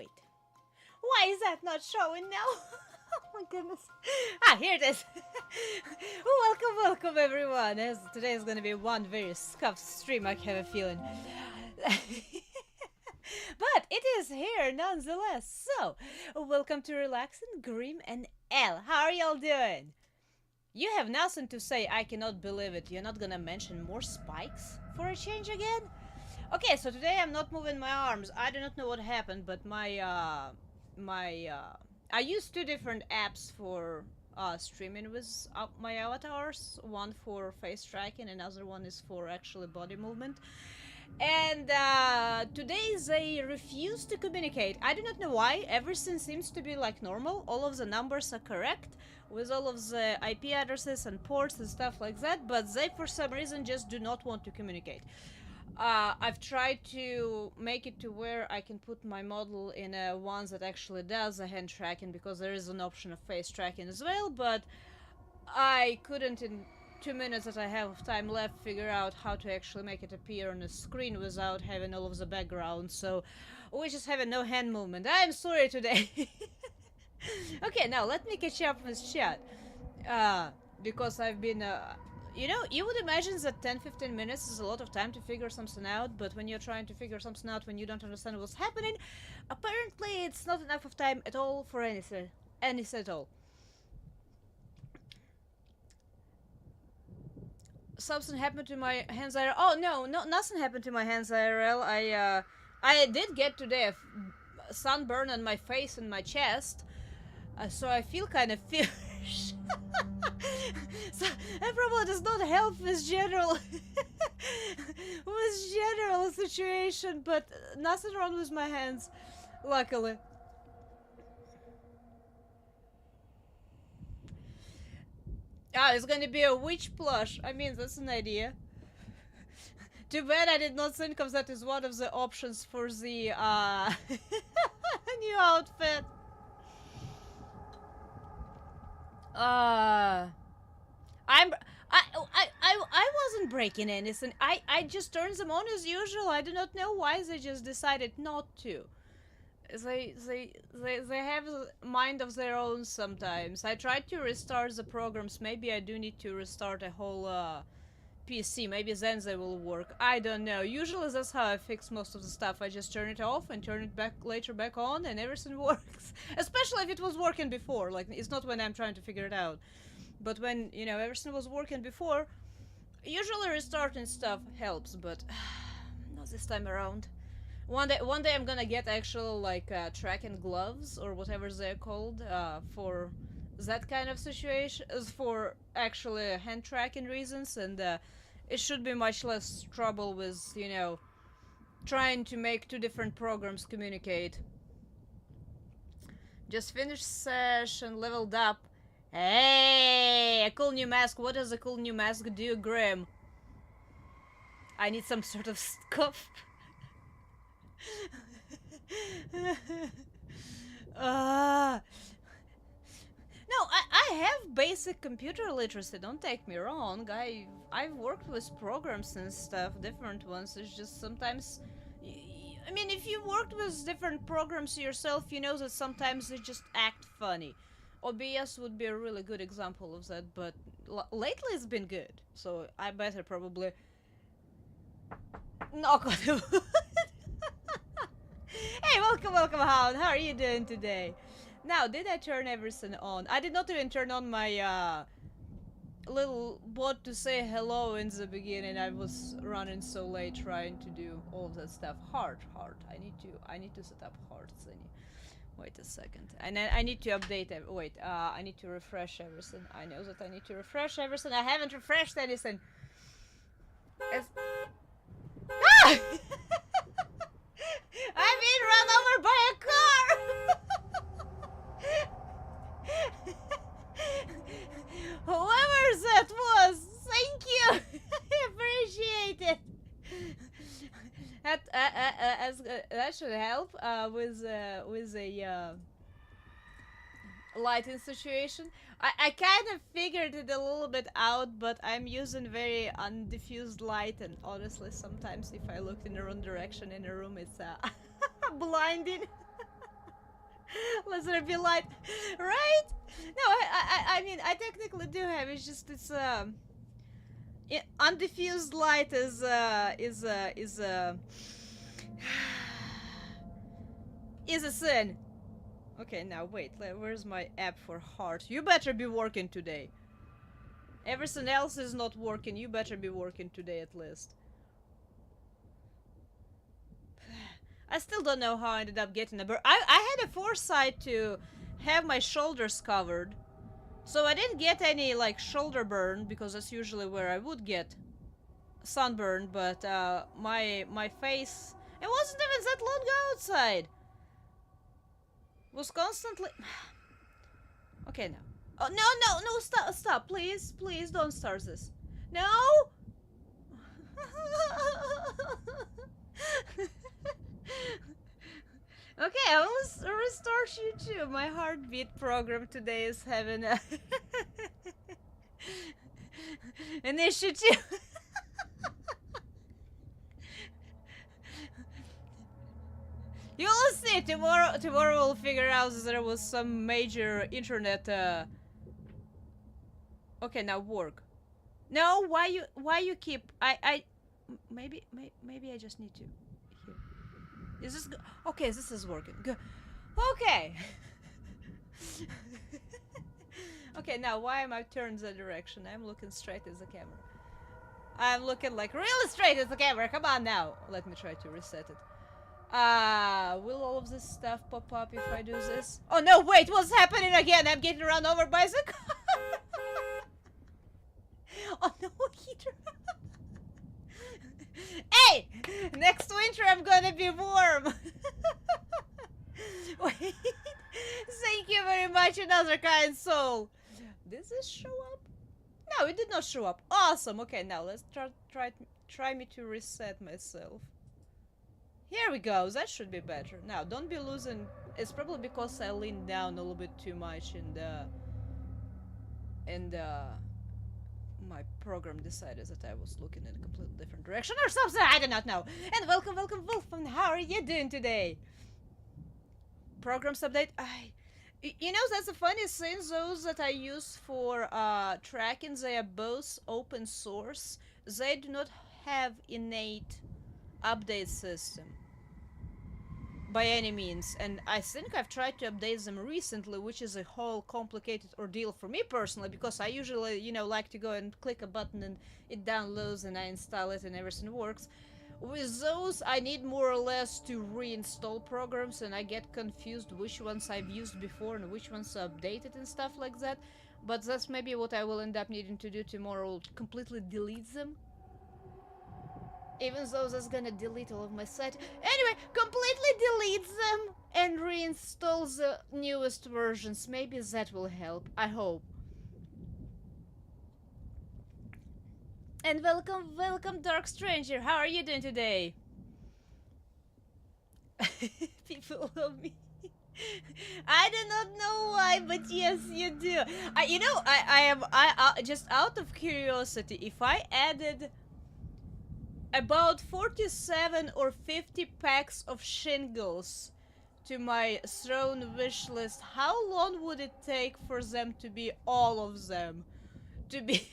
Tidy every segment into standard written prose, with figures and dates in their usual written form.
wait. Why is that not showing now? Oh my goodness. Here it is. Welcome everyone. Today is gonna be one very scuffed stream, I have a feeling. But it is here nonetheless. So, welcome to Relaxing, Grim, and L. How are y'all doing? You have nothing to say, I cannot believe it. You're not gonna mention more spikes for a change again? Okay, so today I'm not moving my arms. I do not know what happened, but I used two different apps for streaming with my avatars. One for face tracking, another one is for actually body movement. And today they refuse to communicate. I do not know why. Everything seems to be like normal. All of the numbers are correct with all of the IP addresses and ports and stuff like that, but they for some reason just do not want to communicate. I've tried to make it to where I can put my model in a one that actually does the hand tracking, because there is an option of face tracking as well, but I couldn't in 2 minutes that I have of time left figure out how to actually make it appear on the screen without having all of the background, so we're just having no hand movement. I'm sorry today. Okay, now let me catch up with chat. Because I've been, you know, you would imagine that 10-15 minutes is a lot of time to figure something out, but when you're trying to figure something out when you don't understand what's happening, apparently it's not enough of time at all for anything at all. Something happened to my hands IRL. Oh no, nothing happened to my hands IRL. I did get today a sunburn on my face and my chest, so I feel kind of feverish. So that probably does not help with general situation, but nothing wrong with my hands, luckily. It's gonna be a witch plush. I mean, that's an idea. Too bad I did not think of that as one of the options for the new outfit. I wasn't breaking anything. I just turned them on as usual. I do not know why they just decided not to. They have a mind of their own sometimes. I tried to restart the programs. Maybe I do need to restart a whole PC. Maybe then they will work. I don't know. Usually that's how I fix most of the stuff. I just turn it off and turn it back on, and everything works. Especially if it was working before. Like, it's not when I'm trying to figure it out, but when, you know, everything was working before, usually restarting stuff helps. But not this time around. One day I'm gonna get actual like tracking gloves or whatever they're called for that kind of situation, for actually hand tracking reasons, and it should be much less trouble with, you know, trying to make two different programs communicate. Just finished session, leveled up. Hey, a cool new mask. What does a cool new mask do, Grim? I need some sort of scuff. No, I have basic computer literacy, don't take me wrong. I've worked with programs and stuff, different ones. It's just sometimes, I mean, if you worked with different programs yourself, you know that sometimes they just act funny. OBS would be a really good example of that, but lately it's been good, so I better probably knock on the wood. Hey, welcome, Hound. How are you doing today? Now, did I turn everything on? I did not even turn on my little bot to say hello in the beginning. I was running so late trying to do all of that stuff. Heart. I need to set up heart thingy. Wait a second. And then I need to update it. Wait, I need to refresh everything. I know that I need to refresh everything. I haven't refreshed anything. Ah! I'm being run over by a car! Whoever that was, thank you! I appreciate it! That should help with a lighting situation. I kind of figured it a little bit out, but I'm using very undiffused light, and honestly, sometimes if I look in the wrong direction in a room, it's blinding. Let's there be light, right? No, I mean, I technically do have. It's just undiffused light is a sin. Okay, now wait. Where's my app for heart? You better be working today. Everything else is not working. You better be working today at least. I still don't know how I ended up getting a burn. I had a foresight to have my shoulders covered. So I didn't get any, like, shoulder burn, because that's usually where I would get sunburn, but my face... It wasn't even that long outside. Was constantly... Okay, now. Oh, no, stop, please, don't start this. No! Okay, I will restart you too. My heartbeat program today is having a initiative. You will see tomorrow. Tomorrow we'll figure out that there was some major internet. Okay, now work. No, why you keep? Maybe I just need to. Here. Is this okay? This is working. Good. Okay. Okay, now why am I turned that direction? I'm looking straight at the camera. I'm looking like really straight at the camera. Come on now. Let me try to reset it. Will all of this stuff pop up if I do this? Oh no, wait, what's happening again? I'm getting run over by the car. Oh no, heater. Hey! Next winter I'm gonna be warm. Wait. Thank you very much, another kind soul. Did this show up? No, it did not show up. Awesome. Okay, now let's try me to reset myself. Here we go. That should be better. Now, don't be losing. It's probably because I leaned down a little bit too much and my program decided that I was looking in a completely different direction or something. I do not know. And welcome, Wolfman. How are you doing today? Programs update. You know, that's the funniest thing. Those that I use for tracking, they are both open source. They do not have innate update system by any means, and I think I've tried to update them recently, which is a whole complicated ordeal for me personally, because I usually, you know, like to go and click a button and it downloads and I install it and everything works. With those, I need more or less to reinstall programs, and I get confused which ones I've used before and which ones are updated and stuff like that. But that's maybe what I will end up needing to do tomorrow, completely delete them. Even though that's gonna delete all of my site. Anyway, completely delete them and reinstall the newest versions. Maybe that will help. I hope. And welcome, Dark Stranger. How are you doing today? People love me. I do not know why, but yes, you do. You know, I just out of curiosity, if I added about 47 or 50 packs of shingles to my throne wish list, how long would it take for them to be, all of them, to be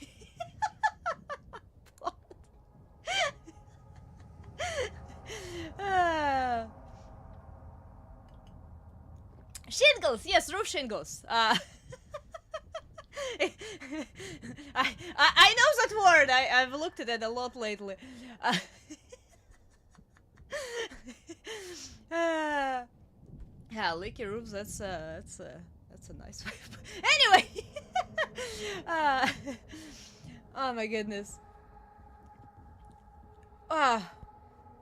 shingles, yes, roof shingles. I know that word. I've looked at it a lot lately. Yeah, leaky roofs. That's a nice way. Anyway. Oh my goodness.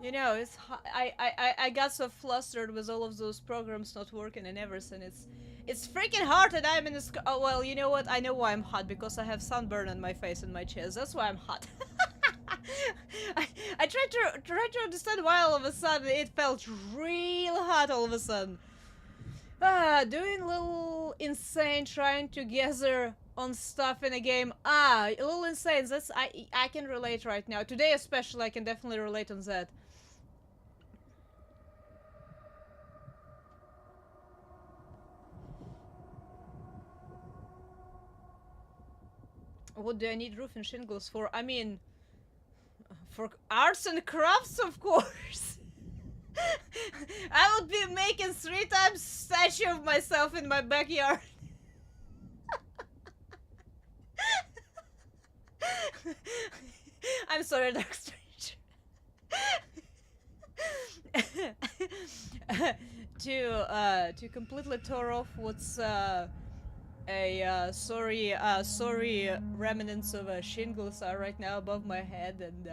You know, it's I got so flustered with all of those programs not working and everything. It's freaking hot, and I'm in this. Oh well, you know what? I know why I'm hot, because I have sunburn on my face and my chest. That's why I'm hot. I tried to understand why all of a sudden it felt real hot all of a sudden. Doing a little insane, trying to gather on stuff in a game. A little insane. That's I can relate right now. Today especially, I can definitely relate on that. What do I need roofing shingles for? I mean, for arts and crafts, of course. I would be making 3 times statue of myself in my backyard. I'm sorry, Dark Stranger. To completely tore off what's sorry remnants of shingles are right now above my head, and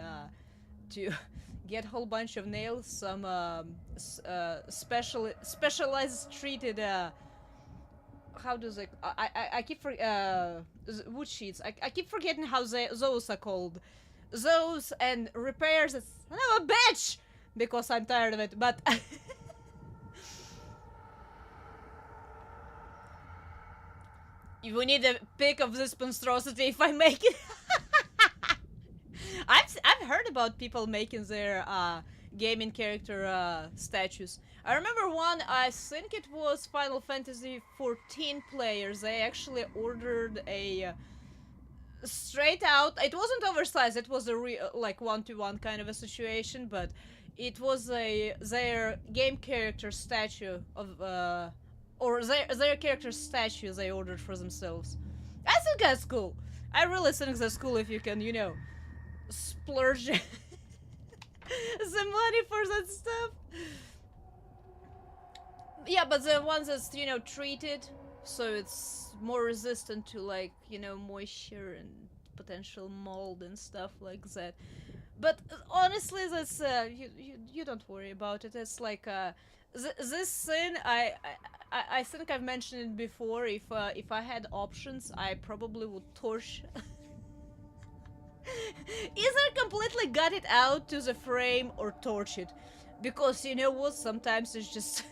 to get a whole bunch of nails, some specialized treated how does it I keep wood sheets. I keep forgetting how those are called. Those and repairs. It's son of a bitch because I'm tired of it, but. We need a pic of this monstrosity if I make it. I've heard about people making their gaming character statues. I remember one, I think it was Final Fantasy 14 players. They actually ordered a straight out. It wasn't oversized. It was a like 1-to-1 kind of a situation, but it was their game character statue of or their character statue they ordered for themselves. I think that's cool. I really think that's cool if you can, you know, splurge the money for that stuff. Yeah, but the ones that's, you know, treated, so it's more resistant to, like, you know, moisture and potential mold and stuff like that. But honestly, that's you don't worry about it. It's like this thing I think I've mentioned it before. If I had options, I probably would torch. Either completely gut it out to the frame or torch it, because you know what? Sometimes it's just.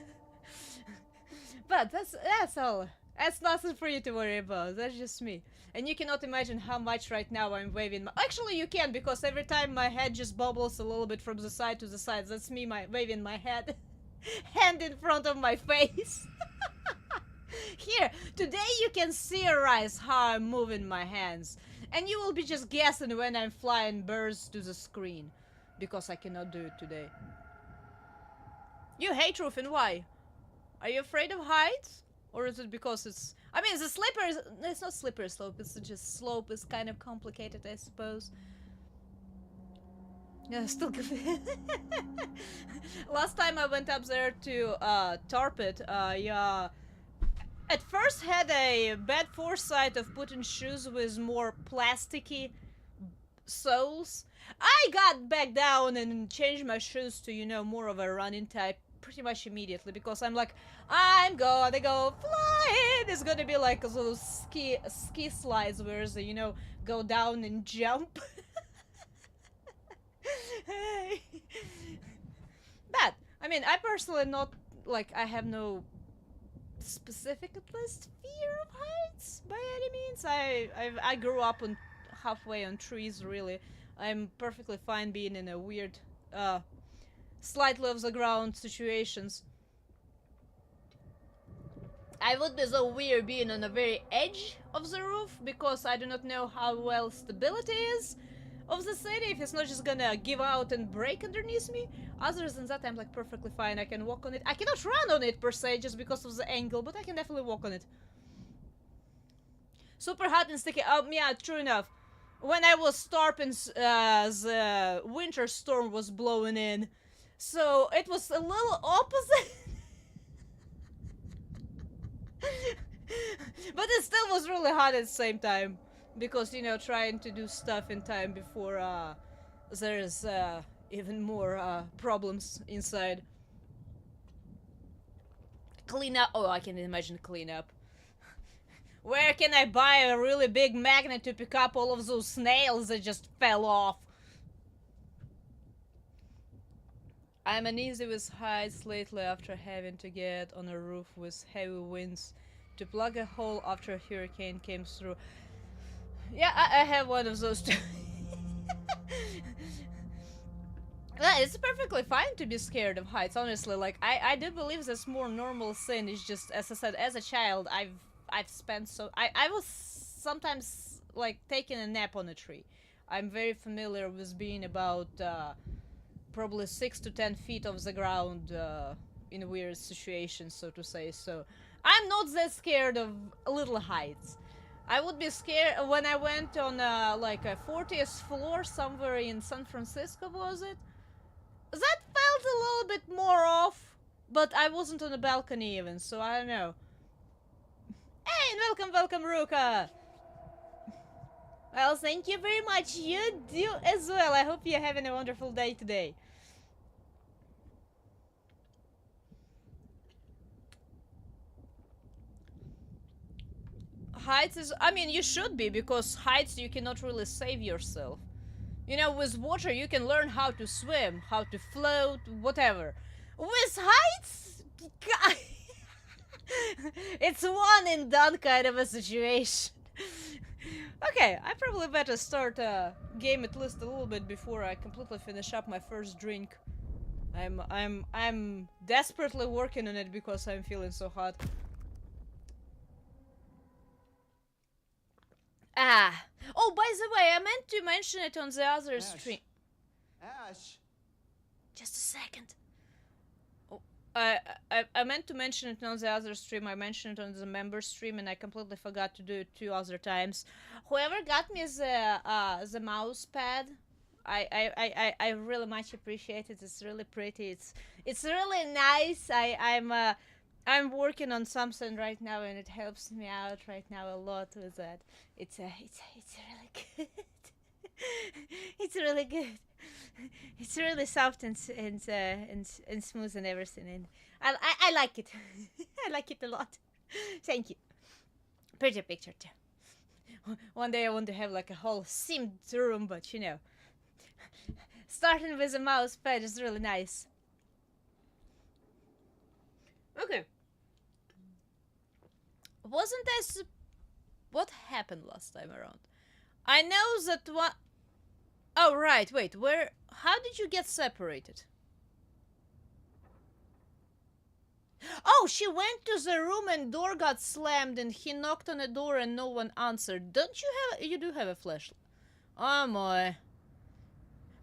But that's all. That's nothing for you to worry about. That's just me. And you cannot imagine how much right now I'm waving my... Actually, you can, because every time my head just bobbles a little bit from the side to the side. That's me waving my head. Hand in front of my face. Here, today you can theorize how I'm moving my hands. And you will be just guessing when I'm flying birds to the screen. Because I cannot do it today. You hate roofing, why? Are you afraid of heights? Or is it because it's... I mean, the slippery... It's not slippery slope, it's just slope is kind of complicated, I suppose. Yeah, still good. Last time I went up there to tarp it, yeah... At first had a bad foresight of putting shoes with more plasticky soles. I got back down and changed my shoes to, you know, more of a running type pretty much immediately, because I'm like, I'm gonna go flying. It's gonna be like those ski slides where they, you know, go down and jump. But I mean, I personally not like, I have no specific at least fear of heights by any means. I grew up on halfway on trees, really. I'm perfectly fine being in a weird slightly off the ground situations. I would be so weird being on the very edge of the roof, because I do not know how well stability is of the city, if it's not just gonna give out and break underneath me. Other than that, I'm like perfectly fine. I can walk on it. I cannot run on it per se just because of the angle, but I can definitely walk on it. Super hot and sticky. Yeah, true enough. When I was tarping, the winter storm was blowing in. So it was a little opposite. But it still was really hot at the same time. Because, you know, trying to do stuff in time before there's even more problems inside. Clean up. Oh, I can imagine clean up. Where can I buy a really big magnet to pick up all of those snails that just fell off? I'm uneasy with heights lately after having to get on a roof with heavy winds to plug a hole after a hurricane came through. Yeah, I have one of those too. Yeah, it's perfectly fine to be scared of heights, honestly. Like, I do believe this more normal thing. Is just, as I said, as a child, I've spent so... I was sometimes like taking a nap on a tree. I'm very familiar with being about probably 6 to 10 feet off the ground in weird situations, so to say. So I'm not that scared of little heights. I would be scared when I went on like a 40th floor somewhere in San Francisco, was it? That felt a little bit more off, but I wasn't on a balcony even, so I don't know. Hey, and welcome, Ruka! Well, thank you very much. You do as well. I hope you're having a wonderful day today. Heights is... I mean, you should be, because heights you cannot really save yourself. You know, with water you can learn how to swim, how to float, whatever. With heights... it's one and done kind of a situation. Okay, I probably better start game at least a little bit before I completely finish up my first drink. I'm desperately working on it because I'm feeling so hot. Ah. Oh, by the way, I meant to mention it on the other stream. Ash. Just a second. I meant to mention it on the other stream. I mentioned it on the member stream, and I completely forgot to do it 2 other times. Whoever got me the mouse pad, I really much appreciate it. It's really pretty. It's really nice. I'm working on something right now, and it helps me out right now a lot with that. It's really good. It's really good. It's really soft and smooth and everything, and I like it. I like it a lot. Thank you. Pretty picture too. One day I want to have like a whole themed room, but you know, starting with a mouse pad is really nice. Okay. Wasn't this what happened last time around? I know that one. Oh, right, wait, where... How did you get separated? Oh, she went to the room and door got slammed and he knocked on the door and no one answered. Don't you have... You do have a flashlight. Oh, my.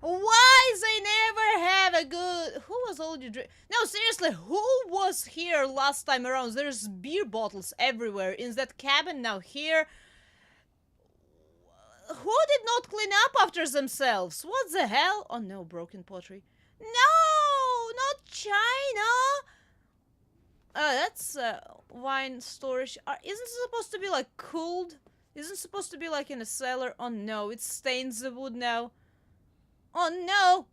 Why they never have a good... Who was all you drink... No, seriously, who was here last time around? There's beer bottles everywhere. In that cabin now here... Who did not clean up after themselves? What the hell? Oh no, broken pottery. No, not China. That's wine storage. Isn't it supposed to be like cooled? Isn't it supposed to be like in a cellar? Oh no, it stains the wood now. Oh no.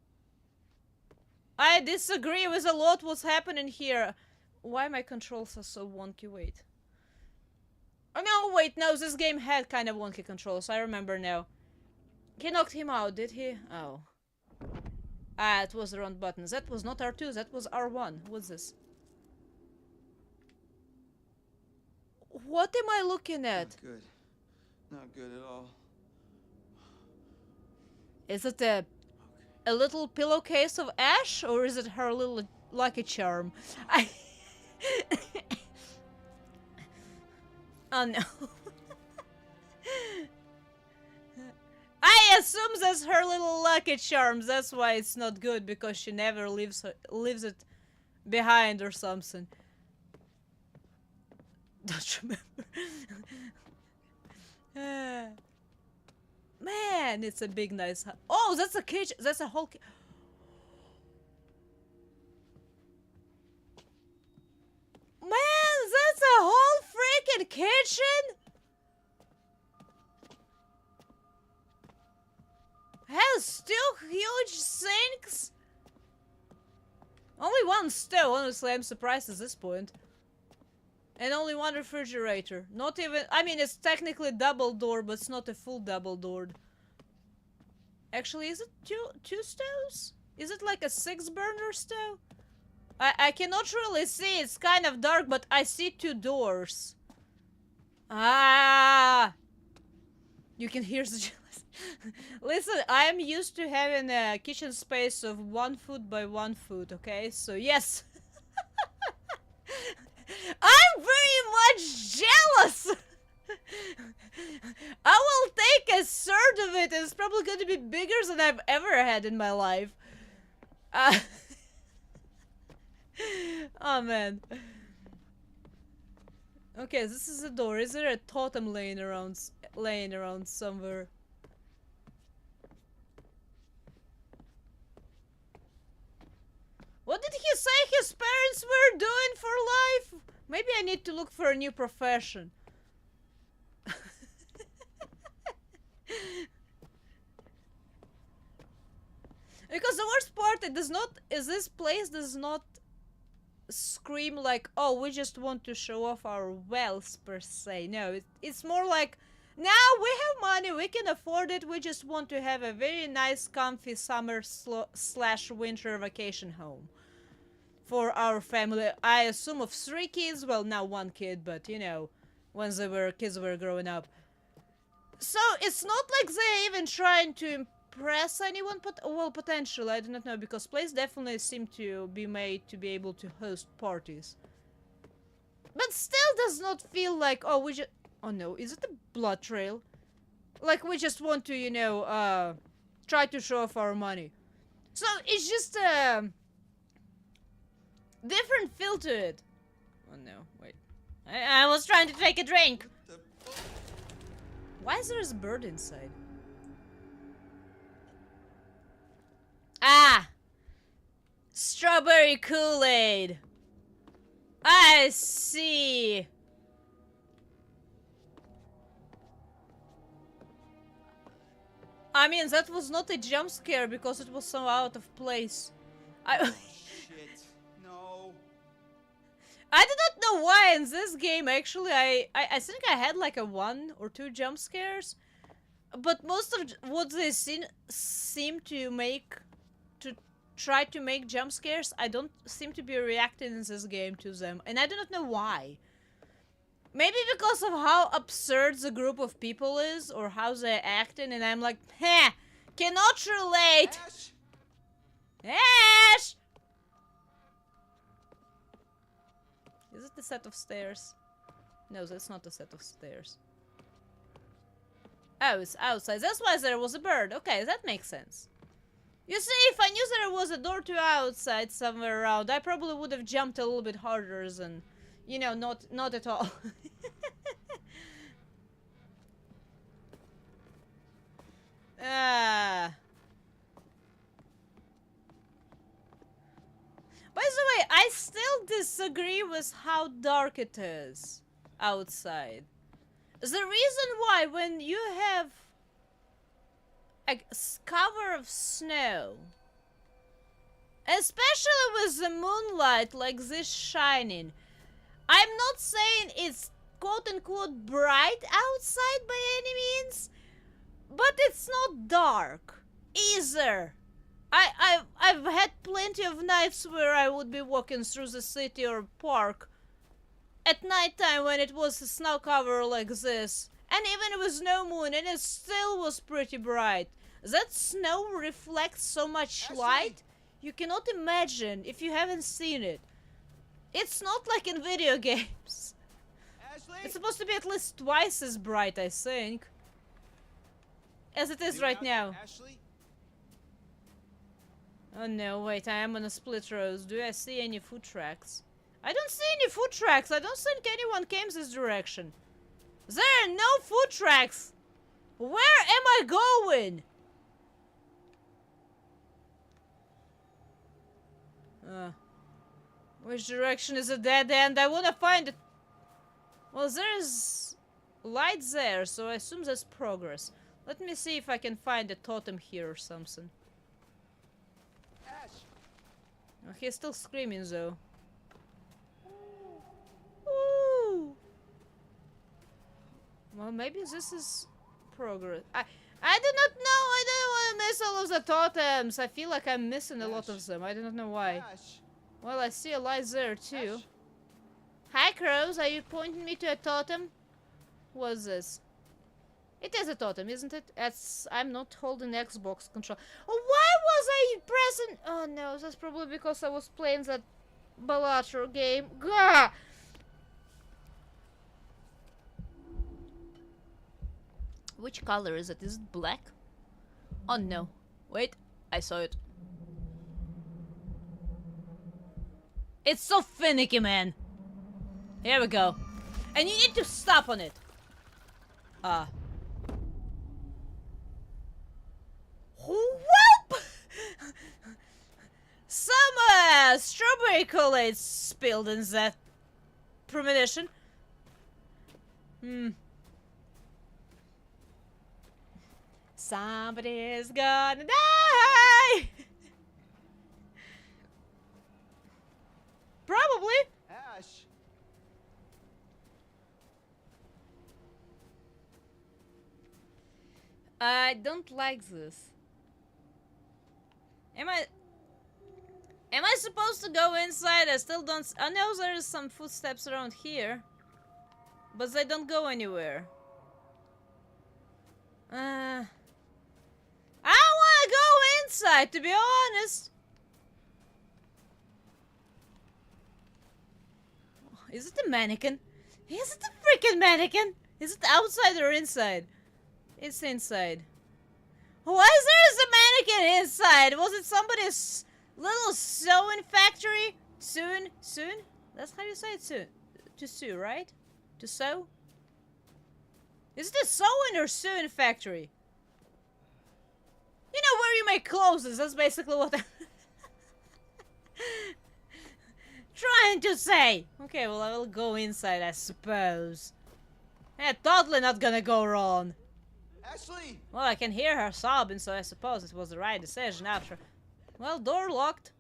I disagree with a lot what's happening here. Why my controls are so wonky? Wait. Oh no, wait, no, this game had kind of wonky controls, I remember now. He knocked him out, did he? Oh. Ah, it was the wrong button. That was not R2, that was R1. What's this? What am I looking at? Not good. Not good at all. Is it a little pillowcase of ash, or is it her little lucky charm? Oh no. I assume that's her little lucky charms. That's why it's not good, because she never leaves it behind or something. Don't remember. Man, it's a big nice house. Oh, that's a kitchen. That's a whole Man, that's a whole freaking kitchen? Has still huge sinks? Only one stove, honestly, I'm surprised at this point. And only one refrigerator. Not even, I mean, it's technically double door, but it's not a full double doored. Actually, is it two stoves? Is it like a 6-burner stove? I cannot really see, it's kind of dark, but I see 2 doors. Ah! You can hear the jealous. Listen, I am used to having a kitchen space of 1 foot by 1 foot, okay? So yes. I'm very much jealous! I will It's probably going to be bigger than I've ever had in my life. Uh, oh man. Okay, this is a door. Is there a totem laying around somewhere? What did he say his parents were doing for life? Maybe I need to look for a new profession. Because the worst part, this place does not scream like, oh, we just want to show off our wealth per se. No, it's more like, now we have money, we can afford it, we just want to have a very nice, comfy summer slash winter vacation home for our family. I assume of 3 kids, well, now 1 kid, but you know, when kids were growing up. So it's not like they're even trying to impress anyone, well, potentially, I do not know, because place definitely seem to be made to be able to host parties. But still does not feel like, oh, we just, oh no, is it a blood trail? Like we just want to, you know, try to show off our money. So it's just a different feel to it. Oh no, wait. I was trying to take a drink. Why is there a bird inside? Ah! Strawberry Kool-Aid! I see! I mean, that was not a jump scare because it was so out of place. Oh, shit. No. I do not know why in this game, actually, I think I had like a 1 or 2 jump scares. But most of what they seem to make, to try to make jump scares, I don't seem to be reacting in this game to them. And I do not know why. Maybe because of how absurd the group of people is, or how they're acting, and I'm like, heh, cannot relate! Ash! Ash! Is it a set of stairs? No, that's not a set of stairs. Oh, it's outside. That's why there was a bird. Okay, that makes sense. You see, if I knew there was a door to outside somewhere around, I probably would have jumped a little bit harder than, you know, not at all. Ah. By the way, I still disagree with how dark it is outside. The reason why, when you have a cover of snow, especially with the moonlight like this shining, I'm not saying it's quote-unquote bright outside by any means, but it's not dark either. I've had plenty of nights where I would be walking through the city or park at nighttime when it was a snow cover like this, and even with no moon, and it still was pretty bright. That snow reflects so much light, you cannot imagine if you haven't seen it. It's not like in video games. Ashley? It's supposed to be at least twice as bright, I think, as it is right now. Ashley? Oh no, wait, I am on a split road. Do I see any foot tracks? I don't see any foot tracks. I don't think anyone came this direction. There are no foot tracks. Where am I going? Which direction is a dead end? I wanna find it. Well, there's light there, so I assume that's progress. Let me see if I can find a totem here or something. Ash! Oh, he's still screaming though. Ooh. Well, maybe this is progress. I do not know. I don't want to miss all of the totems. I feel like I'm missing a lot of them. I do not know why. Ash! Well, I see a light there too. Ash! Hi, crows. Are you pointing me to a totem? What's this? It is a totem, isn't it? I'm not holding Xbox control. Oh, why was I pressing? Oh no, that's probably because I was playing that Balatro game. Gah! Which color is it? Is it black? Oh no. Wait, I saw it. It's so finicky, man. Here we go. And you need to stop on it. Whoop! Some strawberry Kool-Aid spilled in that premonition. Somebody's gonna die! Probably. Ash. I don't like this. Am I supposed to go inside? I still don't. I know there's some footsteps around here, but they don't go anywhere. I don't want to go inside, to be honest. Is it a mannequin? Is it a freaking mannequin? Is it outside or inside? It's inside. Why is there a mannequin inside? Was it somebody's little sewing factory? Soon? That's how you say it, soon. To sew, right? To sew? Is it a sewing or sewing factory? You know where you make clothes, that's basically what I'm trying to say. Okay, well, I will go inside, I suppose. Yeah, totally not gonna go wrong. Ashley! Well, I can hear her sobbing, so I suppose it was the right decision after. Well, door locked.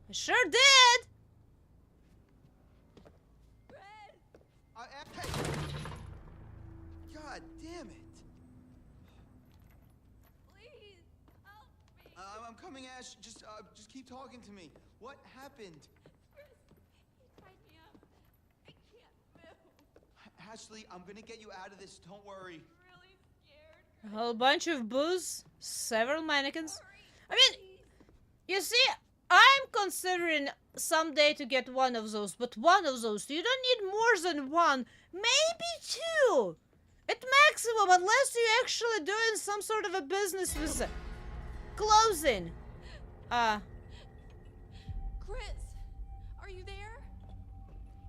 I sure did! Hey! God damn it! Please help me. I'm coming, Ash. Just keep talking to me. What happened? Chris, he tied me up. I can't move. Ashley, I'm gonna get you out of this. Don't worry. I'm really A scared. whole bunch of booze, several mannequins. I mean, you see, I'm considering someday to get one of those, but one of those, you don't need more than one, maybe two, at maximum, unless you're actually doing some sort of a business with closing. Chris, are you there?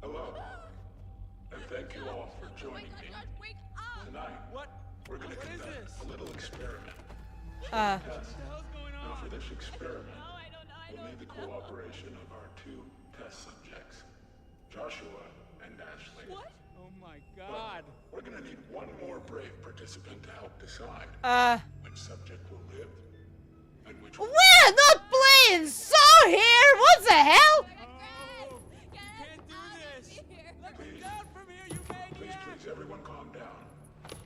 Hello, and thank you all for Oh my joining God, me. God, wake up! Tonight, What? we're going to What is conduct this? a little experiment. What Test. the hell's going Now, on? for this experiment, No, I don't know. I we'll don't need the know. cooperation of our two test subjects, Joshua and Ashley. What? Oh my God. We're going to need one more brave participant to help decide which subject will live and which will We're not playing so here, what the hell? Oh, Get you can't do out of this. here. Let me down from here, you Please, maniac. please, everyone calm down.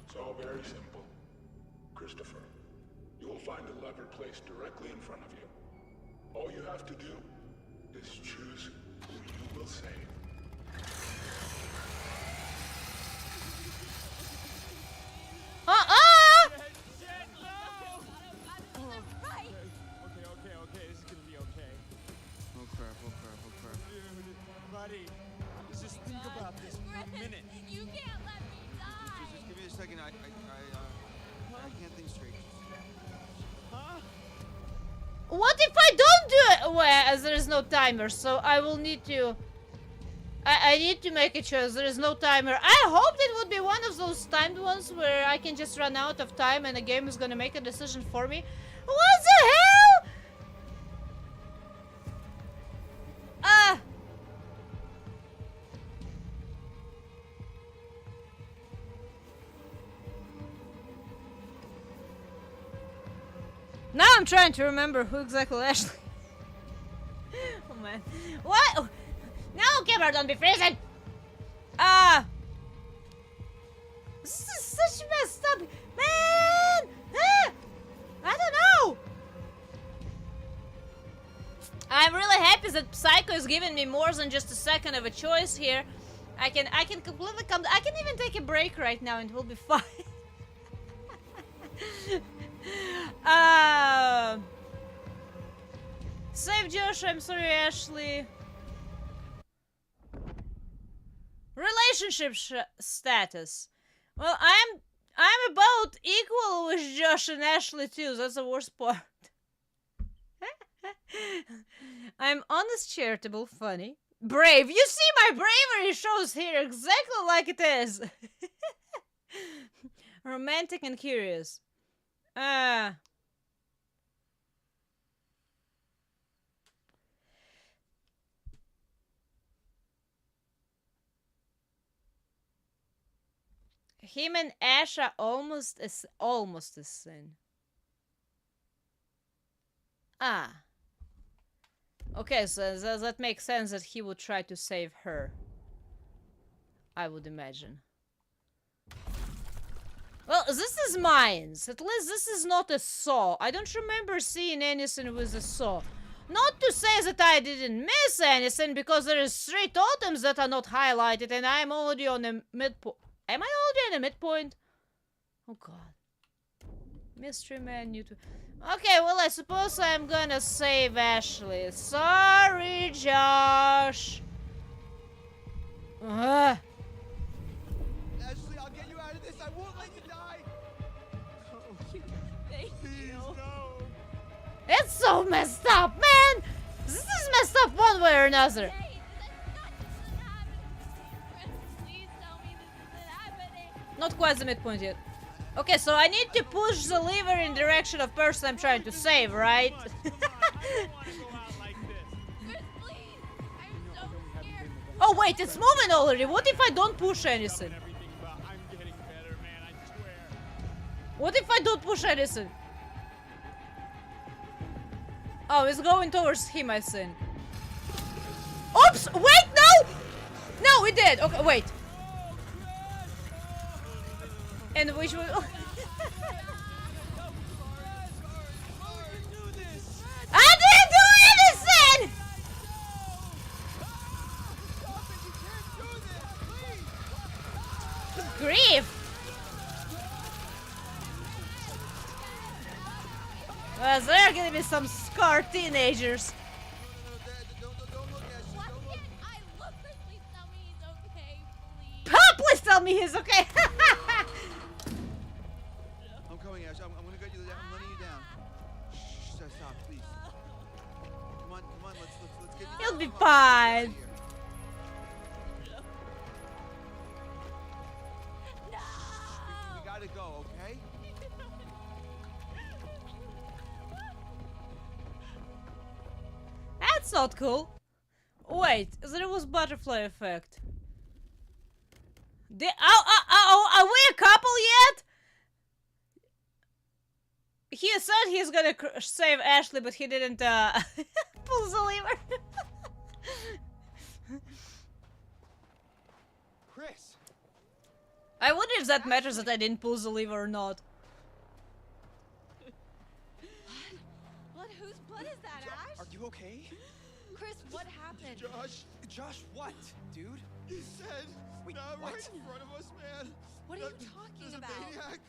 It's all very simple. Christopher, you will find a lever placed directly in front of you. All you have to do is choose who you will save. Shit, no! Right. Okay, this is gonna be okay. Oh crap. Dude, buddy, just think about this for a Chris, minute. you can't let me die. Just give me a second. I can't think straight. Huh? What if I don't do it? Well, as there is no timer, so I will need to... I need to make a choice. There is no timer. I hoped it would be one of those timed ones where I can just run out of time and the game is gonna make a decision for me. What the hell? Now I'm trying to remember who exactly Ashley. Oh man. What? No, Kimber, don't be freezing! This is such messed up. Man! I don't know! I'm really happy that Psycho is giving me more than just a second of a choice here. I can completely come. I can even take a break right now and it will be fine. Save Josh, I'm sorry, Ashley. Relationship status. Well, I'm about equal with Josh and Ashley too. That's the worst part. I'm honest, charitable, funny, brave. You see, my bravery shows here exactly like it is. Romantic and curious. Him and Ash are almost the same. Ah. Okay, so that makes sense that he would try to save her. I would imagine. Well, this is mines. At least this is not a saw. I don't remember seeing anything with a saw. Not to say that I didn't miss anything, because there is 3 totems that are not highlighted, and I'm already on the midpoint. Am I already on the midpoint? Oh god. Mystery man, new to... Okay, well, I suppose I'm gonna save Ashley. Sorry, Josh. Ashley, I'll get you out of this. I won't let you die. Thank you. No. It's so messed up, man! This is messed up one way or another. Hey, that's not happening. Please tell me this isn't happening. Not quite the midpoint yet. Okay, so I need to push the lever in direction of person I'm trying to save, right? Come on. I don't want to go out like this. Chris, please. I'm so scared. Oh wait, it's moving already. What if I don't push anything? Everything about I'm getting better, man. I swear. What if I don't push anything? Oh, it's going towards him, I think. Oops! Wait, no! No, it did. Okay, wait. And which one? I didn't do anything! Good grief! Well, there are gonna be some scarred teenagers. Don't look, Ashley. Why Don't look. can't I look? Chris, please tell me he's okay, please. Please tell me he's okay. I'm coming, Ash. I'm gonna get you down. I'm letting you down. Shh, stop, please. Come on, let's get you He'll down. be Come on, fine. let's get out of here. We gotta go, okay? That's not cool. Wait, there was butterfly effect. Are we a couple yet? He said he's gonna save Ashley, but he didn't pull the lever. Chris. I wonder if that matters that I didn't pull the lever or not. What? Whose blood is that, Ash? Are you okay? Chris, what happened? Josh, what, dude? He said, Wait, right what? in front of us, man. What are you talking There's a about? maniac.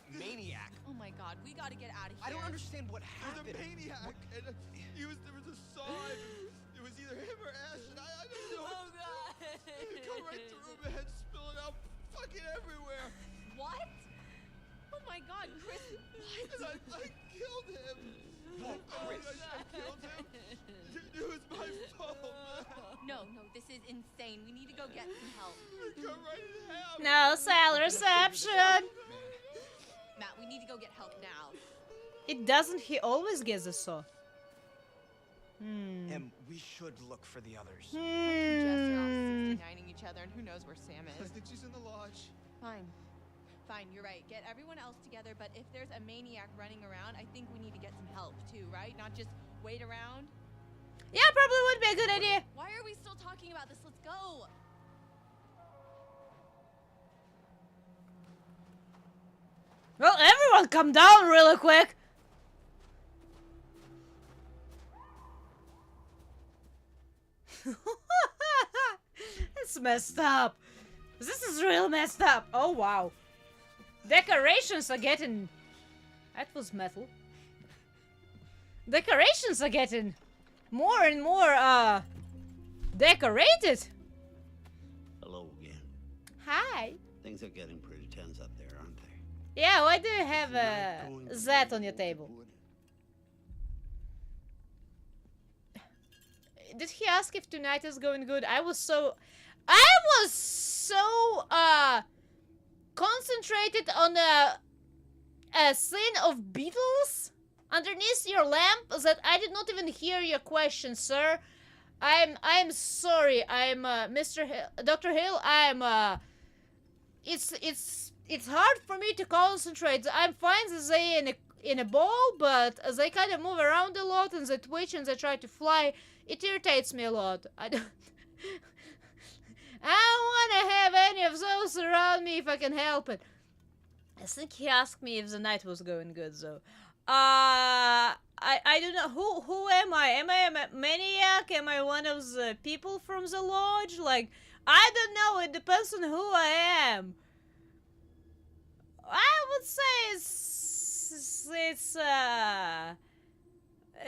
Maniac. Oh my god, we gotta get out of here. I don't understand what There's a happened. maniac, and there was a saw, and it was either him or Ash, and I don't know. Oh god. He come right through, man, spilling out fucking everywhere. What? Oh my god, Chris, what? And I killed him. Oh, Chris. I killed him. It was my fault, man. No, this is insane. We need to go get some help. Come right in half. No cell reception. Matt, we need to go get help now. It doesn't. He always gets a saw. And we should look for the others. Jess are off 69ing each other, and who knows where Sam I is. think she's in the lodge. Fine, you're right. Get everyone else together, but if there's a maniac running around, I think we need to get some help too, right? Not just wait around. Yeah, probably would be a good idea. Why are we still talking about this? Let's go. Well, everyone come down really quick. It's messed up. This is real messed up. Oh, wow. Decorations are getting... That was metal. Decorations are getting more and more, decorated. Hello again. Hi. Things are getting pretty tense up there, aren't they? Yeah, why do you have Not going to that be on your table? good. Did he ask if tonight is going good? I was so concentrated on a scene of beetles underneath your lamp that I did not even hear your question, sir. I'm sorry. I'm Mr. Hill, Dr. Hill. It's hard for me to concentrate. I'm fine that they in a ball, but they kind of move around a lot and they twitch and they try to fly. It irritates me a lot. I don't want to have any of those around me if I can help it. I think he asked me if the night was going good, though. I don't know. Who am I? Am I a maniac? Am I one of the people from the lodge? Like, I don't know. It depends on who I am. I would say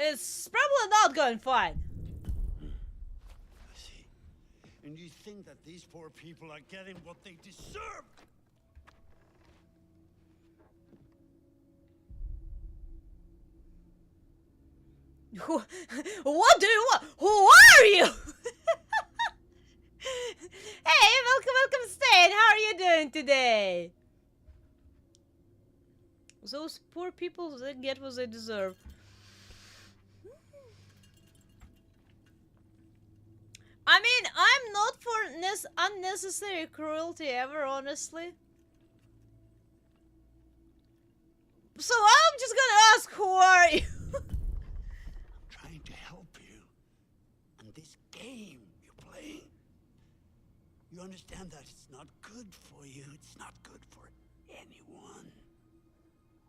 it's probably not going fine. I see. And you think that these poor people are getting what they deserve? What do you want? Who are you? Hey, welcome, Stan. How are you doing today? Those poor people, they get what they deserve. I mean, I'm not for unnecessary cruelty ever, honestly. So I'm just gonna ask, who are you? Trying to help you. And this game you're playing, you understand that it's not good for you. It's not good for anyone.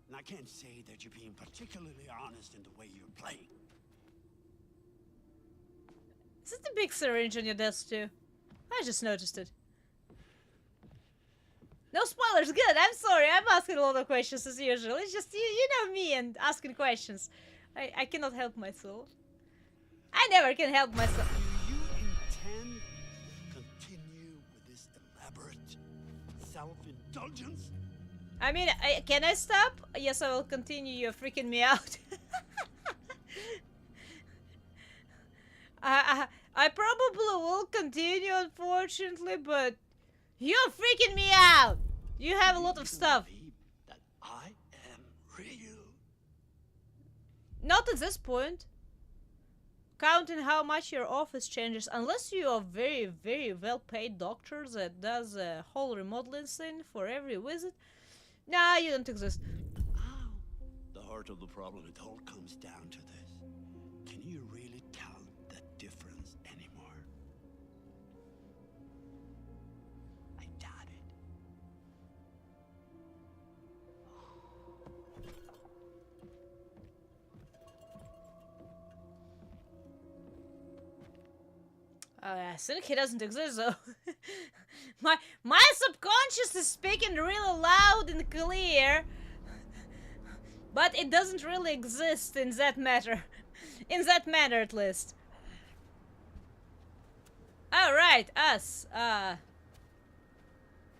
And I can't say that you're being particularly honest in the way you're playing. Is it the big syringe on your desk too? I just noticed it. No spoilers, good. I'm sorry. I'm asking a lot of questions as usual. It's just, you know me and asking questions. I cannot help myself. I never can help myself. Do you intend to continue with this elaborate self-indulgence? I mean, can I stop? Yes, I will continue. You're freaking me out. I probably will continue, unfortunately, but you're freaking me out. You have a lot of stuff. Believe that I am real. Not at this point. Counting how much your office changes, unless you are very, very well-paid doctor that does a whole remodeling thing for every visit. Nah, you don't exist. The heart of the problem, it all comes down to this. Can you really tell the difference anymore? I doubt it. I think he doesn't exist though. my subconscious is speaking really loud and clear, but it doesn't really exist in that matter. In that manner, at least. All right, us.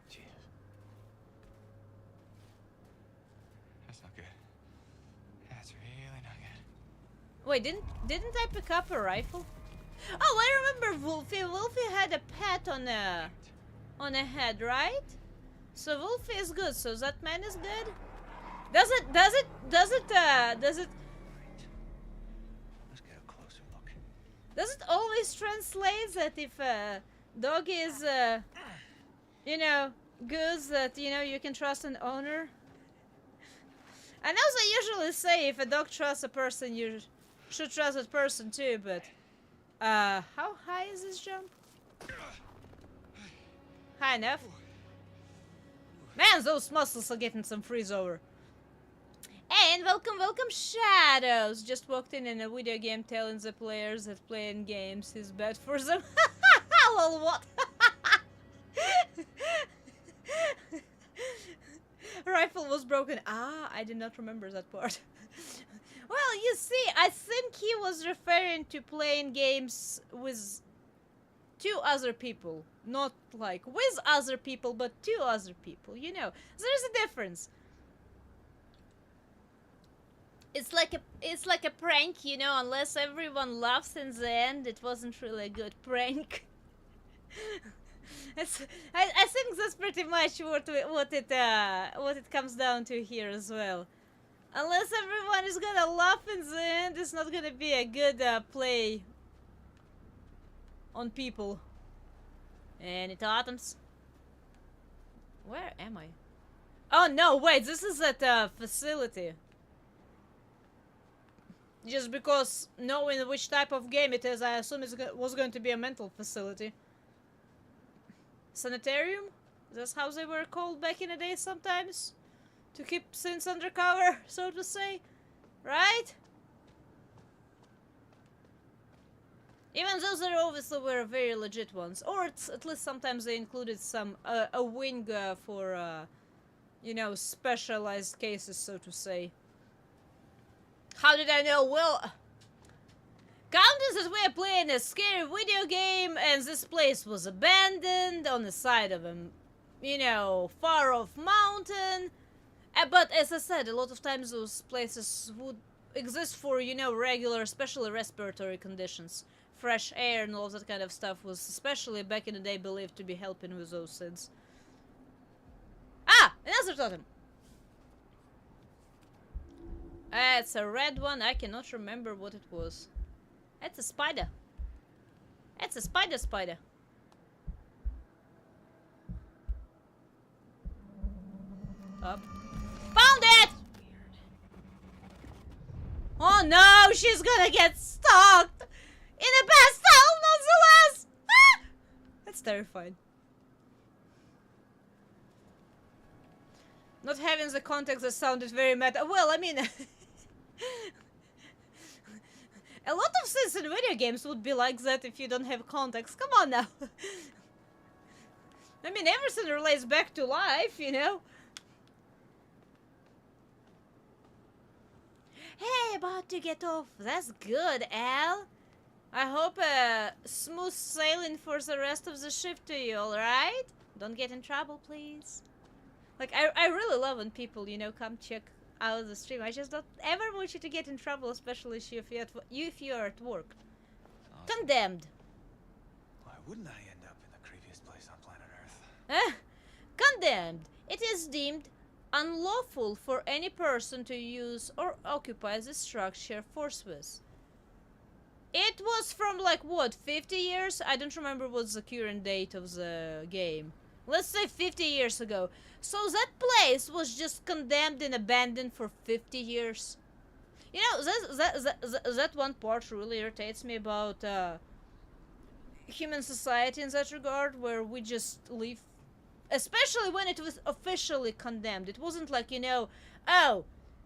Jesus. That's not good. That's really not good. Wait, didn't I pick up a rifle? Oh, I remember Wolfie. Wolfie had a pat on a head, right? So Wolfie is good. So that man is good. Does it? Let's get a closer look. Does it always translate that if a dog is, you know, good, that, you know, you can trust an owner? I know they usually say if a dog trusts a person, you should trust that person too, but, how high is this jump? High enough? Man, those muscles are getting some freeze over. And welcome, Shadows! Just walked in a video game telling the players that playing games is bad for them. Lol, what? Rifle was broken. Ah, I did not remember that part. Well, you see, I think he was referring to playing games with two other people. Not like with other people, but two other people, you know. There's a difference. It's like a prank, you know. Unless everyone laughs in the end, it wasn't really a good prank. I think that's pretty much what it comes down to here as well. Unless everyone is gonna laugh in the end, it's not gonna be a good play on people. Any items? Where am I? Oh no, wait, this is at facility. Just because knowing which type of game it is, I assume it was going to be a mental facility. Sanitarium? That's how they were called back in the day sometimes? To keep sins undercover, so to say. Right? Even those are obviously were very legit ones. Or at least sometimes they included some, a wing for, you know, specialized cases, so to say. How did I know? Well, countess that we are playing a scary video game and this place was abandoned on the side of a, you know, far off mountain. But as I said, a lot of times those places would exist for, you know, regular, especially respiratory conditions. Fresh air and all that kind of stuff was especially back in the day believed to be helping with those sins. Ah! Another totem! It's a red one. I cannot remember what it was. It's a spider. It's a spider. Up. Found it! Oh no, she's gonna get stuck in a pastel nonetheless! Ah! That's terrifying. Not having the context that sounded very meta. Well, I mean... a lot of things in video games would be like that if you don't have context. Come on now. I mean, everything relates back to life, you know? Hey, about to get off. That's good, Al. I hope smooth sailing for the rest of the shift to you, alright? Don't get in trouble, please. Like, I really love when people, you know, come check out the stream. I just don't ever want you to get in trouble, especially if you're at work. Awesome. Condemned. Why wouldn't I end up in the creepiest place on planet Earth? Condemned. It is deemed unlawful for any person to use or occupy the structure forthwith. It was from like what, 50 years? I don't remember what's the current date of the game. Let's say 50 years ago. So that place was just condemned and abandoned for 50 years. You know, that one part really irritates me about human society in that regard, where we just live, especially when it was officially condemned. It wasn't like, you know, oh,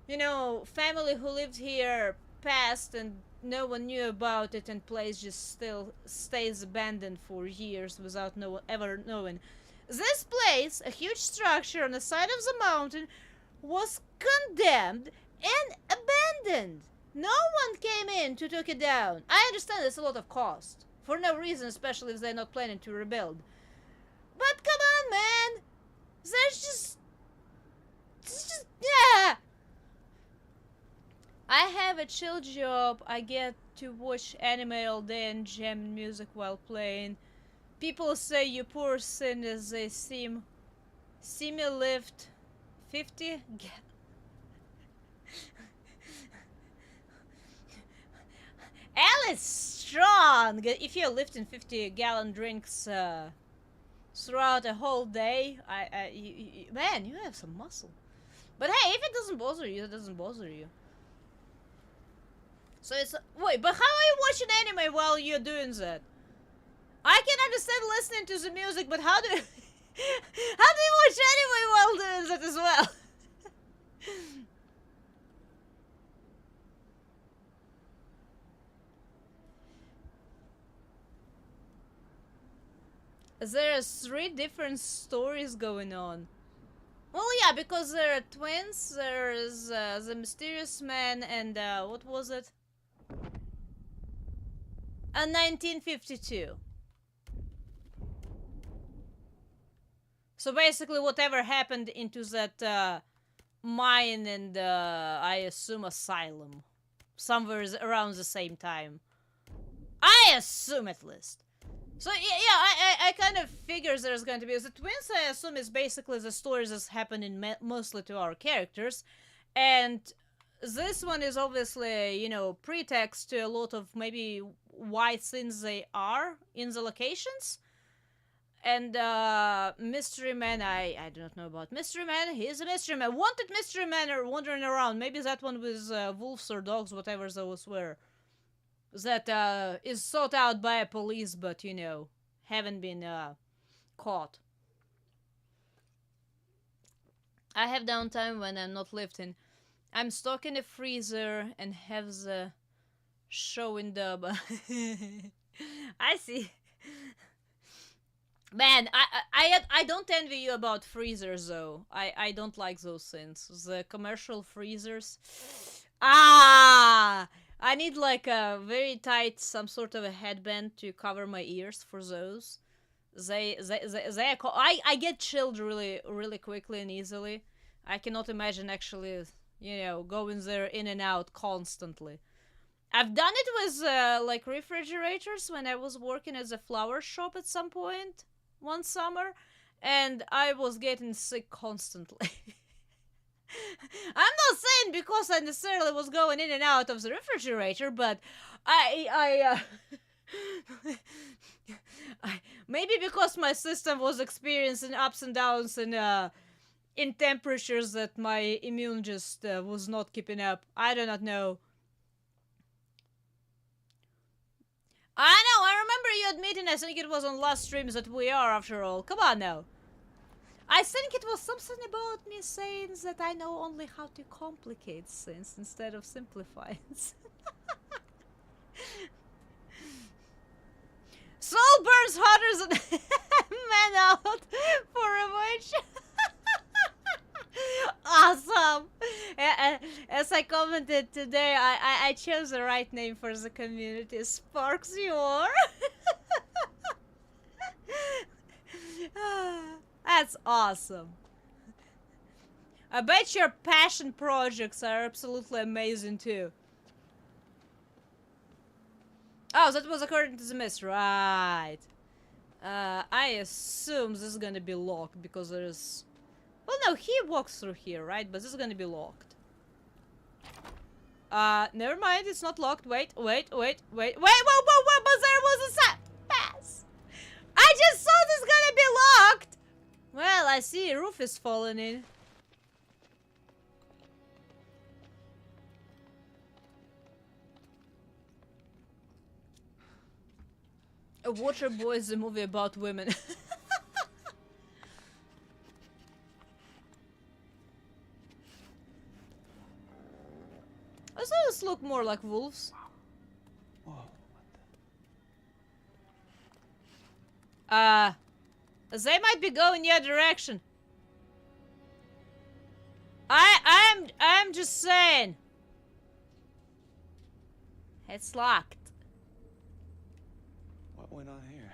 you know, family who lived here passed and no one knew about it and place just still stays abandoned for years without no one ever knowing. This place, a huge structure on the side of the mountain, was condemned and abandoned. No one came in to take it down. I understand it's a lot of cost. For no reason, especially if they're not planning to rebuild. But come on, man! It's just, yeah! I have a chill job. I get to watch anime all day and jam music while playing. People say you poor sin as they see me lift 50 Alice strong! If you're lifting 50-gallon drinks throughout a whole day, man, you have some muscle. But hey, if it doesn't bother you, it doesn't bother you. So it's... Wait, but how are you watching anime while you're doing that? I can understand listening to the music, but how do you... how do you watch anime while doing that as well? There are 3 different stories going on. Well, yeah, because there are twins, there's the mysterious man, and what was it? 1952. So basically whatever happened into that mine and I assume asylum, somewhere around the same time. I assume at least. So yeah, I kind of figure there's going to be the twins. I assume is basically the stories that's happening mostly to our characters, and this one is obviously, you know, pretext to a lot of maybe why things they are in the locations. And Mystery Man, I do not know about Mystery Man. He is a Mystery Man. Wanted Mystery Man are wandering around. Maybe that one with wolves or dogs, whatever those were. That is sought out by a police, but, you know, haven't been caught. I have downtime when I'm not lifting. I'm stuck in a freezer and have the showing dub. I see. Man, I don't envy you about freezers though. I don't like those things. The commercial freezers. Ah, I need like a very tight some sort of a headband to cover my ears for those. I get chilled really quickly and easily. I cannot imagine actually, you know, going there in and out constantly. I've done it with like refrigerators when I was working at a flower shop at some point one summer, and I was getting sick constantly. I'm not saying because I necessarily was going in and out of the refrigerator, but maybe because my system was experiencing ups and downs and in temperatures that my immune just was not keeping up. I do not know. I know, I remember you admitting, I think it was on last streams, that we are after all. Come on now. I think it was something about me saying that I know only how to complicate things instead of simplify it. Soul burns hotter than man out for a witch. Awesome! As I commented today, I chose the right name for the community. Sparks you are. That's awesome. I bet your passion projects are absolutely amazing too. Oh, that was according to the miss, right. I assume this is gonna be locked because there's... Well, no, he walks through here, right? But this is gonna be locked. Never mind, it's not locked. Wait, whoa, but there was a pass. I just saw this gonna be locked. Well, I see a roof is falling in. A Water Boy is a movie about women. Those look more like wolves. Whoa. They might be going your direction. I'm just saying. It's locked. What went on here?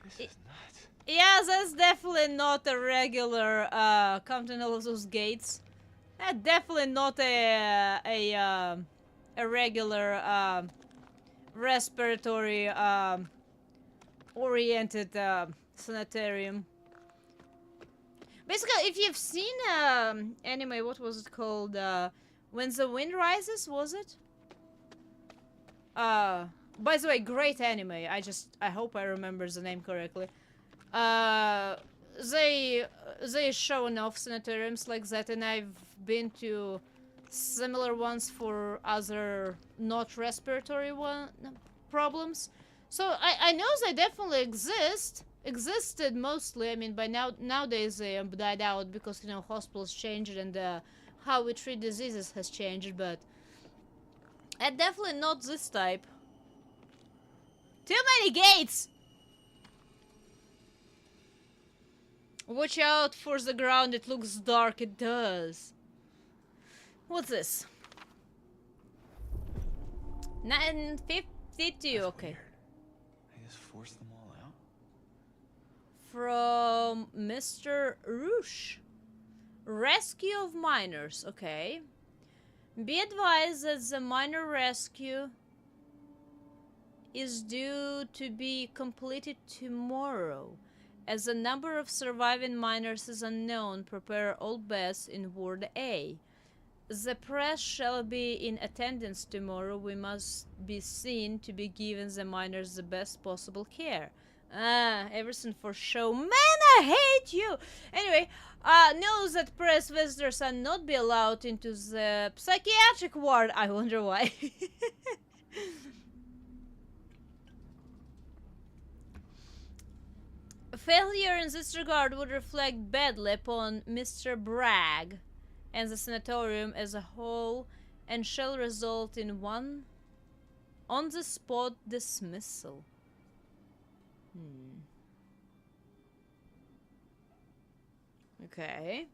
This is nuts. Yeah, that's definitely not a regular counting all of those gates. That's definitely not a regular respiratory oriented sanitarium. Basically, if you've seen anime, what was it called? When the Wind Rises, was it? By the way, great anime. I hope I remember the name correctly. They show enough sanitariums like that, and I've been to similar ones for other not respiratory problems. So I know they definitely existed mostly. I mean, by nowadays they have died out because, you know, hospitals changed and how we treat diseases has changed, but definitely not this type. Too many gates! Watch out for the ground, it looks dark, it does. What's this? 952, okay. Weird. I just forced them all out? From Mr. Roosh. Rescue of miners, okay. Be advised that the miner rescue is due to be completed tomorrow. As the number of surviving miners is unknown, prepare all bets in Ward A. The press shall be in attendance tomorrow. We must be seen to be giving the miners the best possible care. Everything for show. Man, I hate you! Anyway, knows that press visitors are not be allowed into the psychiatric ward. I wonder why. Failure in this regard would reflect badly upon Mr. Bragg and the sanatorium as a whole, and shall result in one on-the-spot dismissal. Okay.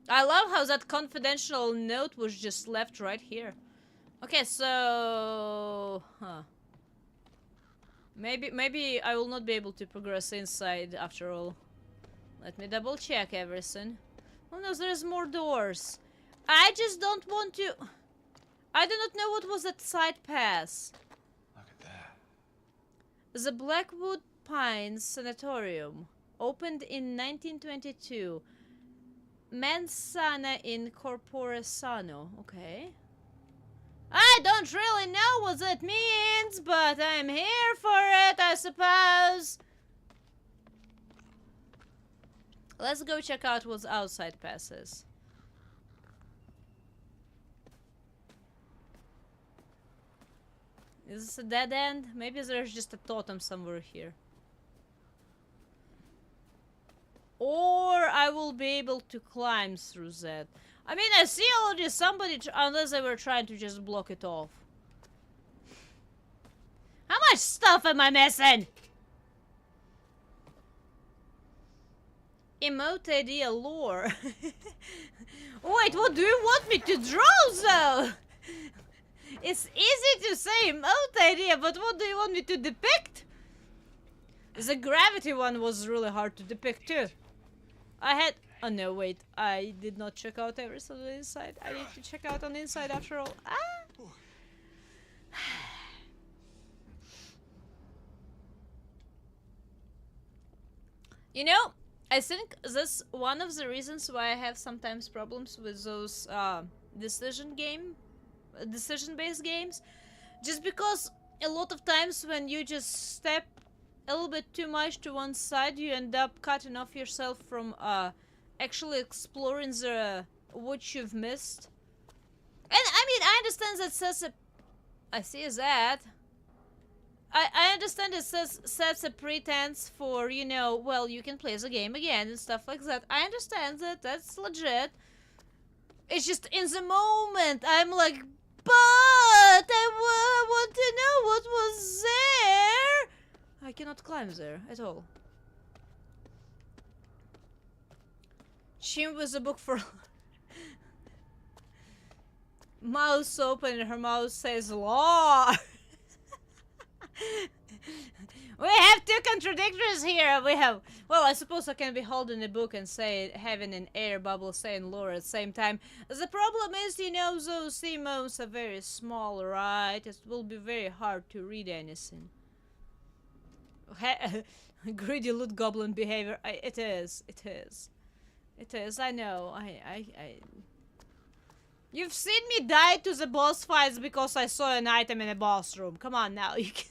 I love how that confidential note was just left right here. Okay, so... Maybe I will not be able to progress inside after all. Let me double check everything. Oh no, there's more doors. I just don't want to... I do not know what was that side pass. Look at that. The Blackwood Pines Sanatorium. Opened in 1922. Mens sana in corpore sano. Okay. I don't really know what that means, but I'm here for it, I suppose. Let's go check out what's outside passes. Is this a dead end? Maybe there's just a totem somewhere here. Or I will be able to climb through that. I mean, I see already somebody, unless they were trying to just block it off. How much stuff am I missing? Emote idea lore. Wait, what do you want me to draw though? It's easy to say emote idea, but what do you want me to depict? The gravity one was really hard to depict too. I had... Oh no, wait. I did not check out everything on the inside. I need to check out on the inside after all. You know, I think that's one of the reasons why I have sometimes problems with those decision-based games. Just because a lot of times when you just step a little bit too much to one side, you end up cutting off yourself from actually exploring the what you've missed. And I mean, I understand that says a... I see that. I understand it sets a pretense for, you know, well, you can play the game again and stuff like that. I understand that, that's legit. It's just in the moment, I'm like, but I want to know what was there. I cannot climb there at all. Chim was a book for... Mouse open and her mouth says law. We have two contradictories here. We have... Well, I suppose I can be holding a book and say having an air bubble saying lore at the same time. The problem is, you know, those emotes are very small, right? It will be very hard to read anything. Greedy loot goblin behavior. It is. It is. It is. I know. You've seen me die to the boss fights because I saw an item in a boss room. Come on now. You can...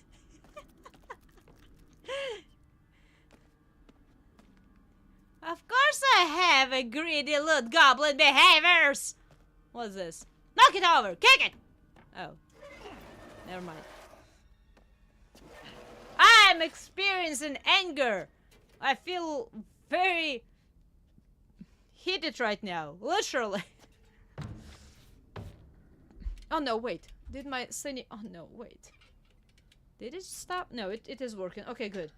Of course I have a greedy loot goblin behaviors. What's this? Knock it over. Kick it. Oh. Never mind. I'm experiencing anger. I feel very heated right now. Literally. Oh no, wait. Did my Sunny... Oh no, wait. Did it stop? No, it is working. Okay, good.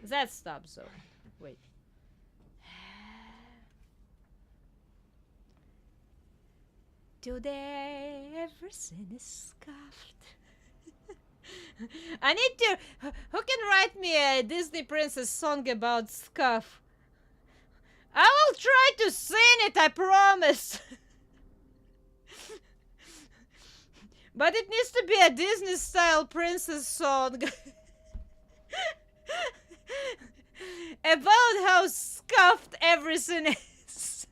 That stops though. Wait. Today everything is scuffed. I need to... Who can write me a Disney princess song about scuff? I will try to sing it, I promise. But it needs to be a Disney-style princess song. About how scuffed everything is.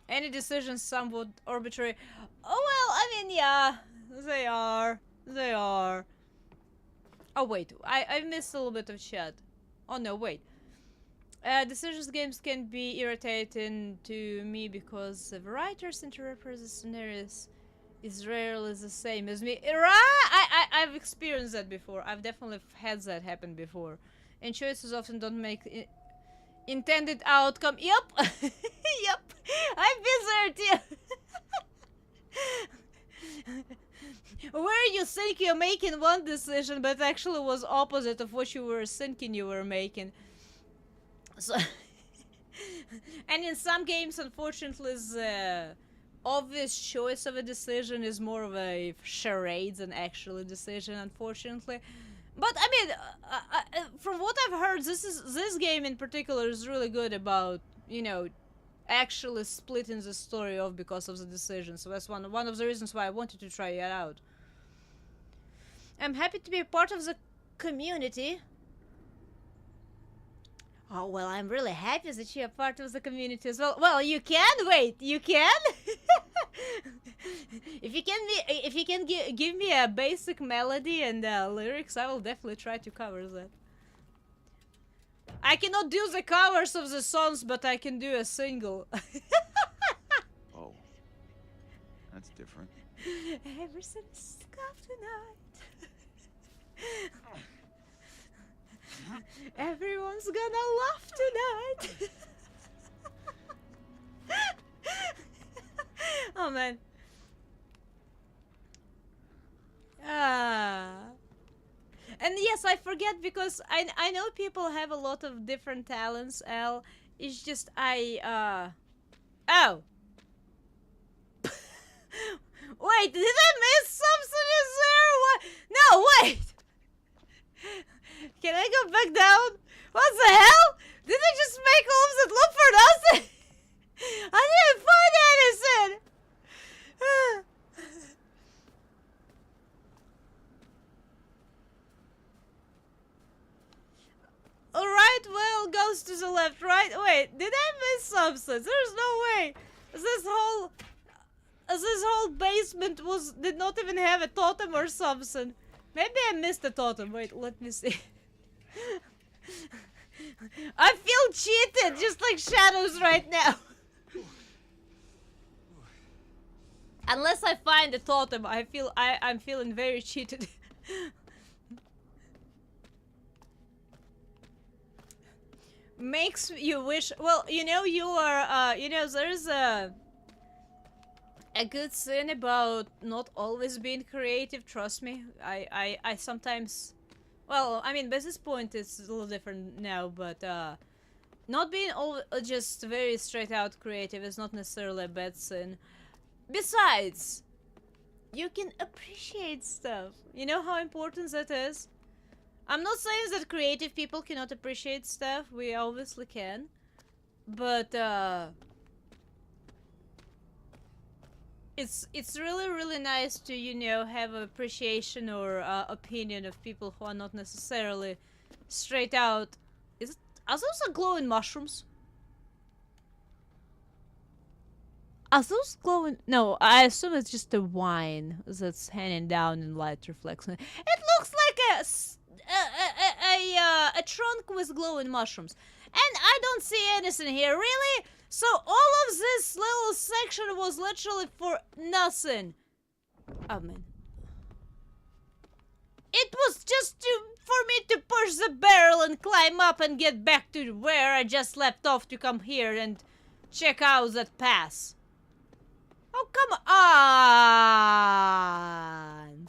Any decisions somewhat arbitrary. Oh well, I mean, yeah, they are. They are. Oh wait, I missed a little bit of chat. Oh no, wait. Decisions games can be irritating to me because the writers interpret the scenarios is rarely the same as me. I've experienced that before. I've definitely had that happen before. And choices often don't make intended outcome. Yup. Yup. I've been there too. Where you think you're making one decision, but actually was opposite of what you were thinking you were making. So, and in some games, unfortunately, the obvious choice of a decision is more of a charade than actually a decision, unfortunately. But I mean, from what I've heard, this game in particular is really good about, you know, actually splitting the story off because of the decision. So that's one of the reasons why I wanted to try it out. I'm happy to be a part of the community. Oh well, I'm really happy that you're part of the community as well. Well, you can wait. You can. If you can give me a basic melody and lyrics, I will definitely try to cover that. I cannot do the covers of the songs, but I can do a single. Oh, that's different. Everything is scuffed tonight. Everyone's gonna laugh tonight. Oh man. And yes, I forget because I know people have a lot of different talents, L. It's just oh. Wait, did I miss something? Is there? What? No, wait. Can I go back down? What the hell? Did I just make all of that look for nothing? I didn't find anything. Alright, well, goes to the left, right? Wait, did I miss something? There's no way. This whole basement did not even have a totem or something. Maybe I missed a totem. Wait, let me see. I feel cheated, just like Shadows right now. Unless I find a totem, I'm feeling very cheated. Makes you wish. Well, you know, you are. You know, there's a good thing about not always being creative. Trust me. I sometimes. Well, I mean, by this point it's a little different now, but not being all just very straight out creative is not necessarily a bad thing. Besides, you can appreciate stuff. You know how important that is? I'm not saying that creative people cannot appreciate stuff. We obviously can. But it's really nice to, you know, have appreciation or opinion of people who are not necessarily straight out. Are those glowing mushrooms? Are those glowing? No, I assume it's just a wine that's hanging down in light reflection. It looks like a trunk with glowing mushrooms, and I don't see anything here. Really? So all of this little section was literally for nothing. Oh man. It was just for me to push the barrel and climb up and get back to where I just left off to come here and check out that pass. Oh, come on!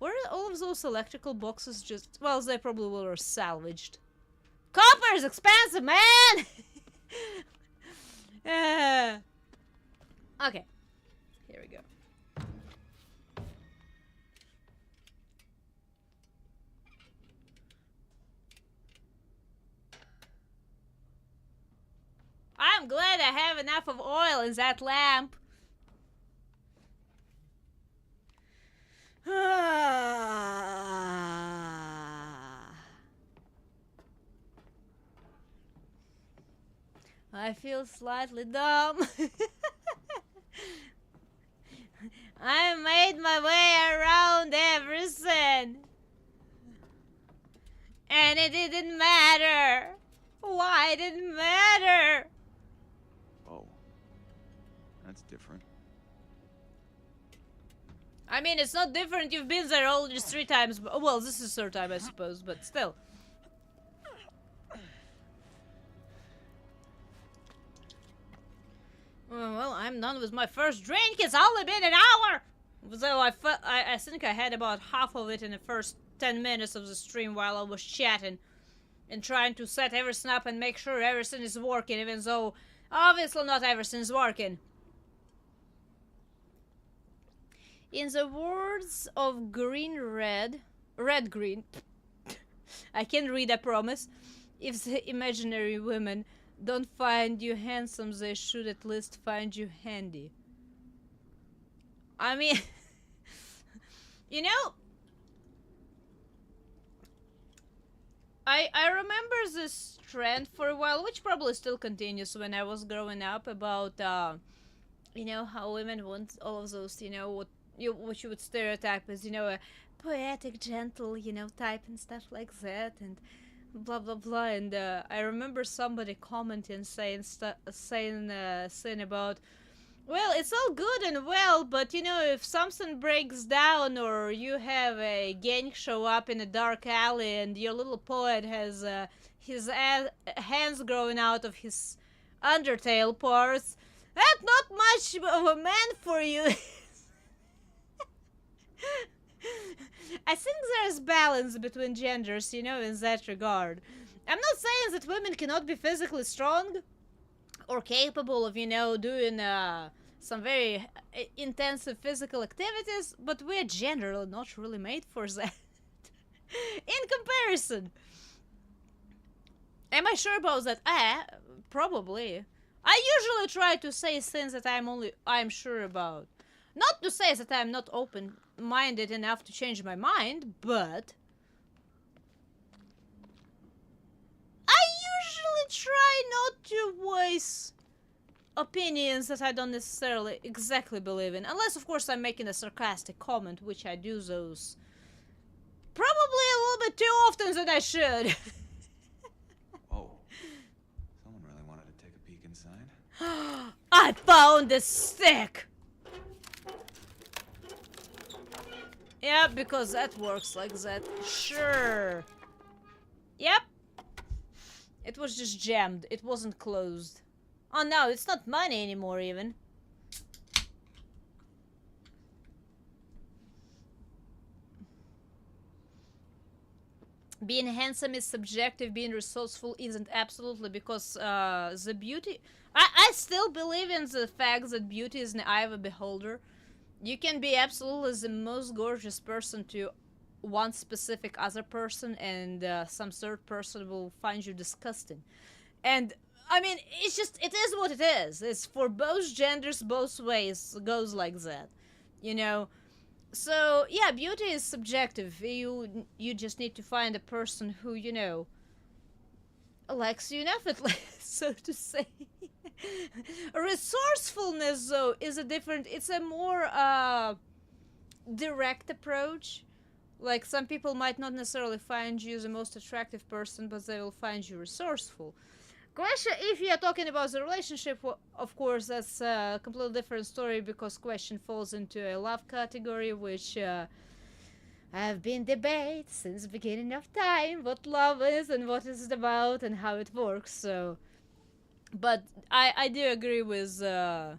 Were all of those electrical boxes just... Well, they probably were salvaged. Copper is expensive, man! Okay, here we go. I'm glad I have enough of oil in that lamp. I feel slightly dumb. I made my way around everything. And it didn't matter. Why did it matter? Oh. That's different. I mean, it's not different. You've been there all just 3 times. Well, this is the 3rd time, I suppose, but still. Well, I'm done with my first drink. It's only been an hour. Though I think I had about half of it in the first 10 minutes of the stream while I was chatting and trying to set everything up and make sure everything is working, even though obviously not everything is working. In the words of Red Green, I can read, I promise. If the imaginary women don't find you handsome, they should at least find you handy. I mean, you know, I remember this trend for a while, which probably still continues when I was growing up, about, you know, how women want all of those, you know, what you would stereotype as, you know, a poetic, gentle, you know, type and stuff like that, and blah blah blah. And I remember somebody commenting saying about, well, it's all good and well, but you know, if something breaks down or you have a gang show up in a dark alley and your little poet has his hands growing out of his undertale parts, that's not much of a man for you. I think there's balance between genders, you know, in that regard. I'm not saying that women cannot be physically strong or capable of, you know, doing some very intensive physical activities, but we're generally not really made for that. In comparison. Am I sure about that? Probably. I usually try to say things that I'm sure about. Not to say that I'm not open-minded enough to change my mind, but I usually try not to voice opinions that I don't necessarily exactly believe in. Unless, of course, I'm making a sarcastic comment, which I do those probably a little bit too often than I should. Oh. Someone really wanted to take a peek inside. I found the stick! Yeah, because that works like that. Sure. Yep. It was just jammed. It wasn't closed. Oh no, it's not money anymore even. Being handsome is subjective, being resourceful isn't, absolutely, because the beauty... I still believe in the fact that beauty is in the eye of a beholder. You can be absolutely the most gorgeous person to one specific other person, and some third person will find you disgusting. And, I mean, it's just, it is what it is. It's for both genders, both ways, it goes like that. You know? So, yeah, beauty is subjective. You just need to find a person who, you know, likes you enough, at least, so to say. Resourcefulness, though, is a different... It's a more direct approach. Like, some people might not necessarily find you the most attractive person, but they will find you resourceful. Question, if you are talking about the relationship, of course, that's a completely different story, because question falls into a love category, which have been debated since the beginning of time, what love is and what is it about and how it works, so... But I do agree with a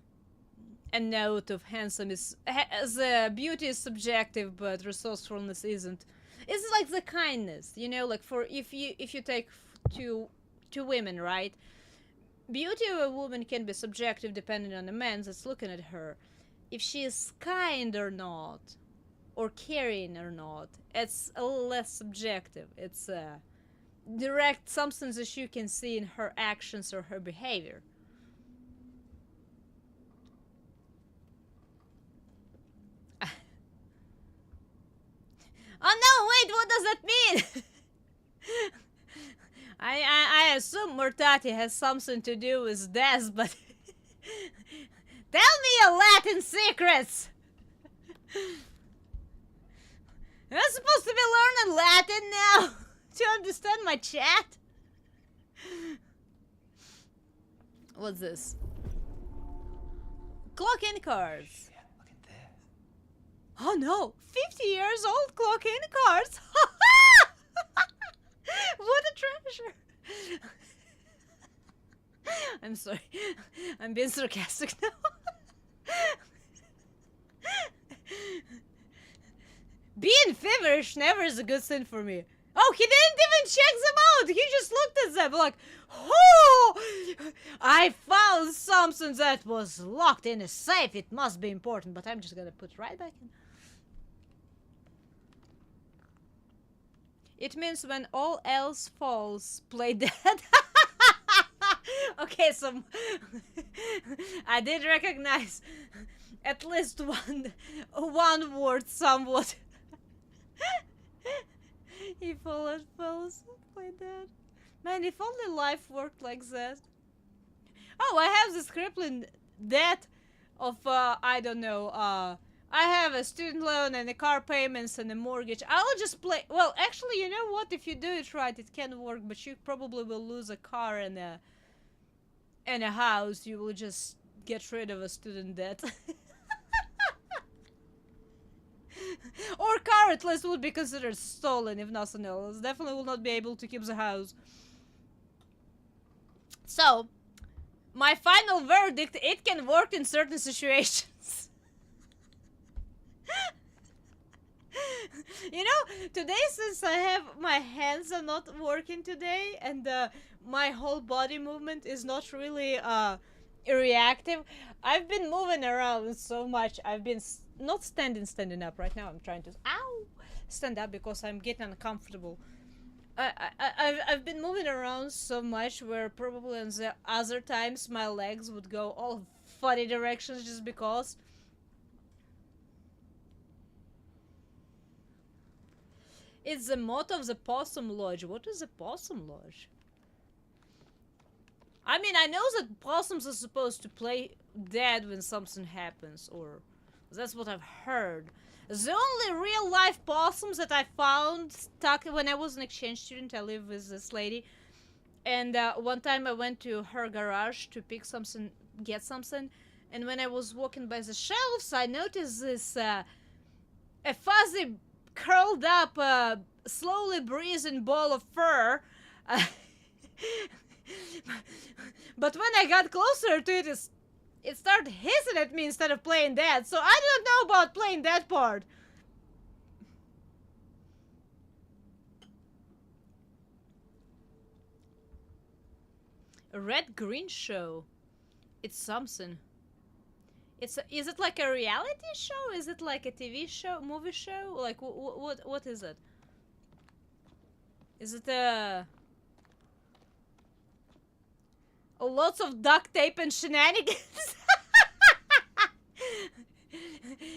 note of handsome is... the beauty is subjective, but resourcefulness isn't. It's like the kindness, you know, like for... If you take two women, right? Beauty of a woman can be subjective depending on the man that's looking at her. If she is kind or not, or caring or not, it's a little less subjective. It's direct something that you can see in her actions or her behavior. Oh no, wait, what does that mean? I assume mortati has something to do with death, but tell me your Latin secrets! Am I supposed to be learning Latin now to understand my chat? What's this? Clock-in cards. Shit, look at this. Oh no, 50 years old clock-in cards. What a treasure. I'm sorry. I'm being sarcastic now. Being feverish never is a good thing for me. Oh, he didn't even check them out. He just looked at them like, oh, I found something that was locked in a safe. It must be important, but I'm just gonna put right back in. It means when all else falls, play dead. Okay, so I did recognize at least one word somewhat. If all else falls, play dead. Man, if only life worked like that. Oh, I have this crippling debt of, I don't know, I have a student loan and a car payments and a mortgage. I'll just play. Well, actually, you know what? If you do it right, it can work. But you probably will lose a car and a house. You will just get rid of a student debt. Or car at least would be considered stolen, if nothing else. Definitely will not be able to keep the house. So, my final verdict: it can work in certain situations. You know, today, since I have my hands are not working today and my whole body movement is not really reactive, I've been moving around so much. I've been not standing up right now. I'm trying to stand up because I'm getting uncomfortable. I've been moving around so much where probably in the other times my legs would go all funny directions just because. It's the motto of the Possum Lodge. What is the Possum Lodge? I mean, I know that possums are supposed to play dead when something happens, or that's what I've heard. The only real life possums that I found stuck when I was an exchange student, I lived with this lady, and one time I went to her garage to pick something, get something, and when I was walking by the shelves, I noticed this a fuzzy, curled up, slowly breathing ball of fur. But when I got closer to it, it started hissing at me instead of playing dead. So I don't know about playing that part. A red-green show. It's something. Is it like a reality show? Is it like a TV show, movie show? Like what is it? Is it lots of duct tape and shenanigans?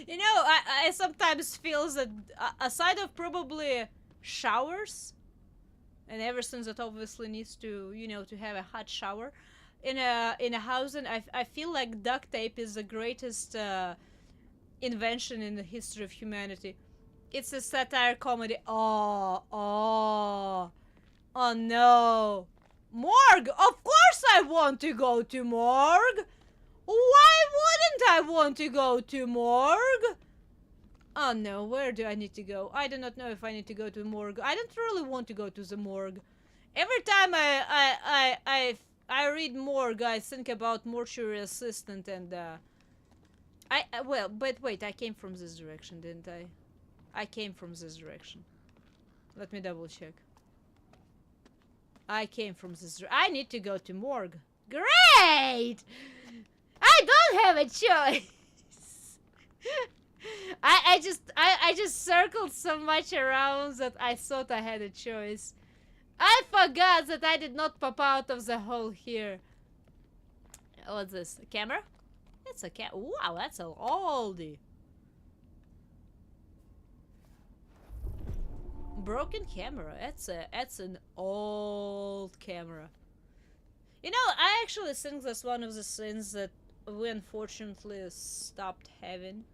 You know, I sometimes feel that aside of probably showers and everything that obviously needs to, you know, to have a hot shower in a house, and I feel like duct tape is the greatest invention in the history of humanity. It's a satire comedy. Oh no. Morgue! Of course I want to go to morgue! Why wouldn't I want to go to morgue? Oh no, where do I need to go? I do not know if I need to go to morgue. I don't really want to go to the morgue. Every time I read morgue, I think about mortuary assistant and well, but wait, I came from this direction, didn't I? I came from this direction. Let me double check. I came from this. I need to go to morgue. Great! I don't have a choice. I just circled so much around that I thought I had a choice. I forgot that I did not pop out of the hole here. What's this? A camera? It's a wow, that's an oldie. Broken camera. That's an old camera. You know, I actually think that's one of the things that we unfortunately stopped having.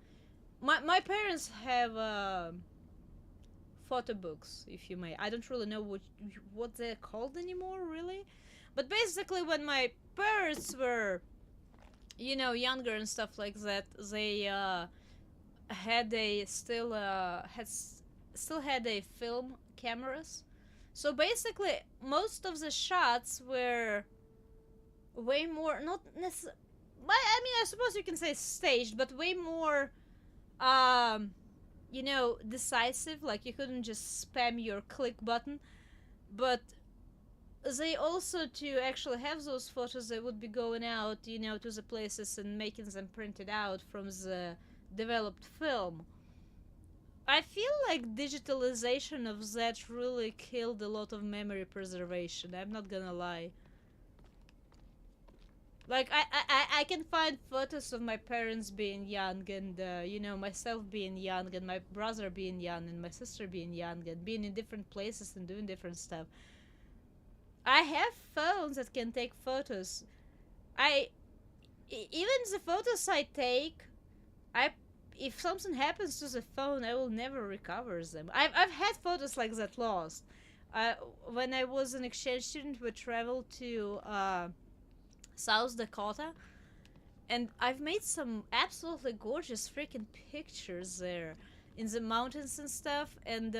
My parents have photo books, if you may. I don't really know what they're called anymore, really. But basically, when my parents were, you know, younger and stuff like that, they still had a film cameras. So basically, most of the shots were way more, not necessarily, I mean, I suppose you can say staged, but way more, you know, decisive. Like, you couldn't just spam your click button. But they also, to actually have those photos, they would be going out, you know, to the places and making them printed out from the developed film. I feel like digitalization of that really killed a lot of memory preservation. I'm not gonna lie. Like, I can find photos of my parents being young and, you know, myself being young and my brother being young and my sister being young and being in different places and doing different stuff. I have phones that can take photos. Even the photos I take, if something happens to the phone, I will never recover them. I've had photos like that lost. When I was an exchange student, we traveled to South Dakota, and I've made some absolutely gorgeous freaking pictures there in the mountains and stuff. And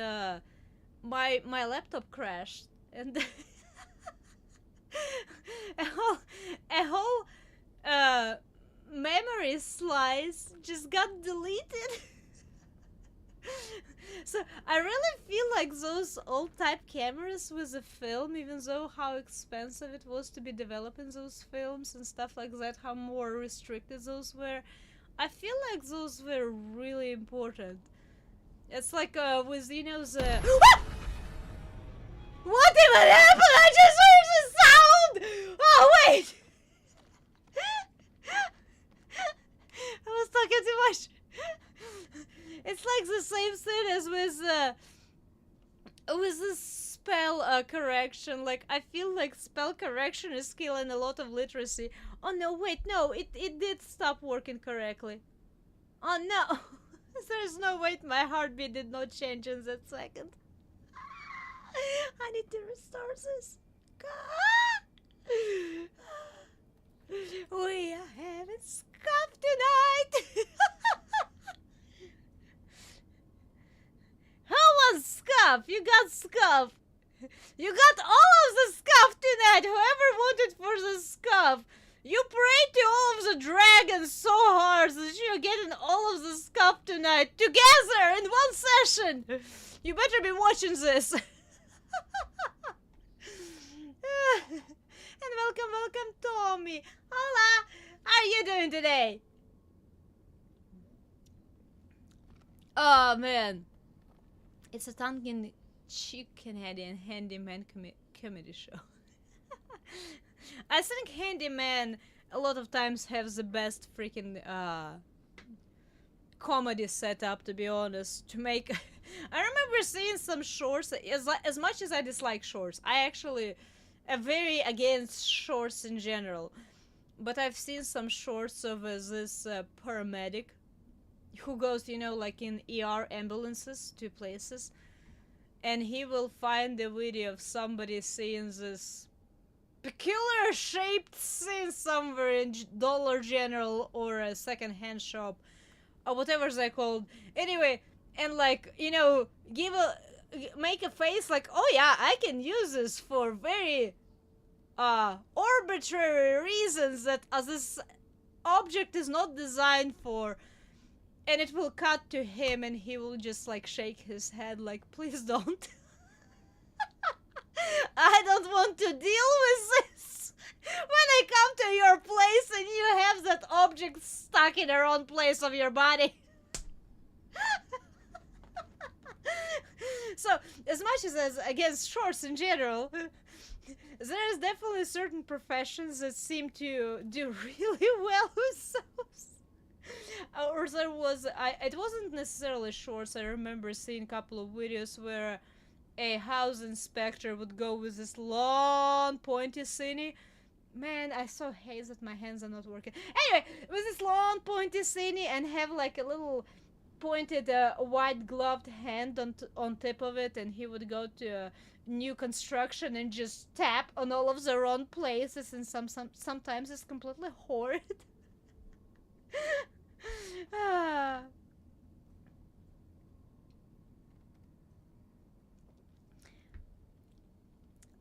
my laptop crashed, and a whole memory slice just got deleted. So I really feel like those old type cameras with a film, even though how expensive it was to be developing those films and stuff like that, how more restricted those were, I feel like those were really important. It's like with, you know, the what even happened? I just heard the sound! Oh wait! I was talking too much. It's like the same thing as with the spell correction. Like, I feel like spell correction is killing a lot of literacy. Oh no, wait, no, it did stop working correctly. Oh no! There's no wait, my heartbeat did not change in that second. I need to restore this. We are having scuff tonight. Who wants scuff? You got scuff. You got all of the scuff tonight. Whoever wanted for the scuff. You prayed to all of the dragons so hard that you're getting all of the scuff tonight together in one session. You better be watching this. And welcome, Tommy. Hola. How are you doing today? Oh, man. It's a tongue-in-cheek Canadian handyman comedy show. I think handyman a lot of times have the best freaking comedy setup, to be honest. To make, I remember seeing some shorts. As much as I dislike shorts, I actually am very against shorts in general. But I've seen some shorts of this paramedic who goes, you know, like in ER ambulances to places, and he will find a video of somebody seeing this peculiar shaped thing somewhere in Dollar General or a second-hand shop or whatever they're called. Anyway, and like, you know, make a face like, oh yeah, I can use this for very arbitrary reasons that this object is not designed for. And it will cut to him and he will just like shake his head like, please don't. I don't want to deal with this. When I come to your place and you have that object stuck in the wrong place of your body. So, as much as against shorts in general, there is definitely certain professions that seem to do really well with those. Or there was, it wasn't necessarily shorts. I remember seeing a couple of videos where a house inspector would go with this long pointy cine. Man, I so hate that my hands are not working. Anyway, with this long pointy cine and have like a little pointed white gloved hand on tip of it, and he would go to new construction and just tap on all of the wrong places, and sometimes it's completely horrid. Ah.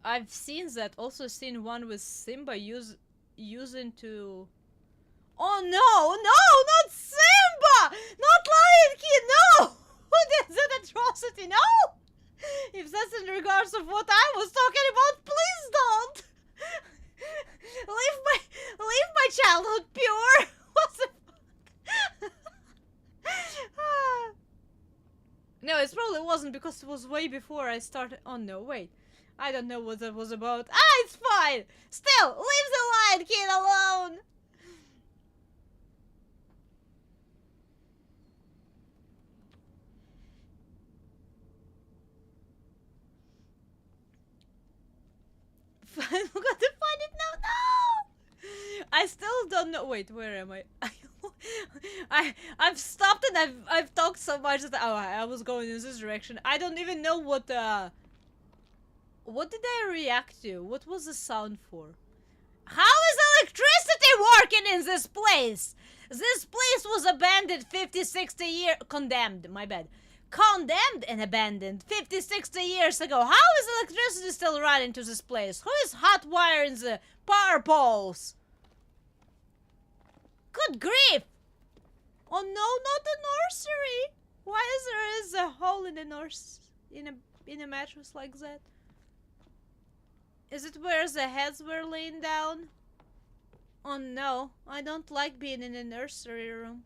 I've seen that. Also seen one with Simba using to. Oh no! No! Not Simba! Not Lion King! No! Who did that atrocity? No! If that's in regards of what I was talking about, please don't! Leave my childhood pure! What the fuck? No, it probably wasn't, because it was way before I started. Oh no, wait. I don't know what that was about. Ah, it's fine! Still, leave the Lion King alone! I'm gonna find it now. No! I still don't know. Wait, where am I? I've stopped and I've talked so much that I was going in this direction. I don't even know what did I react to? What was the sound for? How is electricity working in this place? This place was abandoned 50, 60 years... Condemned, my bad. Condemned and abandoned 50, 60 years ago. How is electricity still running to this place? Who is hot wiring the power poles? Good grief! Oh no, not the nursery! Why is there a hole in the in a mattress like that? Is it where the heads were laying down? Oh no, I don't like being in a nursery room.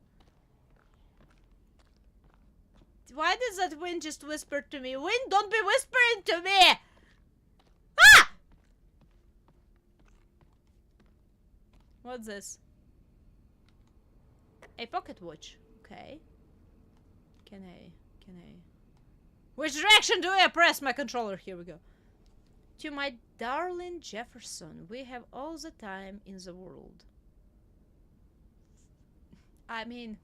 Why does that wind just whisper to me? Wind, don't be whispering to me! Ah! What's this? A pocket watch. Okay. Can I... Which direction do I press my controller? Here we go. To my darling Jefferson, we have all the time in the world. I mean...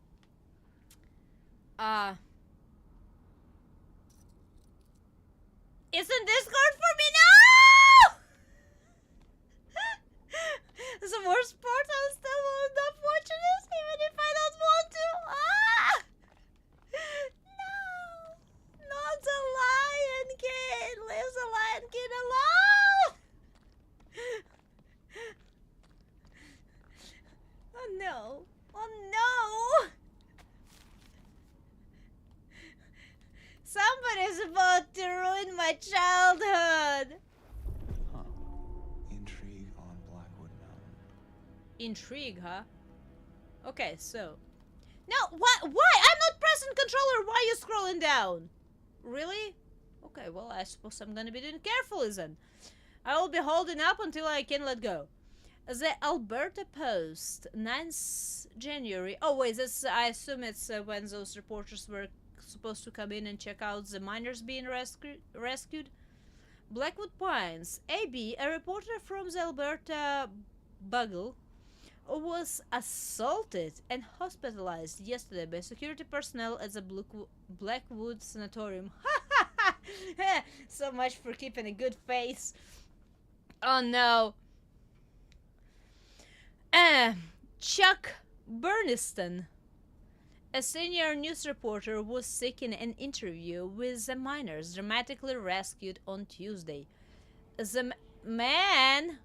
Isn't this good for me now? The worst part, I still will not watching this, even if I don't want to. Ah! No! Not the Lion King! Leave the Lion King alone! Oh no! Oh no! Somebody's about to ruin my childhood! Huh. Intrigue on Blackwood Mountain. Intrigue, huh? Okay, so... No, why? I'm not pressing controller! Why are you scrolling down? Really? Okay, well, I suppose I'm gonna be doing carefully then. I will be holding up until I can let go. The Alberta Post, 9th January... Oh, wait, that's, I assume it's when those reporters were supposed to come in and check out the miners being rescued. Blackwood Pines. AB, a reporter from the Alberta Bugle, was assaulted and hospitalized yesterday by security personnel at the Blackwood Sanatorium. So much for keeping a good face. Oh no. Chuck Burniston, a senior news reporter, was seeking an interview with the miners dramatically rescued on Tuesday. The man...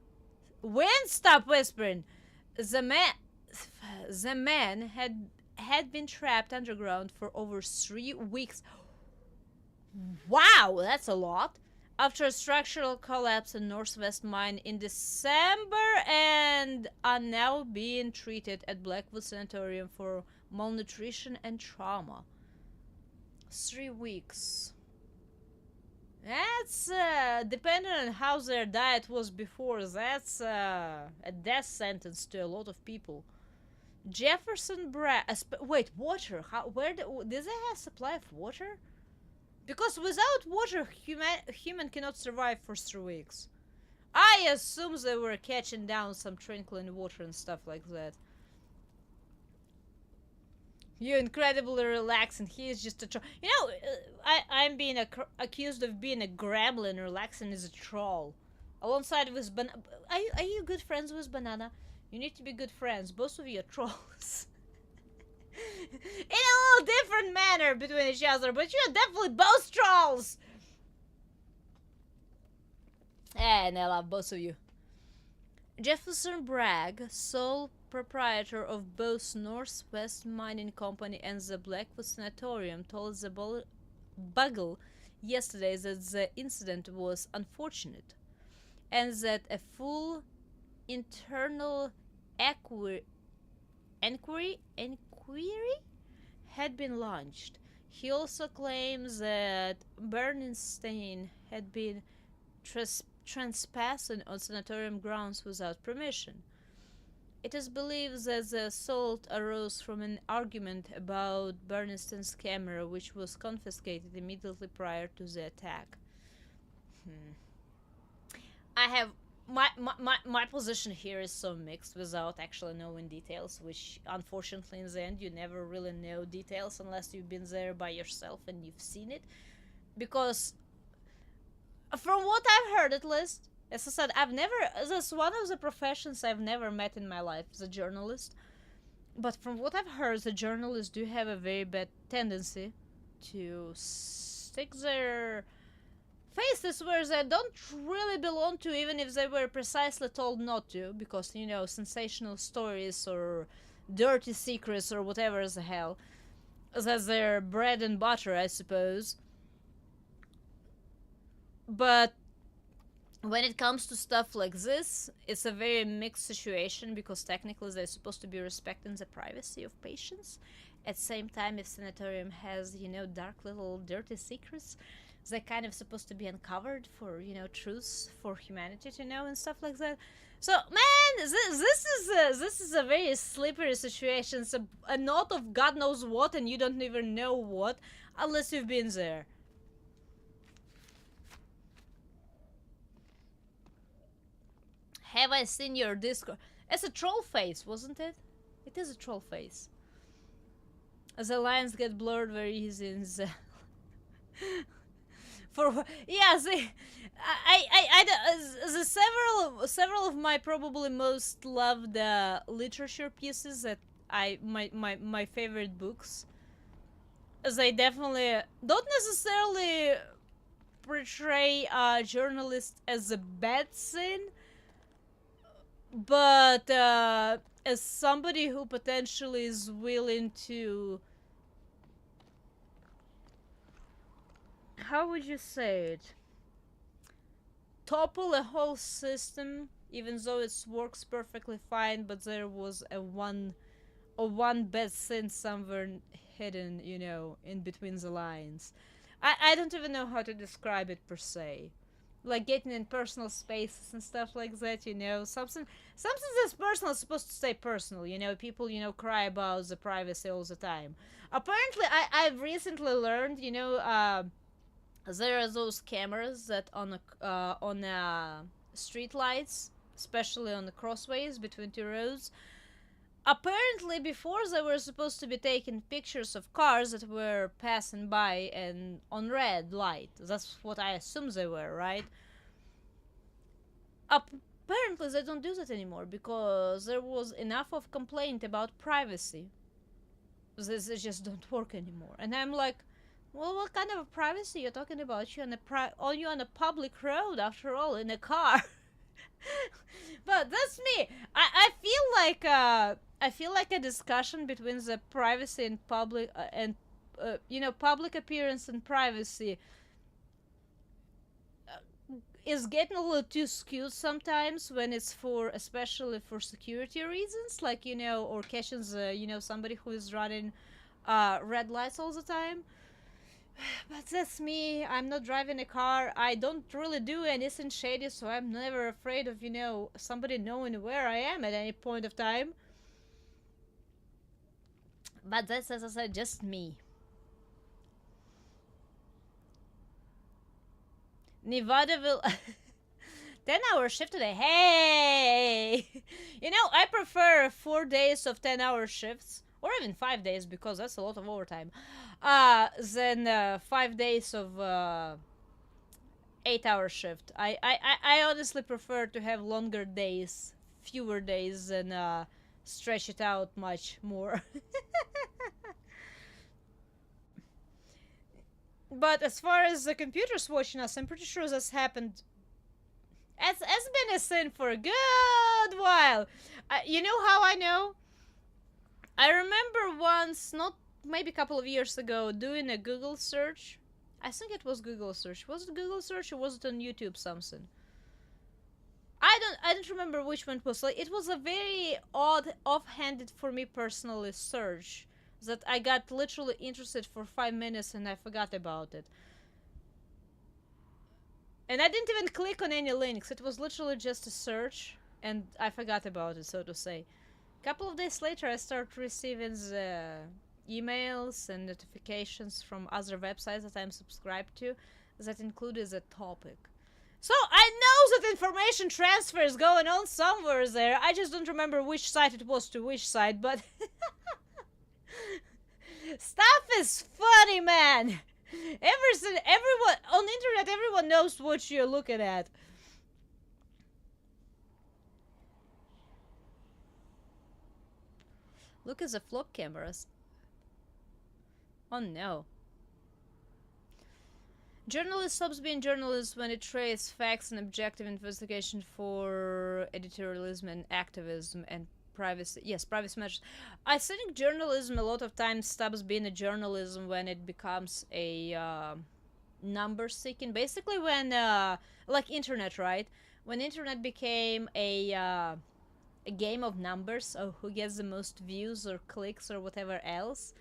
Wind, stop whispering! The man had been trapped underground for over 3 weeks. Wow, that's a lot. after a structural collapse in Northwest Mine in December and are now being treated at Blackwood Sanatorium for malnutrition and trauma. 3 weeks. That's, depending on how their diet was before, that's a death sentence to a lot of people. Jefferson Bragg. Wait, water. Does they have supply of water? Because without water, human cannot survive for 3 weeks. I assume they were catching down some trickling water and stuff like that. You're incredibly relaxing. He is just a troll. You know, I'm being accused of being a gremlin. Relaxing is a troll. Alongside with Are you good friends with Banana? You need to be good friends. Both of you are trolls. In a little different manner between each other, but you're definitely both trolls! And I love both of you. Jefferson Bragg, sole proprietor of both Northwest Mining Company and the Blackwood Sanatorium, told the Bugle yesterday that the incident was unfortunate and that a full internal inquiry had been launched. He also claims that Bernstein had been trespassing on sanatorium grounds without permission. It is believed that the assault arose from an argument about Bernstein's camera, which was confiscated immediately prior to the attack. I have my position here is so mixed without actually knowing details, which unfortunately in the end you never really know details unless you've been there by yourself and you've seen it. Because from what I've heard, at least, as I said, that's one of the professions I've never met in my life, the journalist. But from what I've heard, the journalists do have a very bad tendency to stick their faces where they don't really belong to, even if they were precisely told not to, because, you know, sensational stories or dirty secrets or whatever the hell, that's their bread and butter, I suppose. But when it comes to stuff like this, it's a very mixed situation, because technically they're supposed to be respecting the privacy of patients. At the same time, if sanatorium has, you know, dark little dirty secrets, they're kind of supposed to be uncovered for, you know, truths for humanity to know and stuff like that. So, man, this is a very slippery situation. It's a knot of God knows what, and you don't even know what, unless you've been there. Have I seen your Discord? It's a troll face, wasn't it? It is a troll face. The lines get blurred very easy in the... several of my probably most loved literature pieces that my favorite books, they definitely don't necessarily portray a journalist as a bad thing, but as somebody who potentially is willing to, how would you say it, topple a whole system, even though it works perfectly fine, but there was a one bad thing somewhere hidden, you know, in between the lines. I don't even know how to describe it per se. Like getting in personal spaces and stuff like that, you know, something that's personal is supposed to stay personal, you know. People, you know, cry about the privacy all the time. Apparently, I've recently learned, you know, there are those cameras that on street lights, especially on the crossways between two roads. Apparently, before they were supposed to be taking pictures of cars that were passing by and on red light. That's what I assume they were, right? Apparently, they don't do that anymore because there was enough of complaint about privacy. They just don't work anymore. And I'm like, well, what kind of privacy you're talking about? You're on a public road, after all, in a car. But that's me. I feel like a discussion between the privacy and public you know, public appearance and privacy is getting a little too skewed sometimes when it's for, especially for security reasons, like, you know, or catching, you know, somebody who is running red lights all the time. But that's me. I'm not driving a car. I don't really do anything shady, so I'm never afraid of, you know, somebody knowing where I am at any point of time. But that's, as I said, just me. Nevada will... 10-hour shift today. Hey! You know, I prefer 4 days of 10-hour shifts, or even 5 days, because that's a lot of overtime, than 5 days of 8-hour shift. I honestly prefer to have longer days, fewer days, and stretch it out much more. But as far as the computers watching us, I'm pretty sure this happened. It's been a sin for a good while. You know how I know? I remember once, not maybe a couple of years ago, doing a Google search. I think it was Google search. Was it Google search or was it on YouTube something? I don't remember which one it was. Like, it was a very odd, offhanded for me personally search that I got literally interested for 5 minutes and I forgot about it. And I didn't even click on any links. It was literally just a search and I forgot about it, so to say. A couple of days later I started receiving the emails and notifications from other websites that I'm subscribed to that included the topic. So I know that information transfer is going on somewhere there. I just don't remember which site it was to which site, but... Stuff is funny, man! Everyone on the internet, everyone knows what you're looking at. Look at the flock cameras. Oh no. Journalist stops being journalist when it trades facts and objective investigation for editorialism and activism and privacy. Yes, privacy matters. I think journalism a lot of times stops being a journalism when it becomes a number seeking. Basically when, like internet, right? When internet became a game of numbers, of who gets the most views or clicks or whatever else,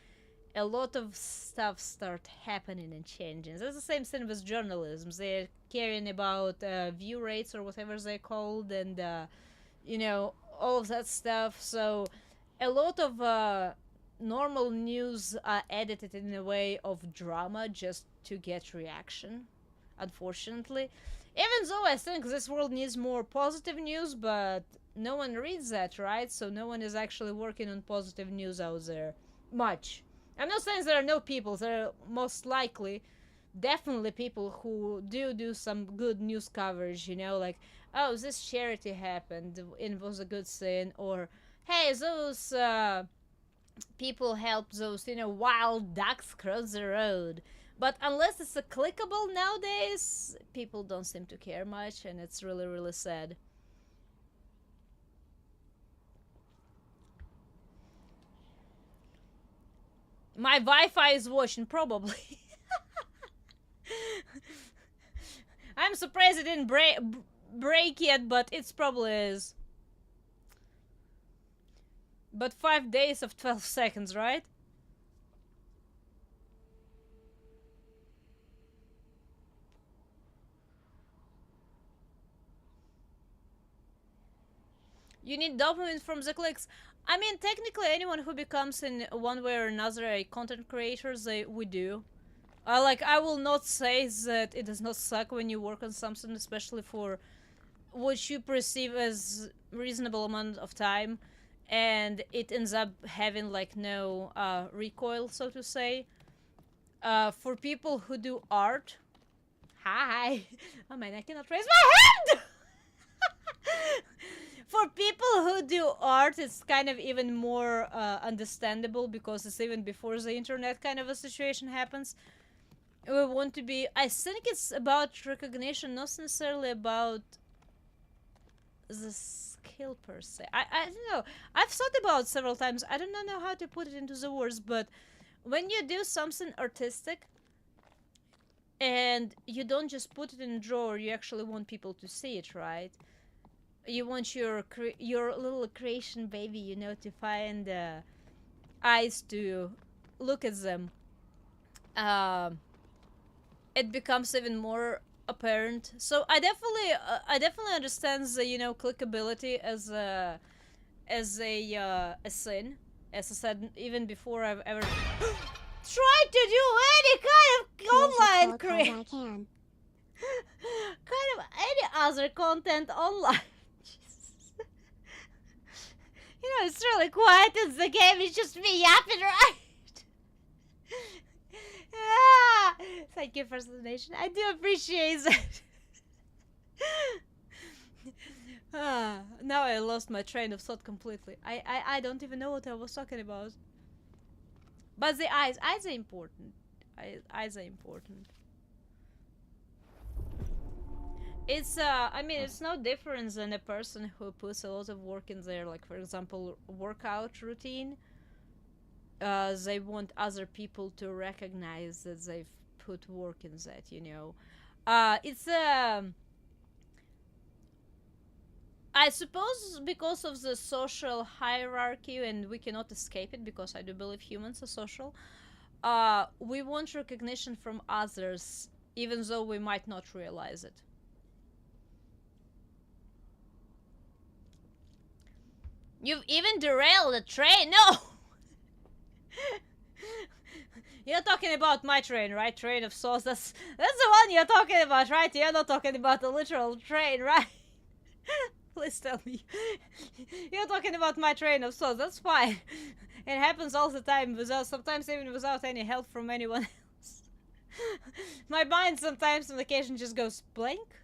a lot of stuff start happening and changing. That's the same thing with journalism. They're caring about view rates or whatever they're called, and you know, all of that stuff. So a lot of normal news are edited in a way of drama just to get reaction, unfortunately. Even though I think this world needs more positive news, but no one reads that, right? So no one is actually working on positive news out there much. I'm not saying there are no people. There are most likely, definitely people who do some good news coverage, you know, like, oh, this charity happened, it was a good thing, or, hey, those people helped those, you know, wild ducks cross the road. But unless it's a clickable nowadays, people don't seem to care much, and it's really, really sad. My Wi-Fi is watching, probably. I'm surprised it didn't break yet, but it probably is. But 5 days of 12 seconds, right? You need dopamine from the clicks. I mean, technically, anyone who becomes in one way or another a content creator, we do. Like, I will not say that it does not suck when you work on something, especially for what you perceive as reasonable amount of time, and it ends up having, like, no recoil, so to say. For people who do art... Hi! Oh man, I cannot raise my hand! For people who do art, it's kind of even more understandable, because it's even before the internet kind of a situation happens. We want to be... I think it's about recognition, not necessarily about the skill per se. I don't know. I've thought about it several times. I don't know how to put it into the words, but when you do something artistic, And you don't just put it in a drawer, you actually want people to see it, right? You want your little creation baby, you know, to find eyes to look at them. It becomes even more apparent. So I definitely understand the, you know, clickability as a a sin. As I said, even before I've ever tried to do any kind of online can. kind of any other content online. Jesus. You know, it's really quiet in the game. It's just me yapping, right? Ah, thank you for the donation. I do appreciate that. Now I lost my train of thought completely. I don't even know what I was talking about. But the eyes are important. Eyes are important. It's I mean, it's no different than a person who puts a lot of work in their, like, for example, workout routine. They want other people to recognize that they've put work in that, you know. It's I suppose because of the social hierarchy, and we cannot escape it because I do believe humans are social. We want recognition from others, even though we might not realize it. You've even derailed the train. No. You're talking about my train, right? Train of souls. That's the one you're talking about, right? You're not talking about the literal train, right? Please tell me. You're talking about my train of souls. That's fine. It happens all the time, sometimes even without any help from anyone else. My mind sometimes on occasion just goes blank,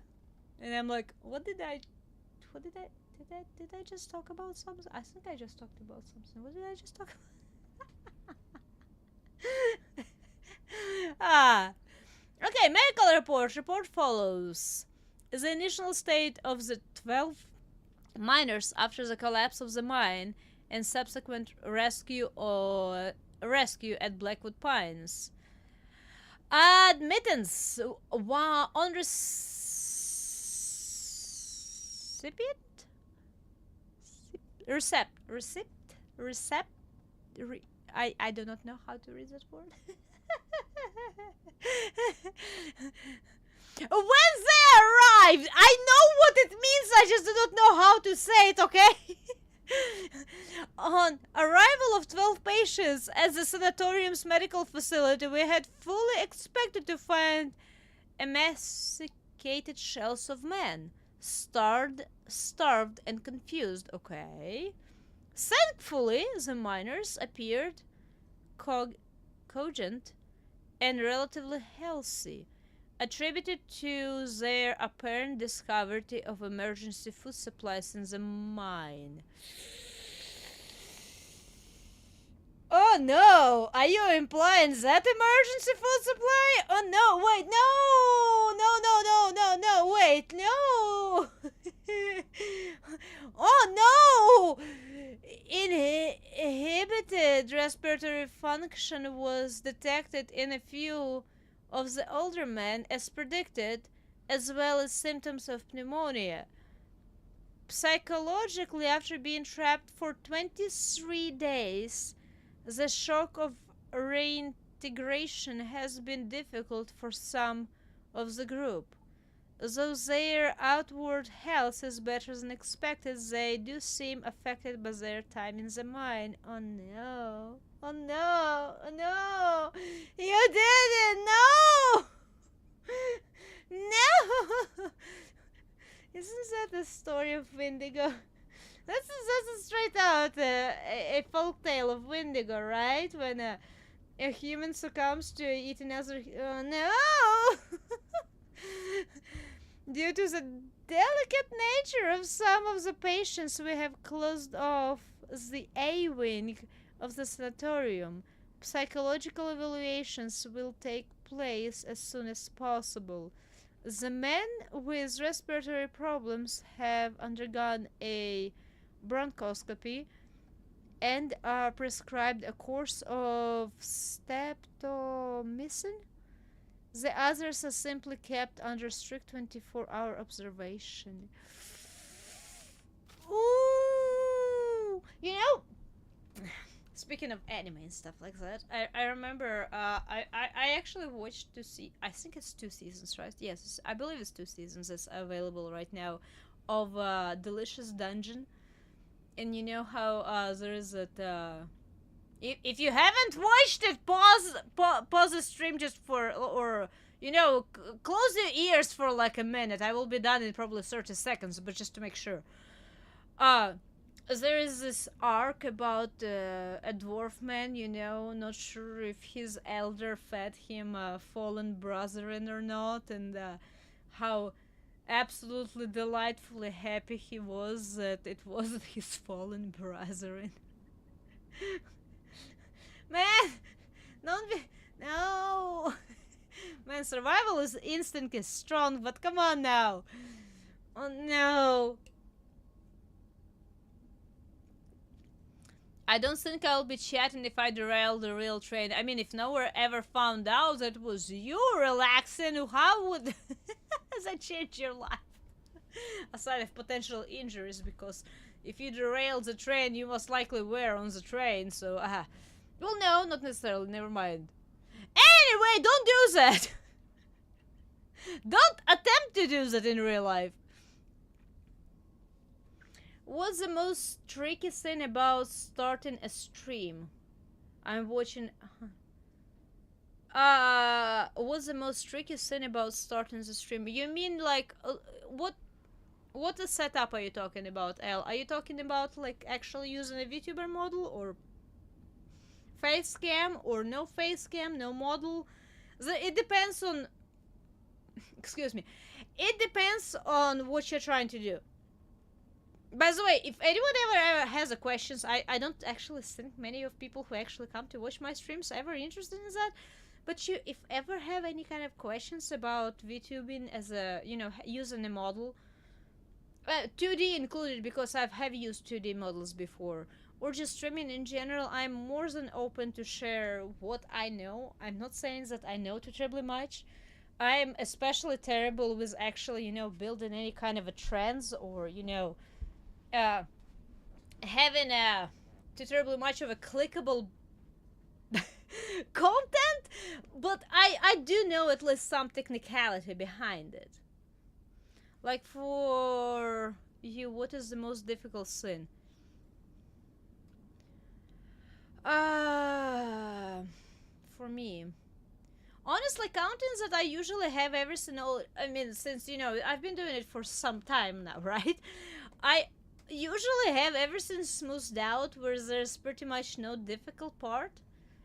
and I'm like, did I just talk about something? I think I just talked about something. What did I just talk about? Okay, medical report. Report follows. The initial state of the 12 miners after the collapse of the mine and subsequent rescue at Blackwood Pines. Admittance on I do not know how to read that word. When they arrived, I know what it means, I just do not know how to say it, okay? On arrival of 12 patients at the sanatorium's medical facility, we had fully expected to find emaciated shells of men, starved and confused, okay? Thankfully, the miners appeared cogent and relatively healthy, attributed to their apparent discovery of emergency food supplies in the mine. Oh no! Are you implying that emergency food supply? Oh no, wait, no, wait, no! Oh no! Inhibited respiratory function was detected in a few of the older men as predicted, as well as symptoms of pneumonia. Psychologically, after being trapped for 23 days, the shock of reintegration has been difficult for some of the group. Though their outward health is better than expected, they do seem affected by their time in the mine. Oh no. Oh no. Oh no. You did it. No. No. Isn't that the story of Wendigo? That's straight out a folk tale of Wendigo, right? When a human succumbs to eat another. Oh no! Due to the delicate nature of some of the patients, we have closed off the A wing of the sanatorium. Psychological evaluations will take place as soon as possible. The men with respiratory problems have undergone a bronchoscopy and are prescribed a course of streptomycin The others are simply kept under strict 24-hour observation. Ooh! You know, speaking of anime and stuff like that, I remember I actually watched I think it's 2 seasons, right? Yes, I believe it's 2 seasons. It's available right now of Delicious Dungeon. And you know how there is that if you haven't watched it, pause the stream just for, or close your ears for like a minute. I will be done in probably 30 seconds, but just to make sure. Uh there is this arc about a dwarf man, not sure if his elder fed him a fallen brethren or not, and how absolutely delightfully happy he was that it wasn't his fallen brethren. Man, don't be. No! Man, survival is instinct is strong, but come on now. Oh no. I don't think I'll be chatting if I derail the real train. I mean, if no one ever found out that was you relaxing, how would that change your life? Aside of potential injuries, because if you derail the train, you most likely were on the train, so, well, no, not necessarily, never mind. Anyway, don't do that! Don't attempt to do that in real life. What's the most tricky thing about starting a stream? I'm watching... what's the most tricky thing about starting the stream? You mean, like, what the setup are you talking about, El? Are you talking about, like, actually using a VTuber model, or face cam, or no face cam, no model? It depends on... Excuse me. It depends on what you're trying to do. By the way, if anyone ever has a questions, I don't actually think many of people who actually come to watch my streams are ever interested in that. But if ever have any kind of questions about VTubing as a, using a model, 2D included, because I have used 2D models before, or just streaming in general, I'm more than open to share what I know. I'm not saying that I know terribly much. I'm especially terrible with actually, building any kind of a trends, or, having terribly much of a clickable content, but I do know at least some technicality behind it. Like, for you, what is the most difficult thing? For me, honestly, counting that I usually have every single, I mean, since, I've been doing it for some time now, right? I usually have everything smoothed out where there's pretty much no difficult part.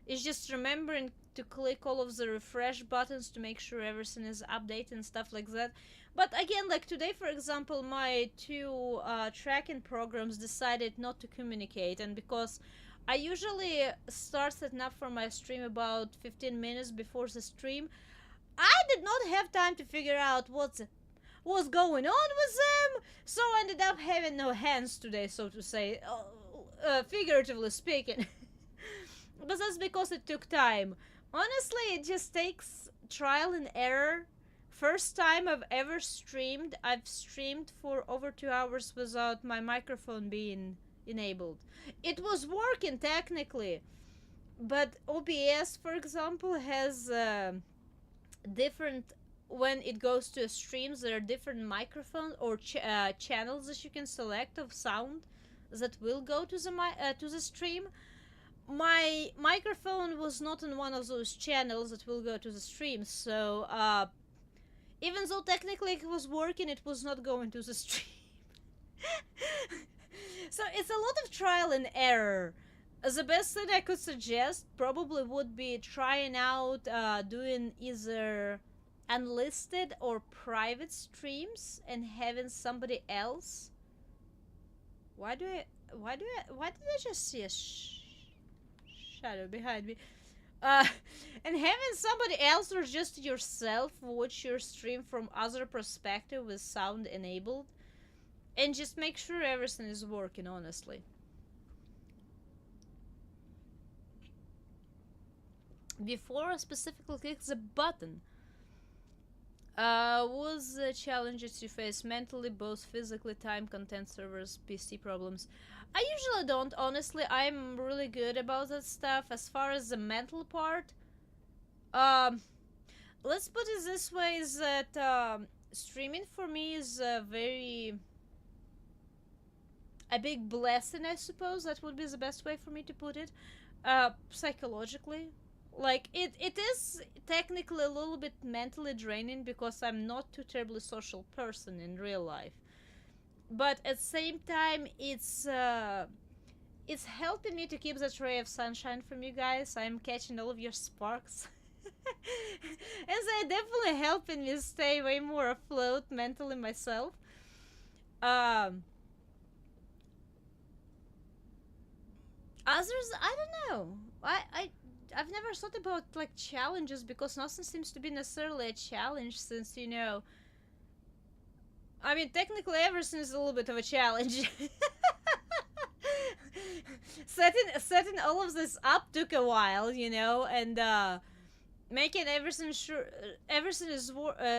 It's just remembering to click all of the refresh buttons to make sure everything is updated and stuff like that. But again, like today, for example, my two tracking programs decided not to communicate, and because I usually start setting up for my stream about 15 minutes before the stream, I did not have time to figure out what's going on with them, so I ended up having no hands today, so to say, figuratively speaking. But that's because it took time. Honestly, it just takes trial and error. First time I've ever streamed, I've streamed for over 2 hours without my microphone being enabled. It was working technically, but OBS, for example, has different, when it goes to streams, there are different microphones or channels that you can select of sound that will go to the stream. My microphone was not in one of those channels that will go to the stream, so even though technically it was working, it was not going to the stream. So it's a lot of trial and error. The best thing I could suggest probably would be trying out doing either unlisted or private streams and having somebody else. Why did I just see a shadow behind me? And having somebody else or just yourself watch your stream from other perspective with sound enabled, and just make sure everything is working, honestly. Before I specifically click the button. Was challenges you face mentally, both physically, time, content servers, PC problems? I usually don't, honestly. I'm really good about that stuff. As far as the mental part, um, let's put it this way: is that streaming for me is a big blessing, I suppose. That would be the best way for me to put it. Psychologically, like it is technically a little bit mentally draining because I'm not too terribly social person in real life, but at the same time it's helping me to keep that ray of sunshine from you guys. I'm catching all of your sparks. And they're definitely helping me stay way more afloat mentally myself. um Others, I don't know. I've never thought about like challenges because nothing seems to be necessarily a challenge since, you know, I mean, technically everything is a little bit of a challenge. setting all of this up took a while, you know, and making everything sure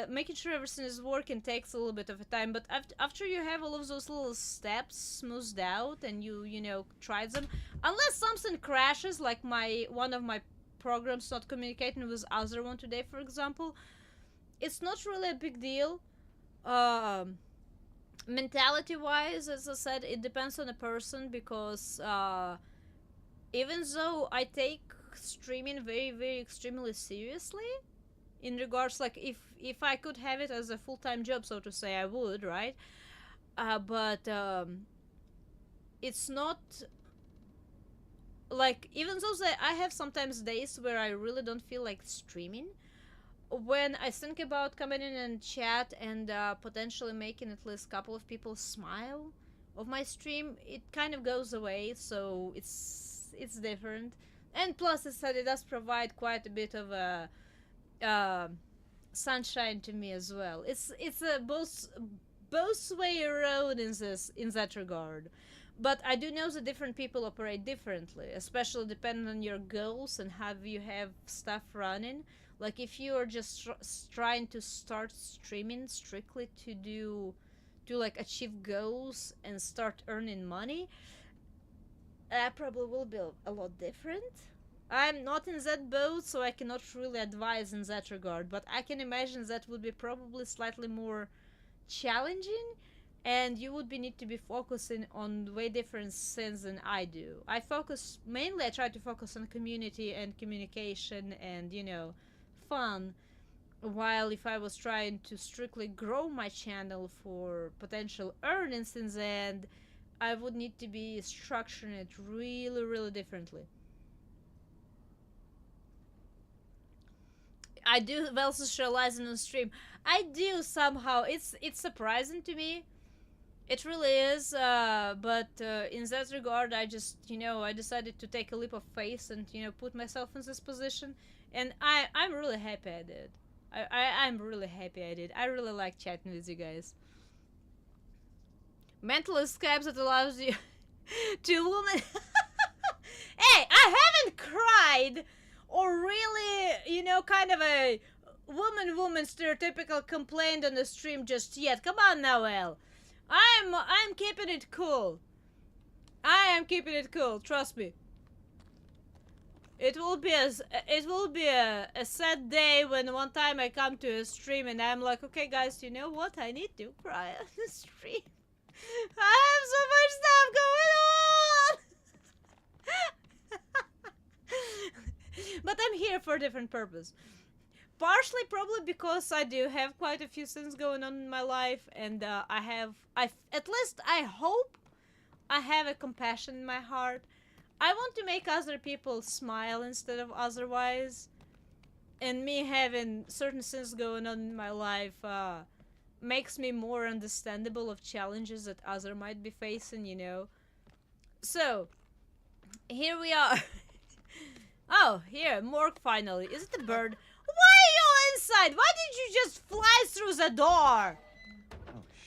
making sure everything is working takes a little bit of a time. But after you have all of those little steps smoothed out and you know, tried them, unless something crashes, like one of my programs not communicating with other one today, for example, it's not really a big deal. Mentality wise, as I said, it depends on the person because even though I take streaming very extremely seriously, in regards, like, if I could have it as a full-time job, so to say, I would, right? But it's not like, even though I have sometimes days where I really don't feel like streaming, when I think about coming in and chat and potentially making at least a couple of people smile of my stream, it kind of goes away. So it's different. And plus, as I said, it does provide quite a bit of a sunshine to me as well. It's a both way around in that regard. But I do know that different people operate differently, especially depending on your goals and how you have stuff running. Like, if you are just trying to start streaming strictly to like achieve goals and start earning money, that probably will be a lot different. I'm not in that boat, so I cannot really advise in that regard, but I can imagine that would be probably slightly more challenging, and you would need to be focusing on way different things than I do. I try to focus on community and communication and, you know, fun, while if I was trying to strictly grow my channel for potential earnings in the end, I would need to be structuring it really differently. I do well socializing on stream. I do somehow. It's surprising to me. It really is. But in that regard, I just, you know, I decided to take a leap of faith and, you know, put myself in this position. And I'm really happy I did. I'm really happy I did. I really like chatting with you guys. Mental escapes that allows you to woman. Hey, I haven't cried or really, you know, kind of a woman stereotypical complaint on the stream just yet. Come on now, El. I'm keeping it cool. I am keeping it cool, trust me. It will be a sad day when one time I come to a stream and I'm like, okay guys, you know what? I need to cry on the stream. I have so much stuff going on. But I'm here for a different purpose. Partially probably because I do have quite a few things going on in my life, and at least I hope I have a compassion in my heart. I want to make other people smile instead of otherwise, and me having certain things going on in my life makes me more understandable of challenges that others might be facing, you know. So, here we are. Oh, here, Morg finally. Is it a bird? Why are you inside? Why did you just fly through the door?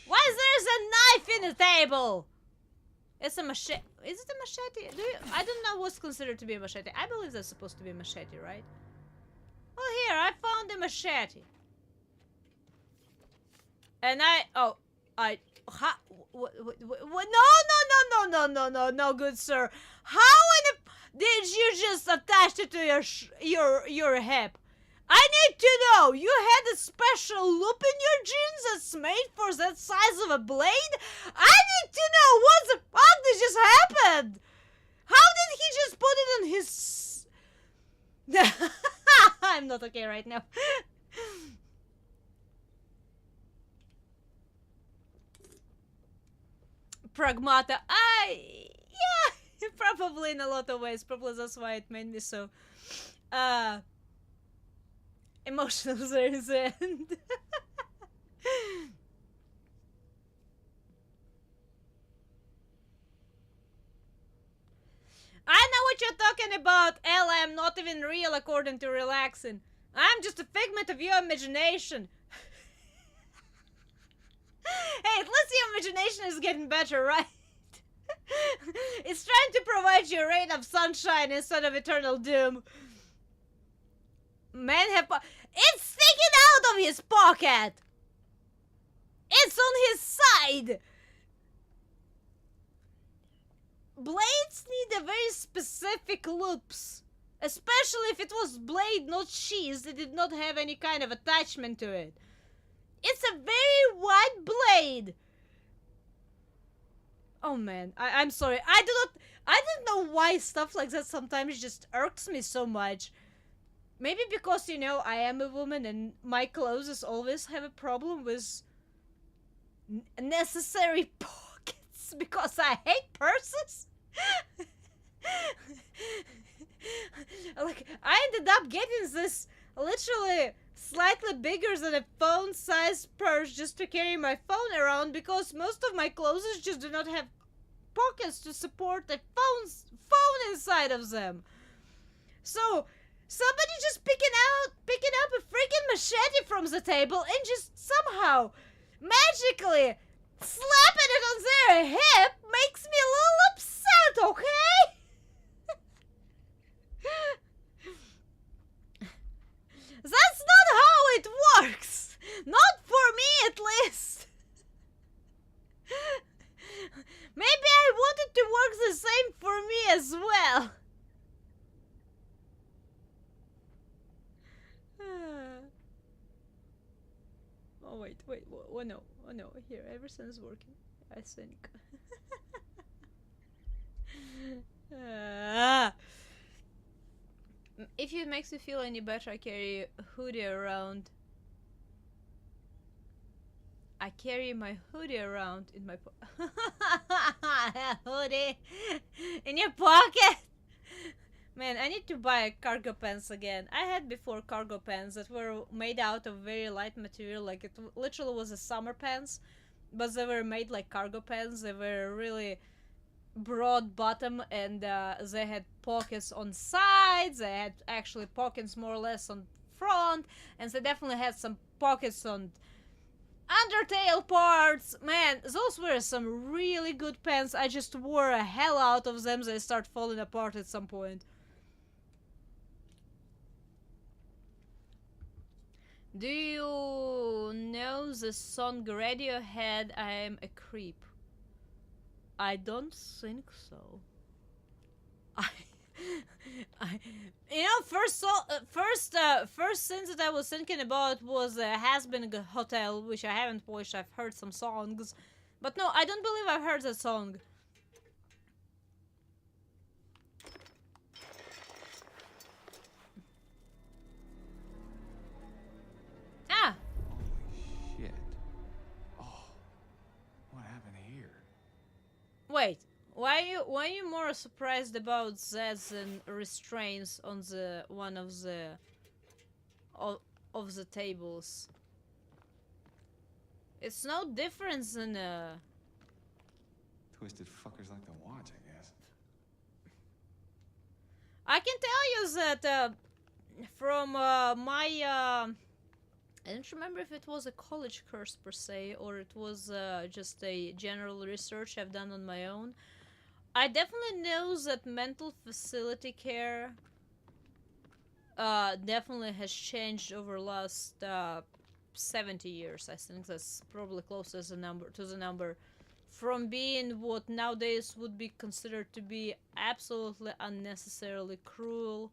Oh, Why is there a knife in the table? It's a machete. Is it a machete? I don't know what's considered to be a machete. I believe that's supposed to be a machete, right? Oh, here, I found a machete. And no, good sir. How in the, did you just attach it to your hip? I need to know. You had a special loop in your jeans that's made for that size of a blade? I need to know what the fuck did just happened. How did he just put it on his... I'm not okay right now. Pragmata. Yeah, probably in a lot of ways. Probably that's why it made me so emotional there in the end. I know what you're talking about, Ella. I'm not even real according to relaxing. I'm just a figment of your imagination. Hey, at least your imagination is getting better, right? It's trying to provide you a ray of sunshine instead of eternal doom. Men have... It's sticking out of his pocket! It's on his side! Blades need a very specific loops. Especially if it was blade, not cheese, that did not have any kind of attachment to it. It's a very wide blade. Oh man, I'm sorry. I don't know why stuff like that sometimes just irks me so much. Maybe because, you know, I am a woman and my clothes always have a problem with necessary pockets because I hate purses. Like, I ended up getting this literally slightly bigger than a phone-sized purse just to carry my phone around because most of my clothes just do not have pockets to support a phone inside of them. So somebody just picking up a freaking machete from the table and just somehow magically slapping it on their hip makes me a little upset, okay? That's not how it works! Not for me, at least! Maybe I want it to work the same for me as well. Oh wait, oh no, here, everything's working, I think. If it makes you feel any better, I carry a hoodie around. I carry my hoodie around in my hoodie in your pocket. Man, I need to buy cargo pants again. I had before cargo pants that were made out of very light material, like it literally was a summer pants, but they were made like cargo pants. They were really broad bottom and they had pockets on sides. They had actually pockets more or less on front, and they definitely had some pockets on undertail parts. Man, those were some really good pants. I just wore a hell out of them. They start falling apart at some point. Do you know the song Radiohead, I'm a Creep? I don't think so. You know, first thing that I was thinking about was Has-Been Hotel, which I haven't watched. I've heard some songs, but no, I don't believe I've heard that song. Ah! Holy shit. Oh, what happened here? Wait, why are you more surprised about that than restraints on the one of the tables? It's no difference than Twisted fuckers like to watch, I guess. I can tell you that from my I don't remember if it was a college course per se or it was just a general research I've done on my own. I definitely know that mental facility care definitely has changed over last 70 years. I think that's probably close as a number to the number. From being what nowadays would be considered to be absolutely unnecessarily cruel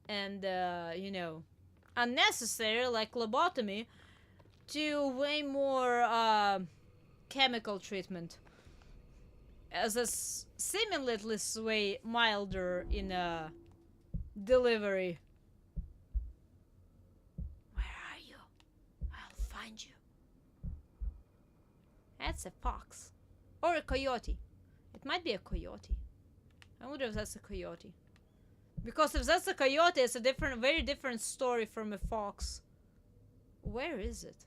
and, you know, unnecessary, like lobotomy, to way more chemical treatment. As a seemingly at least way milder in a delivery. Where are you? I'll find you. That's a fox. Or a coyote. It might be a coyote. I wonder if that's a coyote. Because if that's a coyote, it's a very different story from a fox. Where is it?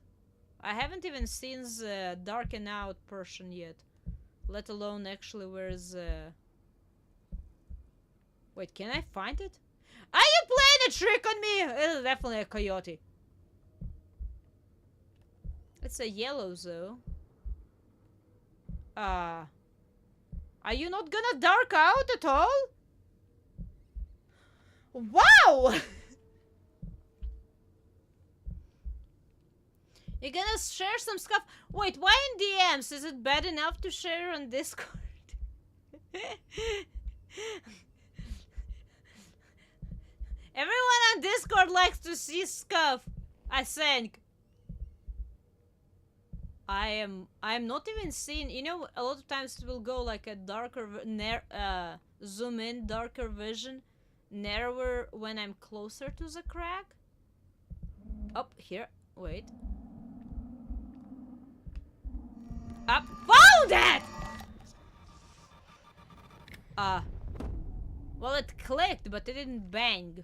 I haven't even seen the darken out portion yet. Let alone actually where's Wait, can I find it? Are you playing a trick on me? It's definitely a coyote. It's a yellow though. Are you not gonna dark out at all? Wow! You're gonna share some stuff. Wait, why in DMs? Is it bad enough to share on Discord? Everyone on Discord likes to see stuff, I think. I'm not even seeing, you know, a lot of times it will go like a darker, zoom in, darker vision, narrower when I'm closer to the crack. Up here, wait. Up, found it! Well, it clicked, but it didn't bang.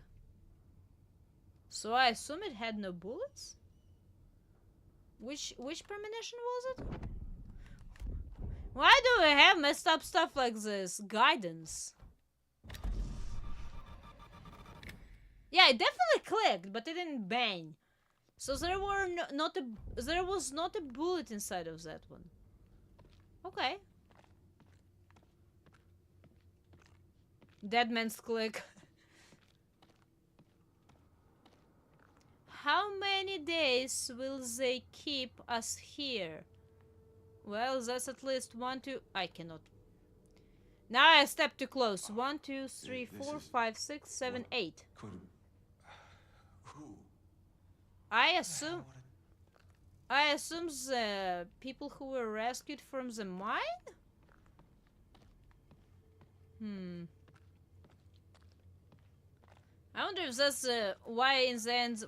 So I assume it had no bullets? Which premonition was it? Why do I have messed up stuff like this? Guidance. Yeah, it definitely clicked, but it didn't bang. So there was not a bullet inside of that one. Okay. Dead man's click. How many days will they keep us here? Well, that's at least 1, 2... I cannot. Now I step too close. 1, 2, 3, 4, 5, 6, 7, 8. Who? I assume the people who were rescued from the mine? I wonder if that's why in the end...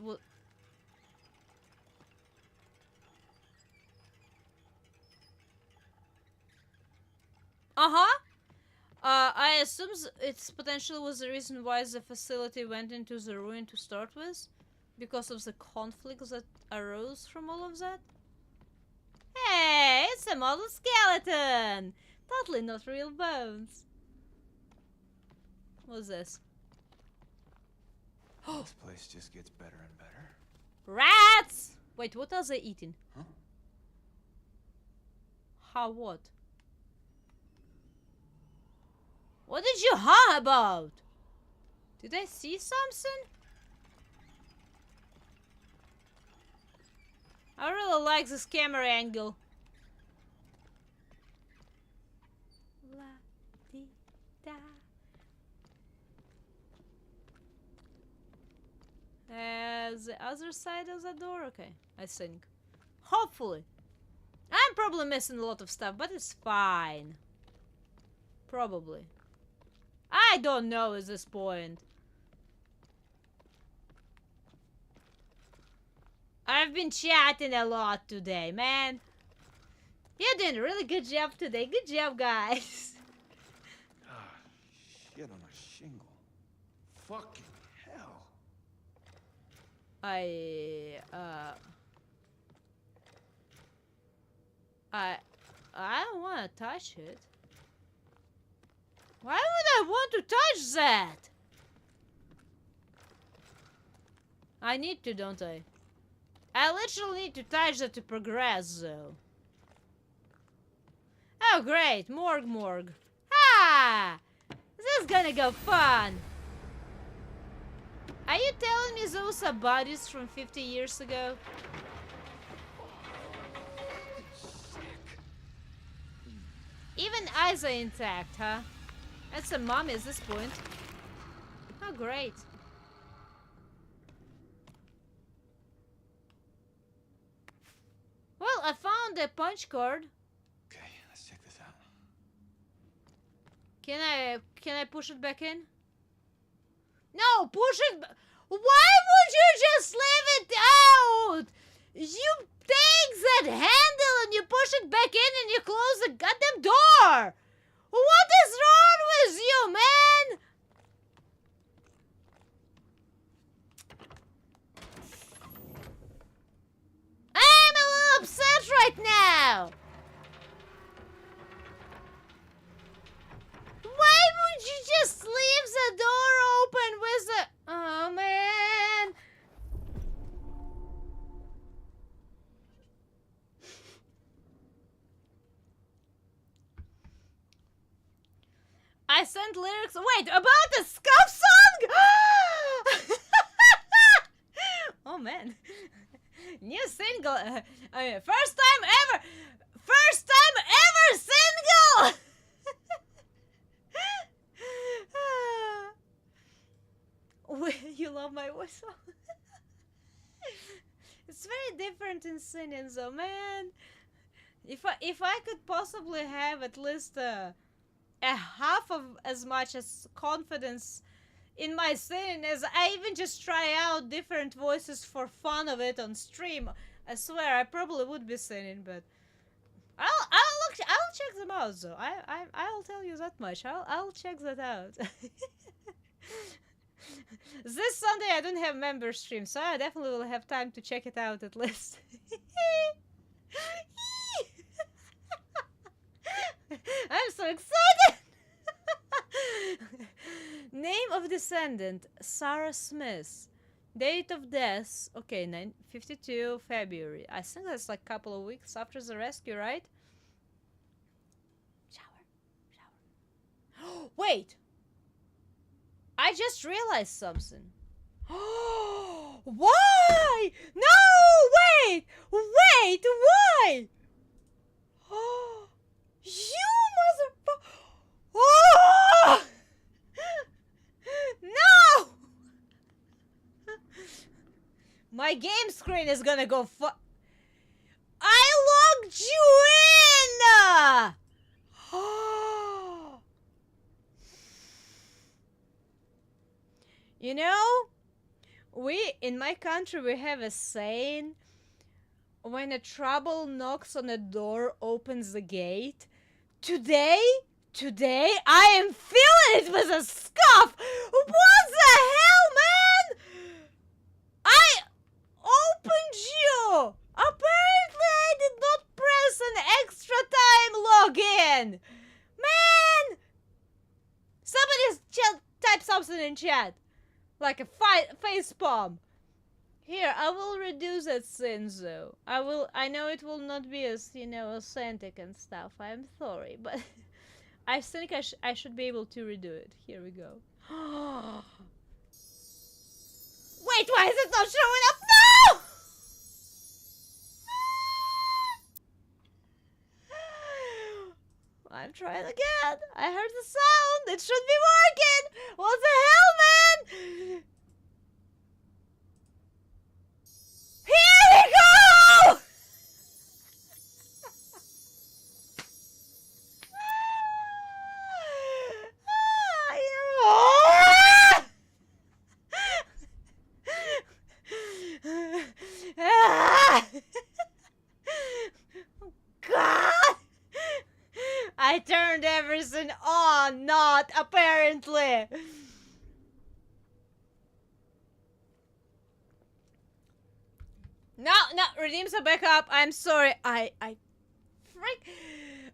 I assume it's potentially was the reason why the facility went into the ruin to start with. Because of the conflicts that arose from all of that. Hey, it's a model skeleton! Totally not real bones. What's this? This place just gets better and better. Rats! Wait, what are they eating? Huh? How what? What did you huh about? Did I see something? I really like this camera angle. La dee da. The other side of the door? Okay, I think. Hopefully. I'm probably missing a lot of stuff, but it's fine. Probably. I don't know at this point. I've been chatting a lot today, man. You're doing a really good job today. Good job, guys. Shit on a shingle. Fucking hell. I don't want to touch it. Why would I want to touch that? I need to, don't I? I literally need to touch that to progress, though. Oh, great. Morgue. Ah! This is gonna go fun. Are you telling me those are bodies from 50 years ago? Even eyes are intact, huh? That's a mummy at this point. Oh, great. Well, I found a punch card. Okay, let's check this out. Can I push it back in? No, push it. Why would you just leave it out? You take that handle and you push it back in and you close the goddamn door. What is wrong with you, man? I'm a little upset right now. Why would you just leave the door open with the... Oh, man. I sent lyrics... Wait, about the scuff song? Oh, man. New single. First time ever. First time ever single. You love my whistle. It's very different in singing, though, man. If I could possibly have at least a half of as much as confidence in my singing as I even just try out different voices for fun of it on stream, I swear I probably would be singing, but I'll check them out though. I'll tell you that much. I'll check that out. This Sunday I don't have member stream, so I definitely will have time to check it out at least. I'm so excited! Name of descendant, Sarah Smith. Date of death, okay, 952 February. I think that's like a couple of weeks after the rescue, right? Shower. Wait! I just realized something. Why? No! Wait! Wait! Why? You motherfucker! Oh! No! My game screen is gonna go I logged you in! You know, in my country, we have a saying, when a trouble knocks on a door, opens the gate. Today, I am feeling it with a scuff. What the hell, man? I opened you. Apparently, I did not press an extra time login. Man, somebody type something in chat. Like a face palm. Here, I will reduce that sin though. I know it will not be as, authentic and stuff. I'm sorry, but I think I should be able to redo it. Here we go. Wait, why is it not showing up? No! I'm trying again. I heard the sound. It should be working. What the hell, man? Here we go! God! I turned everything on, not apparently. No, redeems a backup. I'm sorry. I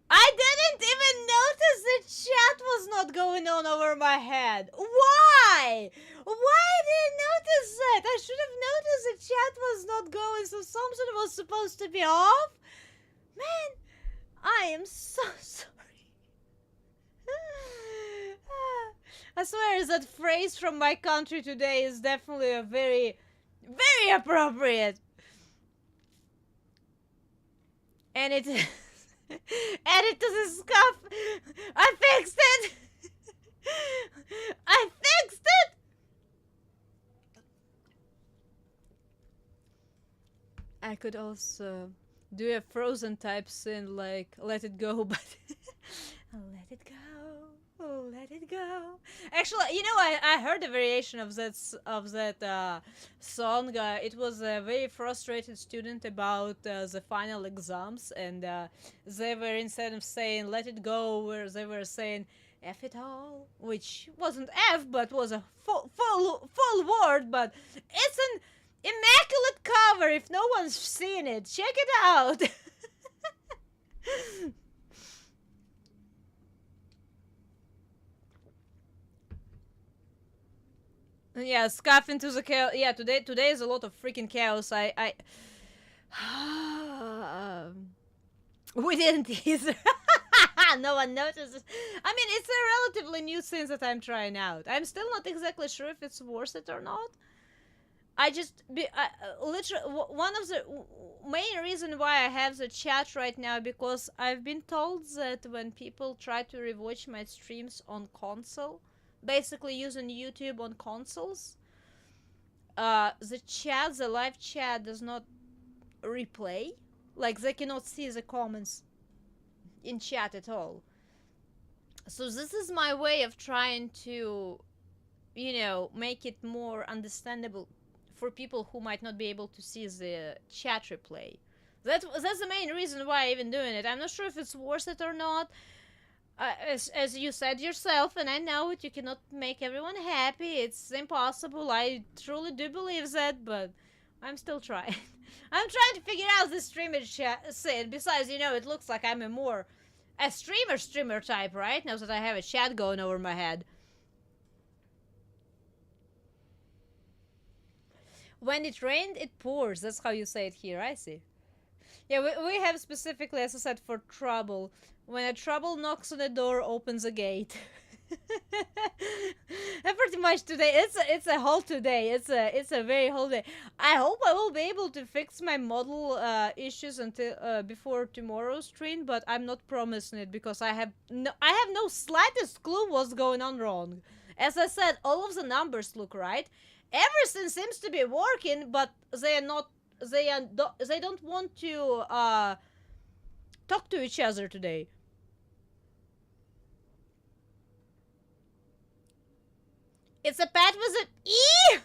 didn't even notice the chat was not going on over my head. Why? Why didn't I notice that? I should have noticed the chat was not going, so something was supposed to be off. Man, I am so sorry. I swear that phrase from my country today is definitely a very, very appropriate. And it is Add it to the scuff. I fixed it. I fixed it. I could also do a Frozen type sin like let it go, but let it go. Oh, let it go. Actually, you know, I heard a variation of that song. It was a very frustrated student about the final exams, and they were, instead of saying "let it go," where they were saying "f it all," which wasn't F, but was a full word. But it's an immaculate cover. If no one's seen it, check it out. Yeah, scuff into the chaos. Yeah, today is a lot of freaking chaos. We didn't either. No one notices. I mean, it's a relatively new thing that I'm trying out. I'm still not exactly sure if it's worth it or not. Literally, one of the main reason why I have the chat right now, because I've been told that when people try to rewatch my streams on console, basically using YouTube on consoles, the live chat does not replay. Like, they cannot see the comments in chat at all. So this is my way of trying to, you know, make it more understandable for people who might not be able to see the chat replay. That's the main reason why I'm even doing it. I'm not sure if it's worth it or not. As you said yourself, and I know it, you cannot make everyone happy. It's impossible. I truly do believe that, but I'm still trying. I'm trying to figure out this streamer chat. Besides, you know, it looks like I'm a streamer type, right? Now that I have a chat going over my head. When it rained, it pours. That's how you say it here. I see. Yeah, we have specifically, as I said, for trouble. When a trouble knocks on the door, opens a gate. And pretty much today, it's a whole today. It's a very whole day. I hope I will be able to fix my model issues until before tomorrow's stream, but I'm not promising it because I have no slightest clue what's going on wrong. As I said, all of the numbers look right. Everything seems to be working, but they are not. They don't want to talk to each other today. It's a pet with an E.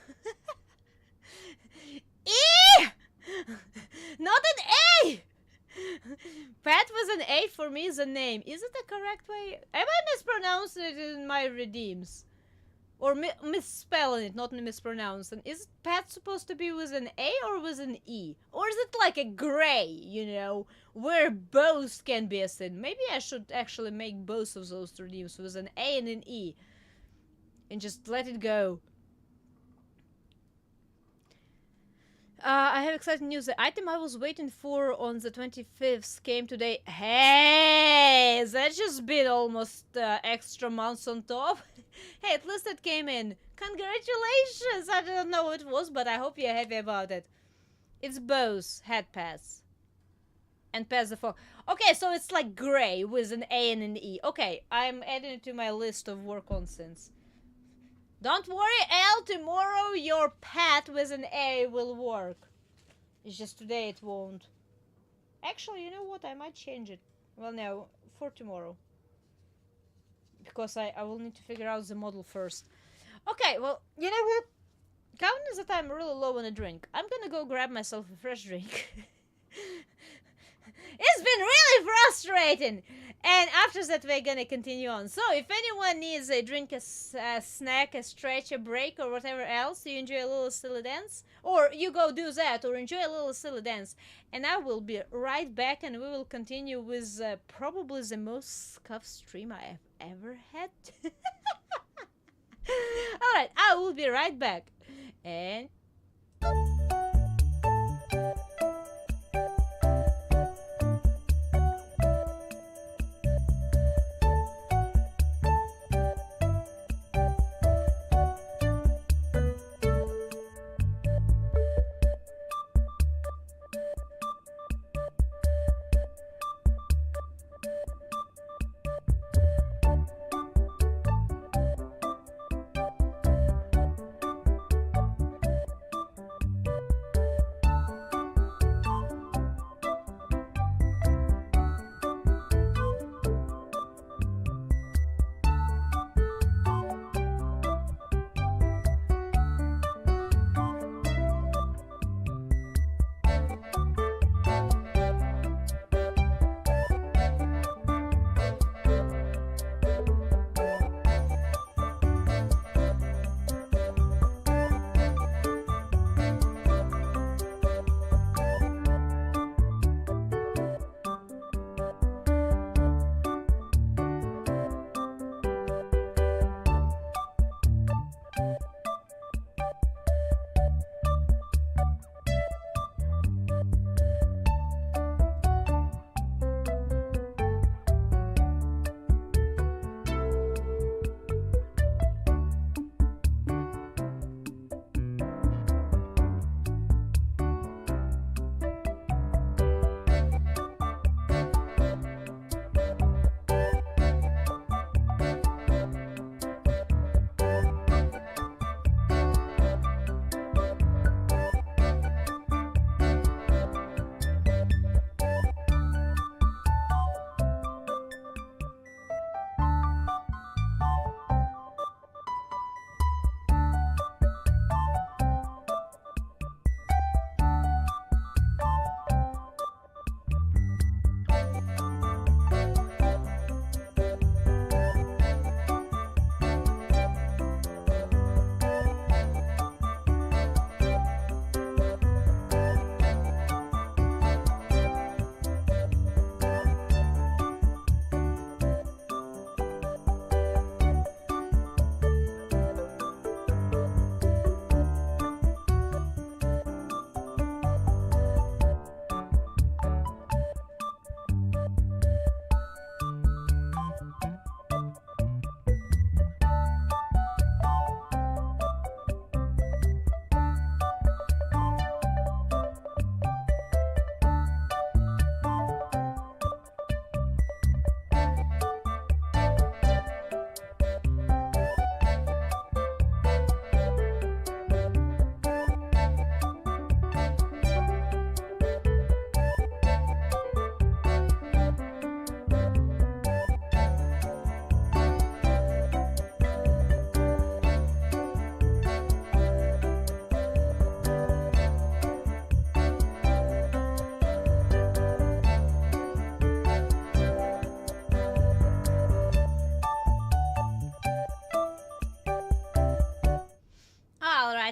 E, not an A. Pet with an A for me is a name. Is it the correct way? Am I mispronouncing it in my redeems? Or misspelling it, not mispronouncing. Is pet supposed to be with an A or with an E? Or is it like a gray, you know, where both can be a sin? Maybe I should actually make both of those redeems with an A and an E. And just let it go. I have exciting news. The item I was waiting for on the 25th came today. Hey, that's just been almost extra months on top. Hey, at least it came in. Congratulations! I don't know what it was, but I hope you're happy about it. It's both head pass and pass the fog. Okay, so it's like gray with an A and an E. Okay, I'm adding it to my list of work on since. Don't worry, Al, tomorrow your pet with an A will work. It's just today it won't. Actually, you know what? I might change it. Well, no, for tomorrow. Because I will need to figure out the model first. Okay, well, you know what? Counting that I'm really low on a drink, I'm gonna go grab myself a fresh drink. It's been really frustrating! And after that, we're gonna continue on. So, if anyone needs a drink, a snack, a stretch, a break, or whatever else, you enjoy a little silly dance, or you go do that, or enjoy a little silly dance, and I will be right back, and we will continue with probably the most scuffed stream I have ever had. Alright, I will be right back. And...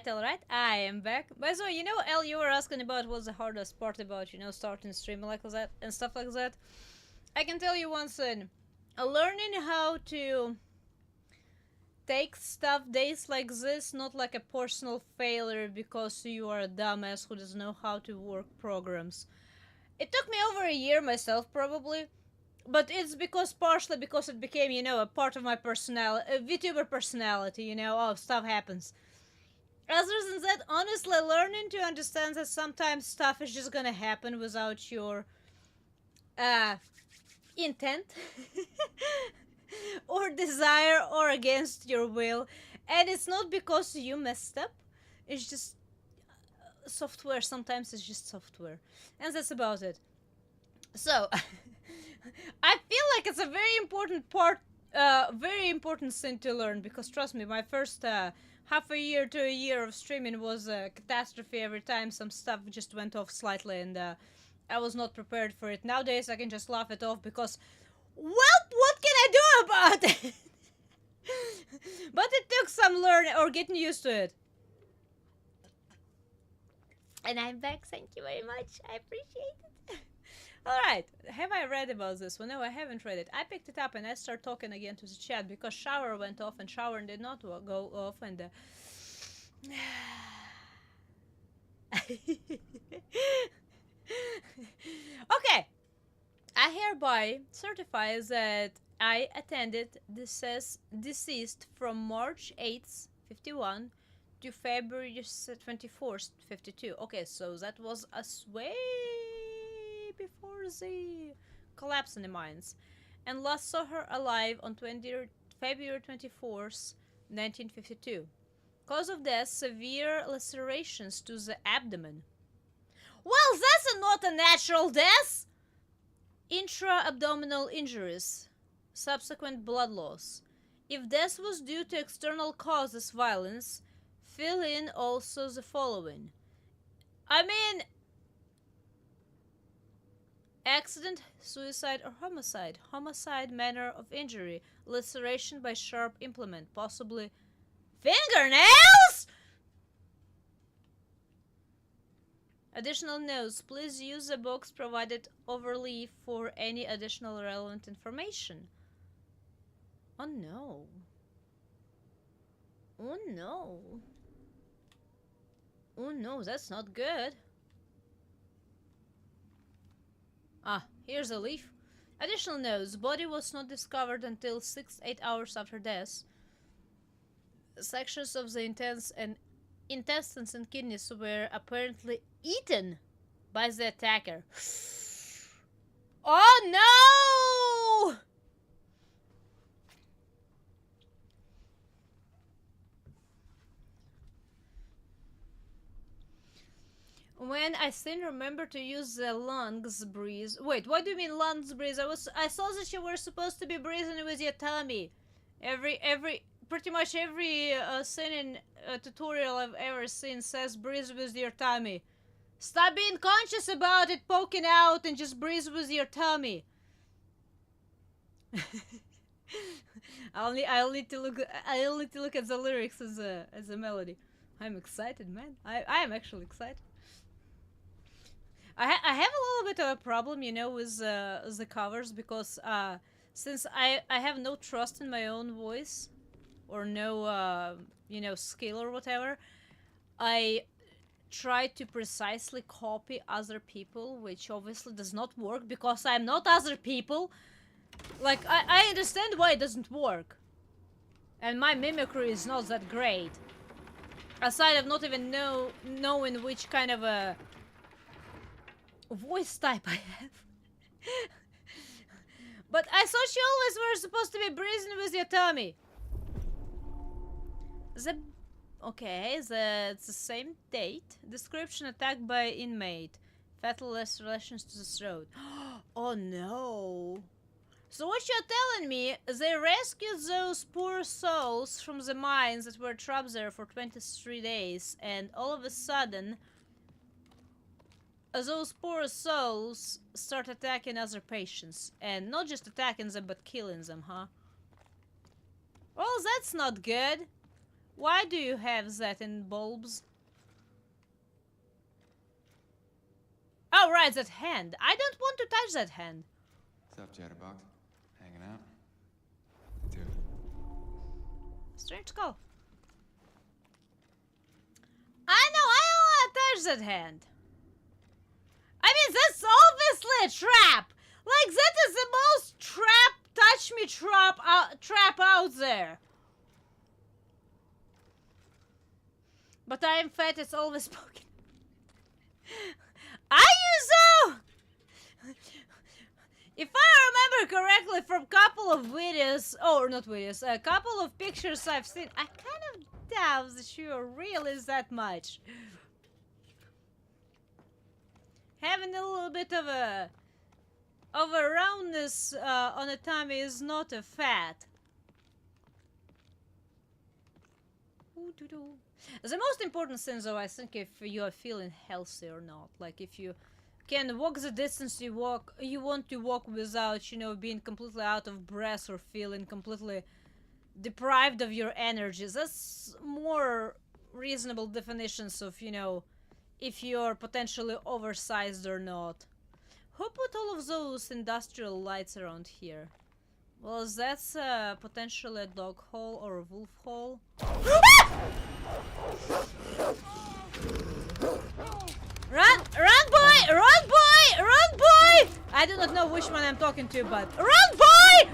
alright. I am back. By the way, you know, El, you were asking about what's the hardest part about, you know, starting streaming like that and stuff like that. I can tell you one thing. Learning how to take stuff days like this, not like a personal failure because you are a dumbass who doesn't know how to work programs. It took me over a year myself, probably. But it's partially because it became, you know, a part of my personality, a VTuber personality, you know, oh, stuff happens. Other than that, honestly, learning to understand that sometimes stuff is just gonna happen without your intent or desire or against your will. And it's not because you messed up, it's just software. Sometimes it's just software. And that's about it. So, I feel like it's a very important part, very important thing to learn, because trust me, my first half a year to a year of streaming was a catastrophe every time some stuff just went off slightly, and I was not prepared for it. Nowadays I can just laugh it off because, well, what can I do about it? But it took some learning or getting used to it. And I'm back, thank you very much, I appreciate it. Alright, have I read about this one? No, I haven't read it. I picked it up and I start talking again to the chat because shower went off and shower did not go off, and okay, I hereby certify that I attended deceased from March 8th, 51 to February 24th, 52. Okay, so that was a way before the collapse in the mines, and last saw her alive on February 24th, 1952. Cause of death, severe lacerations to the abdomen. Well, that's not a natural death! Intra-abdominal injuries, subsequent blood loss. If death was due to external causes, violence, fill in also the following. I mean, accident, suicide, or homicide. Homicide, manner of injury, laceration by sharp implement, possibly fingernails? Additional notes. Please use the box provided overleaf for any additional relevant information. Oh no. Oh no. Oh no, that's not good. Ah, here's a leaf. Additional notes. Body was not discovered until 6-8 hours after death. Sections of the intestines and kidneys were apparently eaten by the attacker. Oh no! When I still remember to use the lungs breathe. Wait, what do you mean lungs breathe? I saw that you were supposed to be breathing with your tummy. Pretty much every singing tutorial I've ever seen says breathe with your tummy. Stop being conscious about it poking out and just breathe with your tummy. I'll need to look at the lyrics as a melody. I'm excited, man. I am actually excited. I have a little bit of a problem, you know, with the covers, because since I have no trust in my own voice, or no you know, skill or whatever, I try to precisely copy other people, which obviously does not work because I'm not other people. Like, I understand why it doesn't work, and my mimicry is not that great, aside of not even knowing which kind of a voice type I have. But I thought you always were supposed to be breathing with your tummy. It's the same date. Description: attacked by inmate. Fatal lacerations to the throat. Oh no. So what you're telling me, they rescued those poor souls from the mines that were trapped there for 23 days, and all of a sudden those poor souls start attacking other patients. And not just attacking them, but killing them, huh? Well, that's not good. Why do you have that in bulbs? Oh, right, that hand. I don't want to touch that hand. What's up, Chatterbox? Hanging out? Dude. Strange skull. I know, I don't want to touch that hand. I mean, that's obviously a trap. Like, that is the most touch me trap out there. But I am fat, it's always spoken. Are you so? If I remember correctly from couple of videos, or not videos, a couple of pictures I've seen, I kind of doubt that you're really that much. Having a little bit of a roundness on a tummy is not a fat. The most important thing, though, I think, if you are feeling healthy or not, like if you can walk the distance you want to walk without, you know, being completely out of breath or feeling completely deprived of your energies. That's more reasonable definitions of, you know, if you're potentially oversized or not. Who put all of those industrial lights around here? Well, that's potentially a dog hole or a wolf hole. Run! Run, boy! Run, boy! Run, boy! I do not know which one I'm talking to, but... Run, boy!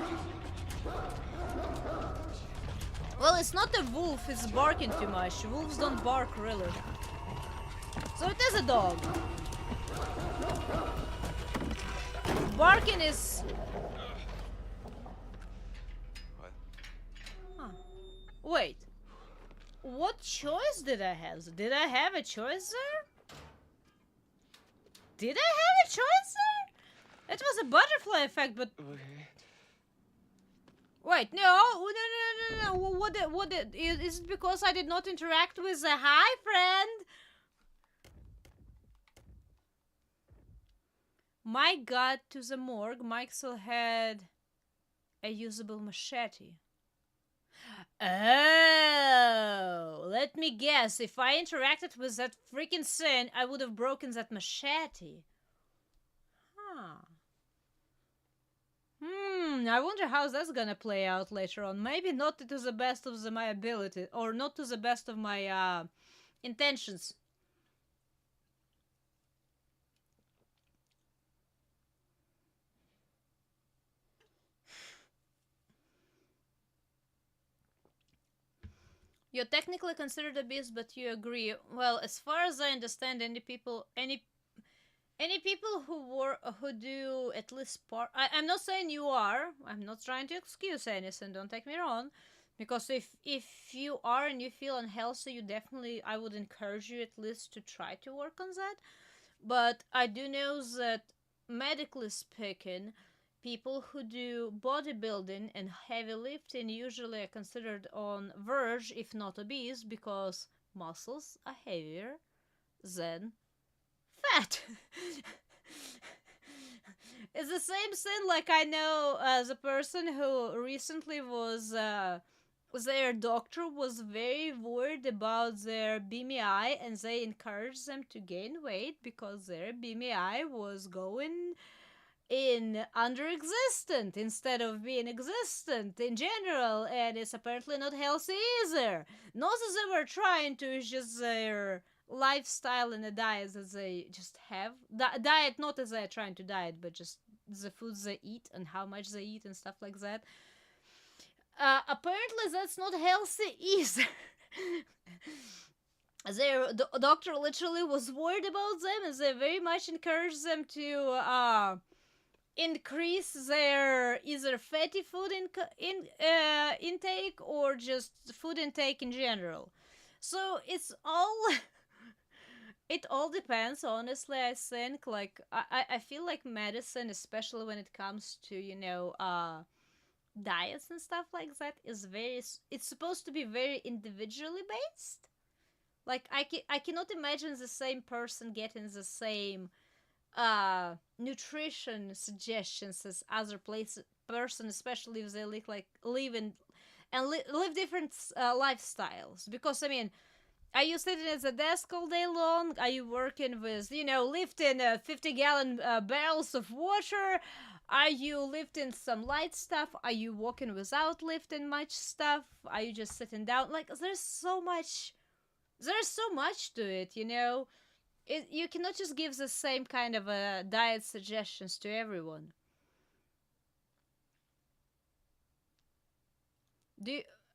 Well, it's not a wolf, it's barking too much. Wolves don't bark, really. So it is a dog. Barking is... What? Huh. Wait. What choice did I have? Did I have a choice there? Did I have a choice there? It was a butterfly effect, but... Okay. Wait, no. Is it because I did not interact with the hi friend? Mike got to the morgue. Mike still had a usable machete. Oh, let me guess. If I interacted with that freaking sin, I would have broken that machete. Huh. I wonder how that's gonna play out later on. Maybe not to the best of my ability, or not to the best of my intentions. You're technically considered a beast, but you agree. Well, as far as I understand, any people who do at least part. I'm not saying you are. I'm not trying to excuse anything. Don't take me wrong, because if you are and you feel unhealthy, you definitely, I would encourage you at least to try to work on that. But I do know that medically speaking, people who do bodybuilding and heavy lifting usually are considered on verge, if not obese, because muscles are heavier than fat. It's the same thing, like I know the person who recently was their doctor was very worried about their BMI, and they encouraged them to gain weight because their BMI was going in under-existent instead of being existent in general, and it's apparently not healthy either. Not that they were trying to, it's just their lifestyle and the diet that they just have. Diet, not as they're trying to diet, but just the foods they eat and how much they eat and stuff like that. Apparently that's not healthy either. Their doctor literally was worried about them, and they very much encouraged them to increase their either fatty food intake or just food intake in general. So it's all it all depends, honestly. I think, like, I feel like medicine, especially when it comes to, you know, diets and stuff like that, is it's supposed to be very individually based. Like, I cannot imagine the same person getting the same nutrition suggestions as other person, especially if they live and live different lifestyles. Because I mean, are you sitting at the desk all day long? Are you working with, you know, lifting 50-gallon barrels of water? Are you lifting some light stuff? Are you walking without lifting much stuff? Are you just sitting down? Like, there's so much to it, you know? You cannot just give the same kind of diet suggestions to everyone.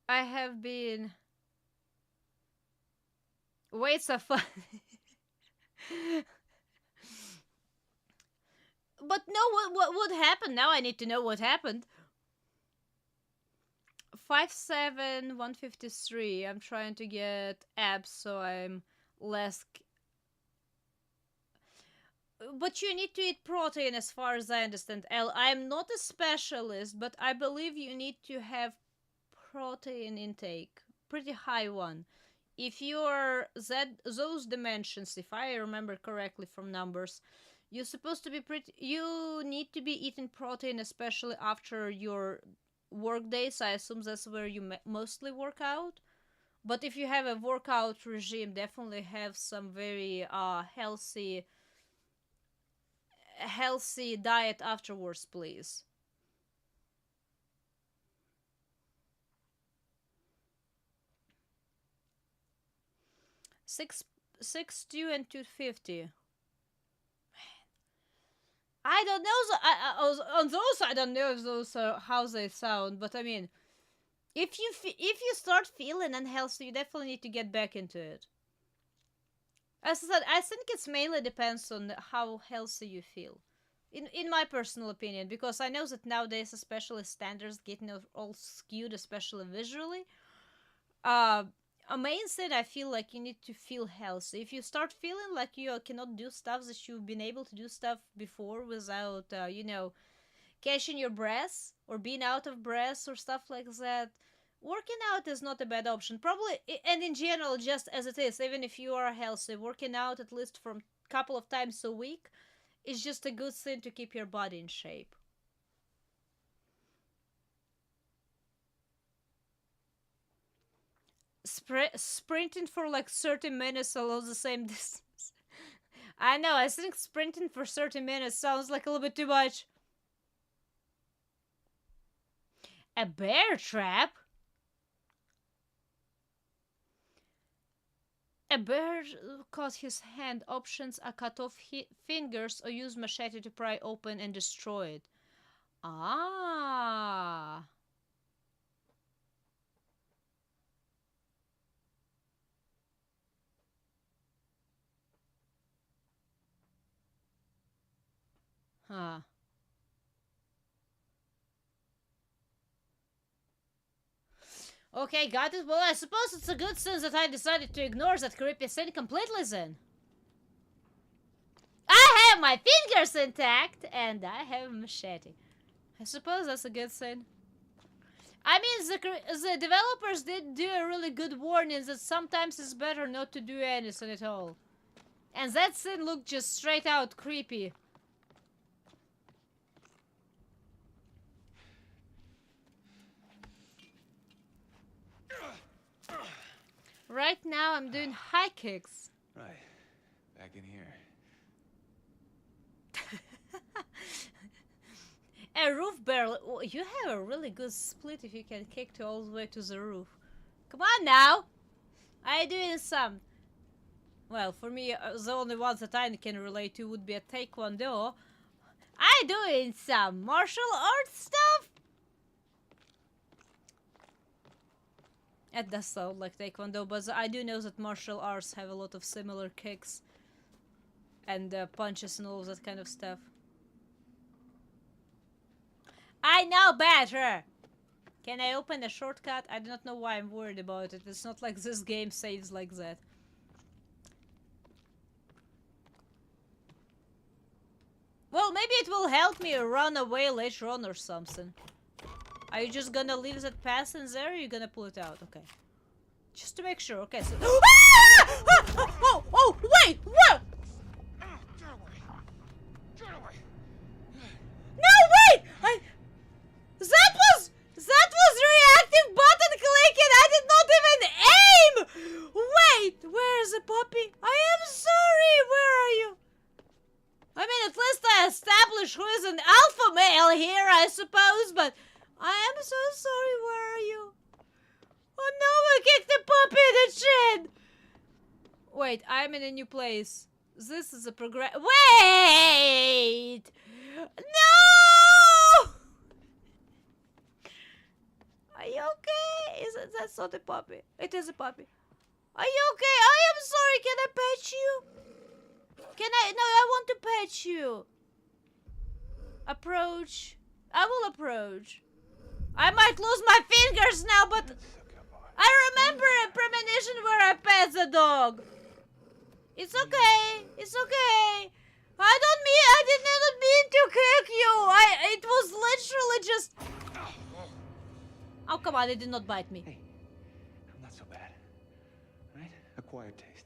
I have been... Weights are fun. But no, what happened? Now I need to know what happened. 5'7", 153. I'm trying to get abs so I'm less... But you need to eat protein as far as I understand. I'm not a specialist, but I believe you need to have protein intake. Pretty high one. If you're those dimensions, if I remember correctly from numbers, you're supposed to be you need to be eating protein, especially after your work days. I assume that's where you mostly work out. But if you have a workout regime, definitely have some very healthy diet afterwards, please. 6'2" and 250. I don't know. On those, I don't know if those are how they sound. But I mean, if you start feeling unhealthy, you definitely need to get back into it. As I said, I think it's mainly depends on how healthy you feel. In my personal opinion, because I know that nowadays, especially standards getting all skewed, especially visually. A main thing, I feel like you need to feel healthy. If you start feeling like you cannot do stuff that you've been able to do stuff before without, you know, catching your breath or being out of breath or stuff like that, working out is not a bad option. Probably, and in general, just as it is, even if you are healthy, working out at least from a couple of times a week is just a good thing to keep your body in shape. Sprinting for like 30 minutes along the same distance. I know, I think sprinting for 30 minutes sounds like a little bit too much. A bear trap? A bear caught his hand. Options are cut off fingers or use machete to pry open and destroy it. Ah. Huh. Okay, got it. Well, I suppose it's a good thing that I decided to ignore that creepy scene completely then. I have my fingers intact, and I have a machete. I suppose that's a good thing. I mean, the developers did do a really good warning that sometimes it's better not to do anything at all. And that scene looked just straight out creepy. Right now, I'm doing high kicks. Right. Back in here. A roof barrel. Oh, you have a really good split if you can kick to all the way to the roof. Come on now! I doing some. Well, for me, the only ones that I can relate to would be a taekwondo. I doing some martial arts stuff. It does sound like taekwondo, but I do know that martial arts have a lot of similar kicks and punches and all that kind of stuff. I know better! Can I open a shortcut? I do not know why I'm worried about it. It's not like this game saves like that. Well, maybe it will help me run away later on or something. Are you just gonna leave that pass in there, or are you gonna pull it out? Okay. Just to make sure. Okay, so... Oh, wait! What? Get away! Get away! No, wait! That was the reactive button I suppose, but I am so sorry. Where are you? Oh no, I kicked the puppy in the chin! Wait, I'm in a new place. This is a progress. Wait! No! Are you okay? That's not a puppy. It is a puppy. Are you okay? I am sorry. Can I pet you? Can I? No, I want to pet you. Approach. I will approach. I might lose my fingers now, but I remember a premonition where I pet the dog. It's okay. It's okay. I did not mean to kick you. It was literally just. Oh, come on, it did not bite me. Hey, I'm not so bad. Right? Acquired taste.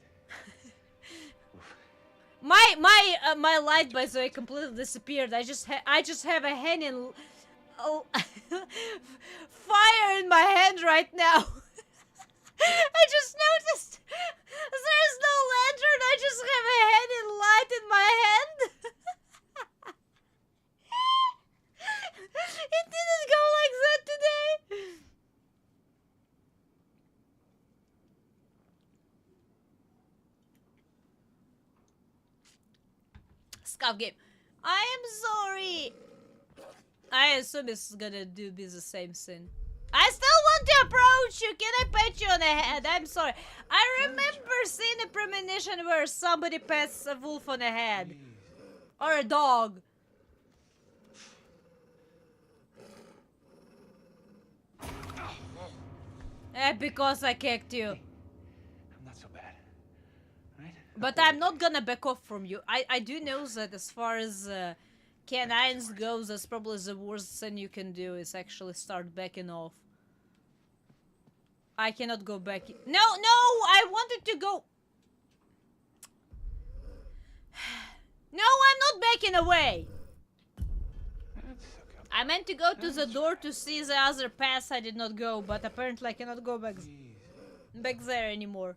My light, by the way, completely disappeared. I just have a hanging fire in my hand right now. I just noticed there is no lantern. I just have a hanging light in my hand. It didn't go like that today. Scuff game. I am sorry. I assume it's gonna be the same thing. I still want to approach you. Can I pet you on the head? I'm sorry. I remember seeing a premonition where somebody pets a wolf on the head. Or a dog. Because I kicked you. Hey, I'm not so bad. Right? But I'm not gonna back off from you. I do know that as far as canines goes, that's probably the worst thing you can do is actually start backing off. I cannot go back. No, I wanted to go. No, I'm not backing away. I meant to go to the door to see the other path. I did not go, but apparently I cannot go back there anymore.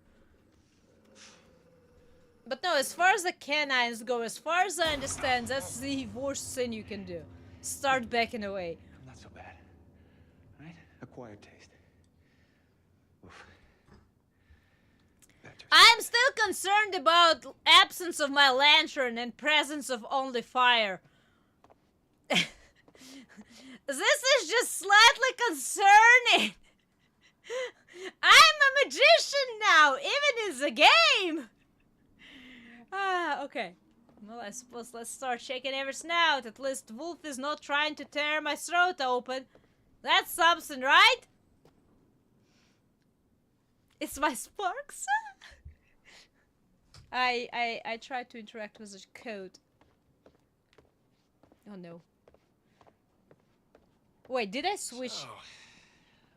But no, as far as the canines go, as far as I understand, that's the worst thing you can do. Start backing away. I'm not so bad. Right? Acquired taste. Oof. I'm still concerned about absence of my lantern and presence of only fire. This is just slightly concerning. I'm a magician now, even in the game. Okay. Well, I suppose let's start shaking everything out. At least Wolf is not trying to tear my throat open. That's something, right? It's my sparks. I tried to interact with the code. Oh no. Wait, did I switch? So,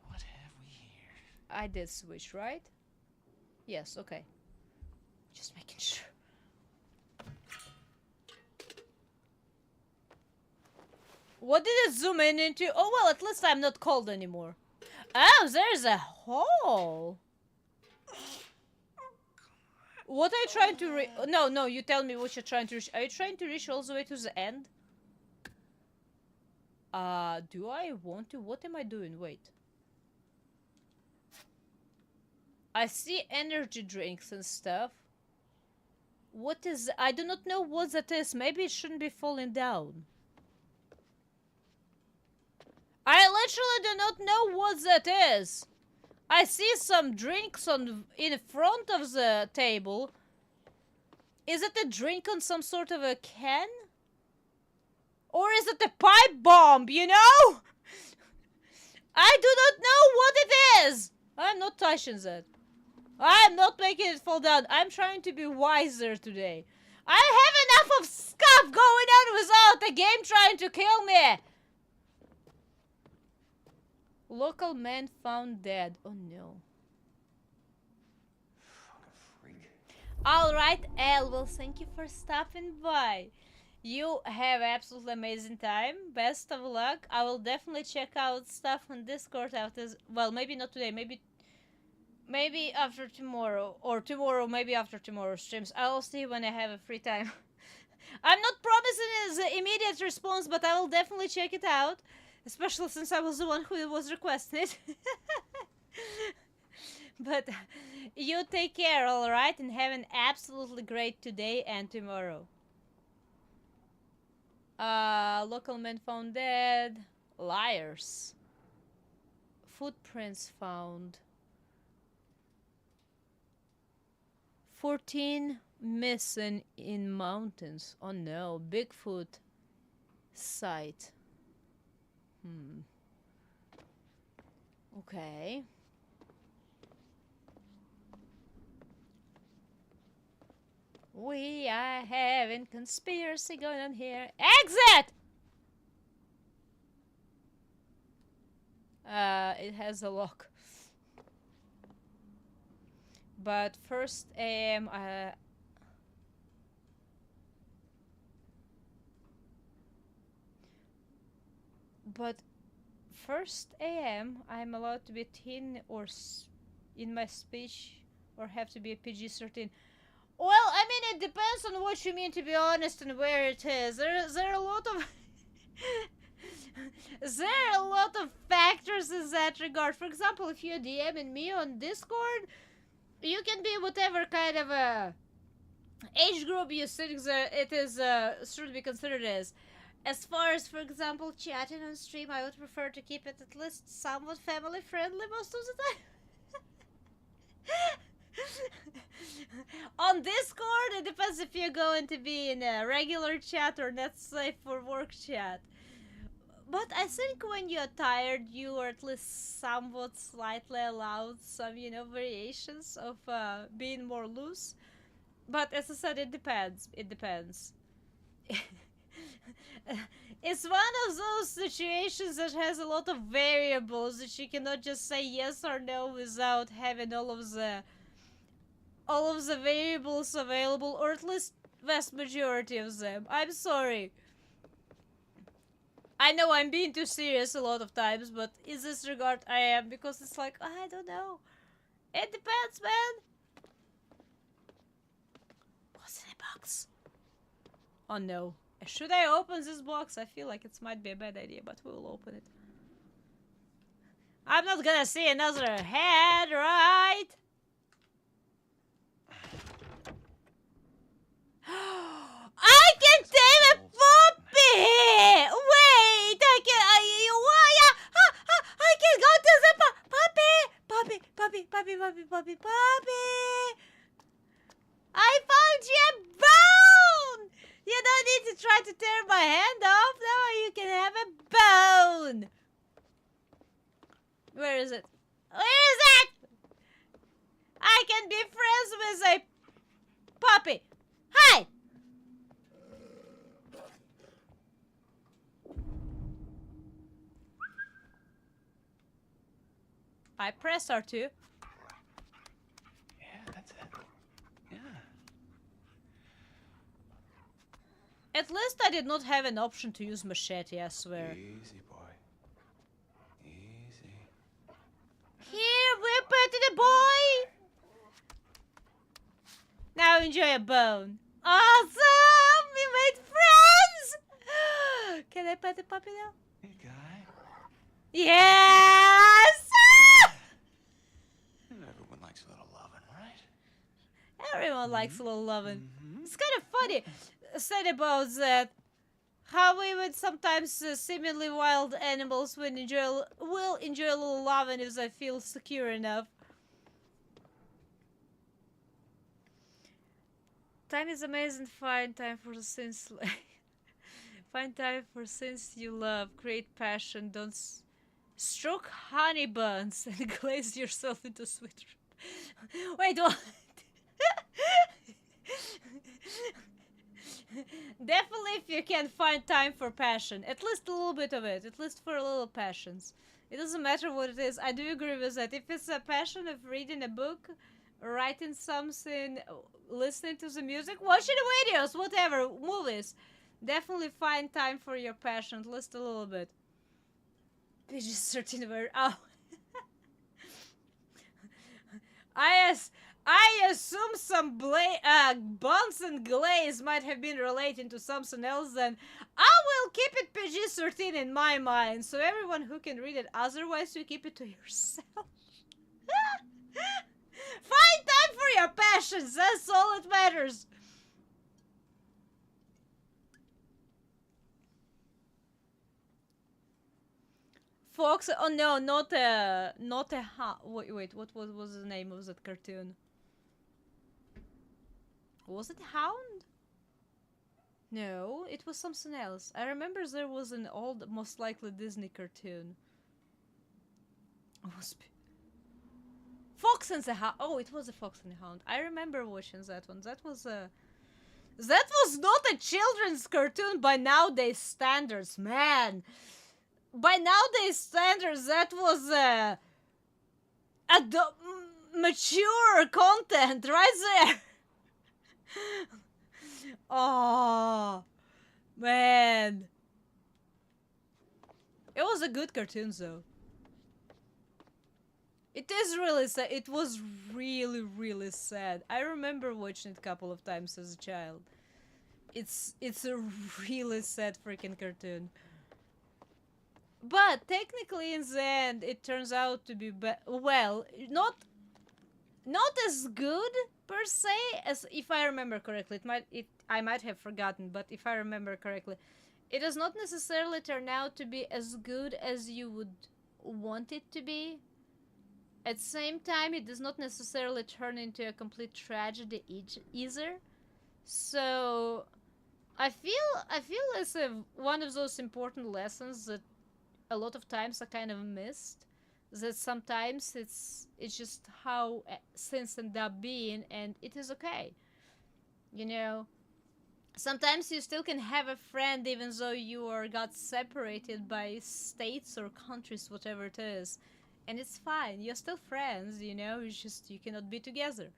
what have we here? I did switch, right? Yes, okay. Just making sure. What did it zoom in into? Oh, well, at least I'm not cold anymore. Oh, there's a hole. What are you trying to reach? No, you tell me what you're trying to reach. Are you trying to reach all the way to the end? Do I want to? What am I doing? Wait. I see energy drinks and stuff. What is... I do not know what that is. Maybe it shouldn't be falling down. I literally do not know what that is. I see some drinks in front of the table. Is it a drink on some sort of a can? Or is it a pipe bomb, you know? I do not know what it is. I'm not touching that. I'm not making it fall down. I'm trying to be wiser today. I have enough of stuff going on without the game trying to kill me. Local man found dead. Oh no. Alright, Elle, well, thank you for stopping by. You have absolutely amazing time. Best of luck. I will definitely check out stuff on Discord after... Well, maybe not today. Maybe after tomorrow. Or tomorrow, maybe after tomorrow streams. I'll see when I have a free time. I'm not promising an immediate response, but I will definitely check it out. Especially since I was the one who was requested. But you take care, alright? And have an absolutely great today and tomorrow. Local man found dead. Liars. Footprints found. 14 missing in mountains. Oh no, Bigfoot site. Okay. We are having conspiracy going on here. Exit! It has a lock. But first but first AM, I'm allowed to be teen or in my speech, or have to be a PG-13. Well, I mean, it depends on what you mean, to be honest, and where it is. There are a lot of there are a lot of factors in that regard. For example, if you're DMing me on Discord, you can be whatever kind of a age group you think that it is should be considered as. As far as, for example, chatting on stream, I would prefer to keep it at least somewhat family friendly most of the time. On Discord, it depends if you're going to be in a regular chat or not safe for work chat. But I think when you're tired, you are at least somewhat slightly allowed some, you know, variations of being more loose. But as I said, it depends. It depends. It's one of those situations that has a lot of variables that you cannot just say yes or no without having all of the variables available, or at least vast majority of them. I'm sorry. I know I'm being too serious a lot of times, but in this regard I am, because it's like, I don't know. It depends, man. What's in the box? Oh no. Should I open this box? I feel like it might be a bad idea, but we will open it. I'm not gonna see another head, right? I can tame a puppy! Wait, I can, I can go to the puppy! I found you a bone! You don't need to try to tear my hand off. Now you can have a bone. Where is it? Where is it? I can be friends with a puppy. Hi! I press R2. Yeah, that's it. Yeah. At least I did not have an option to use machete, I swear. Easy, boy. Easy. Here, we're petting the boy! Now enjoy a bone. Awesome! We made friends! Can I pet the puppy now? Hey, guy. Yes! Everyone likes a little loving, right? Everyone likes a little loving. It's kind of funny said about that. How even sometimes seemingly wild animals will enjoy a little loving if they feel secure enough. Time is amazing. Find time for the things find time for things you love. Create passion. Don't stroke honey buns and glaze yourself into sweet. Wait, what? Definitely, if you can find time for passion, at least a little bit of it, at least for a little passions. It doesn't matter what it is. I do agree with that. If it's a passion of reading a book, writing something, listening to the music, watching the videos, whatever, movies, definitely find time for your passion, at least a little bit. PG-13 word. Oh. I assume some buns and glaze might have been relating to something else, then I will keep it PG-13 in my mind, so everyone who can read it otherwise, you keep it to yourself. Find time for your passions, that's all that matters. Fox, oh no, not a wait, what was the name of that cartoon? Was it Hound? No, it was something else. I remember there was an old, most likely Disney cartoon. Fox and the Hound. Oh, it was a Fox and the Hound. I remember watching that one. That was not a children's cartoon by nowadays standards, man. By nowadays standards, that was mature content right there. Oh, man. It was a good cartoon, though. It is really sad. It was really, really sad. I remember watching it a couple of times as a child. It's a really sad freaking cartoon. But technically, in the end, it turns out to be well, not as good per se as, if I remember correctly. I might have forgotten, but if I remember correctly, it does not necessarily turn out to be as good as you would want it to be. At the same time, it does not necessarily turn into a complete tragedy either. So I feel it's one of those important lessons that a lot of times are kind of missed. That sometimes it's just how things end up being, and it is okay. You know, sometimes you still can have a friend even though you got separated by states or countries, whatever it is, and it's fine. You're still friends. You know, it's just you cannot be together.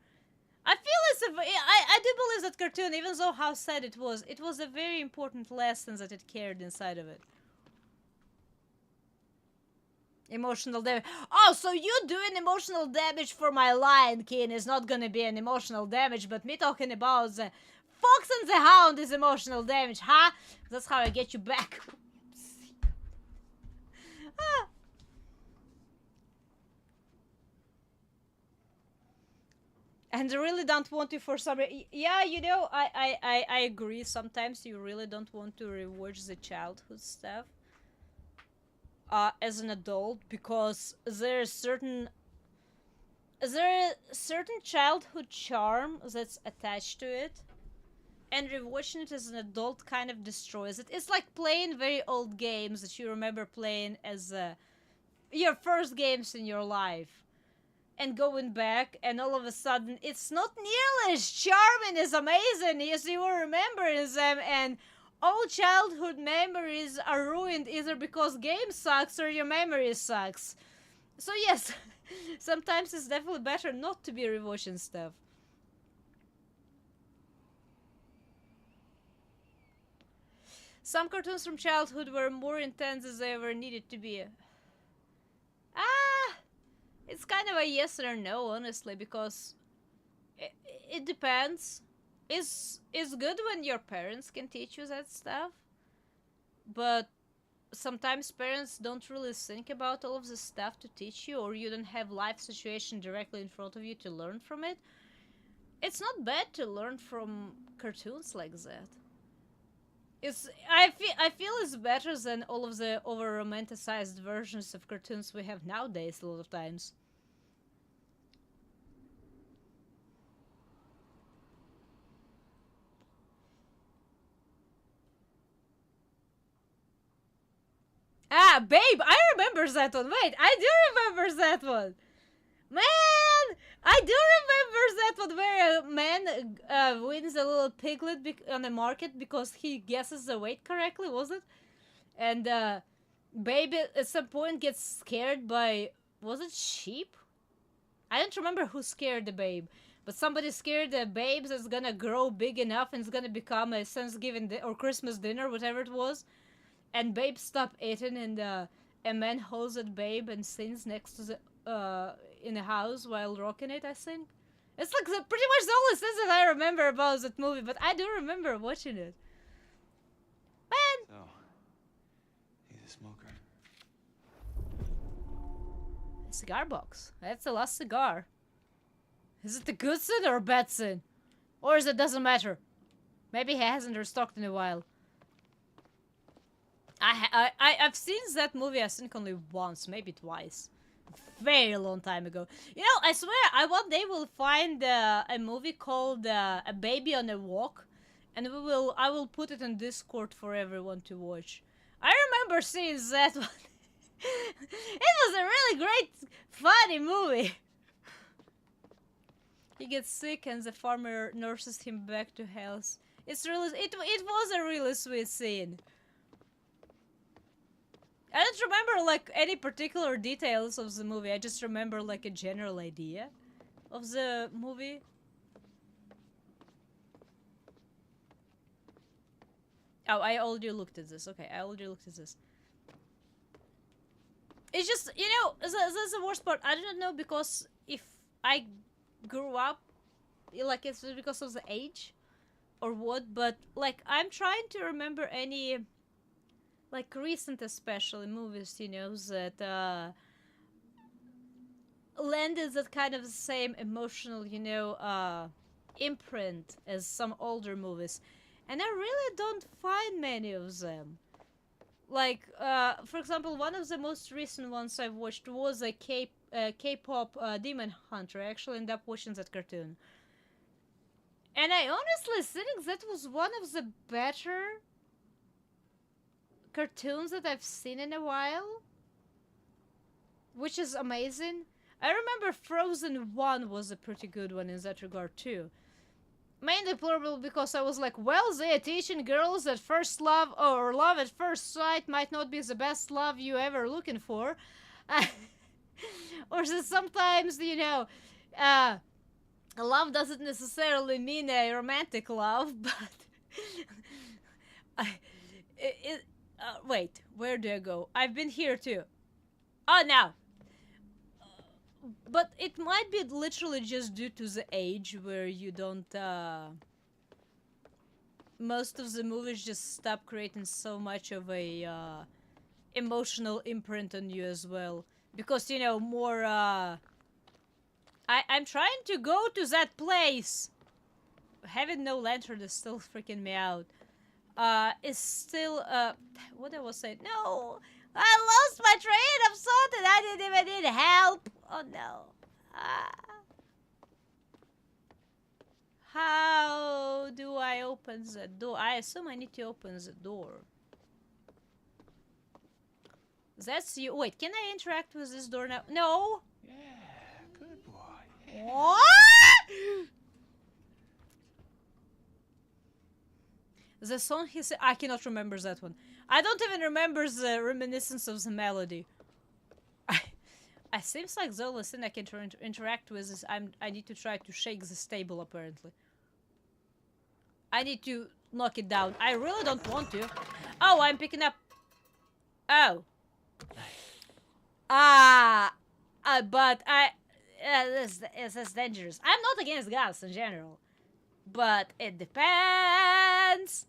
I feel I do believe that cartoon, even though how sad it was a very important lesson that it carried inside of it. Emotional damage. Oh, so you doing emotional damage for my Lion King is not gonna be an emotional damage, but me talking about the Fox and the Hound is emotional damage, huh? That's how I get you back. Ah. And I really don't want to for some yeah, you know, I agree. Sometimes you really don't want to rewatch the childhood stuff. As an adult, because there is certain childhood charm that's attached to it, and rewatching it as an adult kind of destroys it. It's like playing very old games that you remember playing as your first games in your life, and going back, and all of a sudden it's not nearly as charming, as amazing as you were remembering them, and all childhood memories are ruined either because game sucks or your memory sucks. So yes, sometimes it's definitely better not to be rewatching stuff. Some cartoons from childhood were more intense as they ever needed to be. It's kind of a yes or no, honestly, because it depends. It's good when your parents can teach you that stuff, but sometimes parents don't really think about all of the stuff to teach you, or you don't have life situation directly in front of you to learn from it. It's not bad to learn from cartoons like that. I feel it's better than all of the over romanticized versions of cartoons we have nowadays a lot of times. Babe, I remember that one. Wait, I do remember that one. Man, I do remember that one where a man wins a little piglet on the market because he guesses the weight correctly, was it? And Babe at some point gets scared by, was it sheep? I don't remember who scared the Babe, but somebody scared the Babe that's gonna grow big enough and it's gonna become a Thanksgiving or Christmas dinner, whatever it was. And Babe stopped eating, and a man holds at Babe and sings next to the in the house while rocking it, I think. It's like pretty much the only sense that I remember about that movie, but I do remember watching it. Man! So, he's a smoker. A cigar box. That's the last cigar. Is it a good sin or a bad sin? Or is it doesn't matter? Maybe he hasn't restocked in a while. I've seen that movie I think only once, maybe twice. Very long time ago. You know, I swear I one day will find a movie called A Baby on a Walk, and I will put it on Discord for everyone to watch. I remember seeing that one. It was a really great, funny movie. He gets sick and the farmer nurses him back to health. It was a really sweet scene. I don't remember like any particular details of the movie. I just remember like a general idea of the movie. Oh, I already looked at this. Okay, I already looked at this. It's just, you know, that's the worst part. I don't know because if I grew up, like it's because of the age or what, but like I'm trying to remember any like recent especially movies, you know, that landed that kind of the same emotional, you know, imprint as some older movies. And I really don't find many of them. Like, for example, one of the most recent ones I've watched was a K-pop Demon Hunter. I actually ended up watching that cartoon. And I honestly think that was one of the better cartoons that I've seen in a while. Which is amazing. I remember Frozen 1 was a pretty good one in that regard too. Mainly probably because I was like, well, they are teaching girls that first love or love at first sight might not be the best love you ever looking for. Or that sometimes, you know, love doesn't necessarily mean a romantic love, but... wait, where do I go? I've been here too. Oh, now! But it might be literally just due to the age where you don't, most of the movies just stop creating so much of a, emotional imprint on you as well. Because, you know, more, I'm trying to go to that place! Having no lantern is still freaking me out. Is still, what I was saying? No! I lost my train of thought and I didn't even need help! Oh no. How do I open the door? I assume I need to open the door. That's you. Wait, can I interact with this door now? No! Yeah, good boy. What? The song he said, I cannot remember that one. I don't even remember the reminiscence of the melody. It seems like the only thing I can interact with is I need to try to shake the table apparently. I need to knock it down. I really don't want to. Oh, I'm picking up. Oh. But this is dangerous. I'm not against guns in general. But it depends.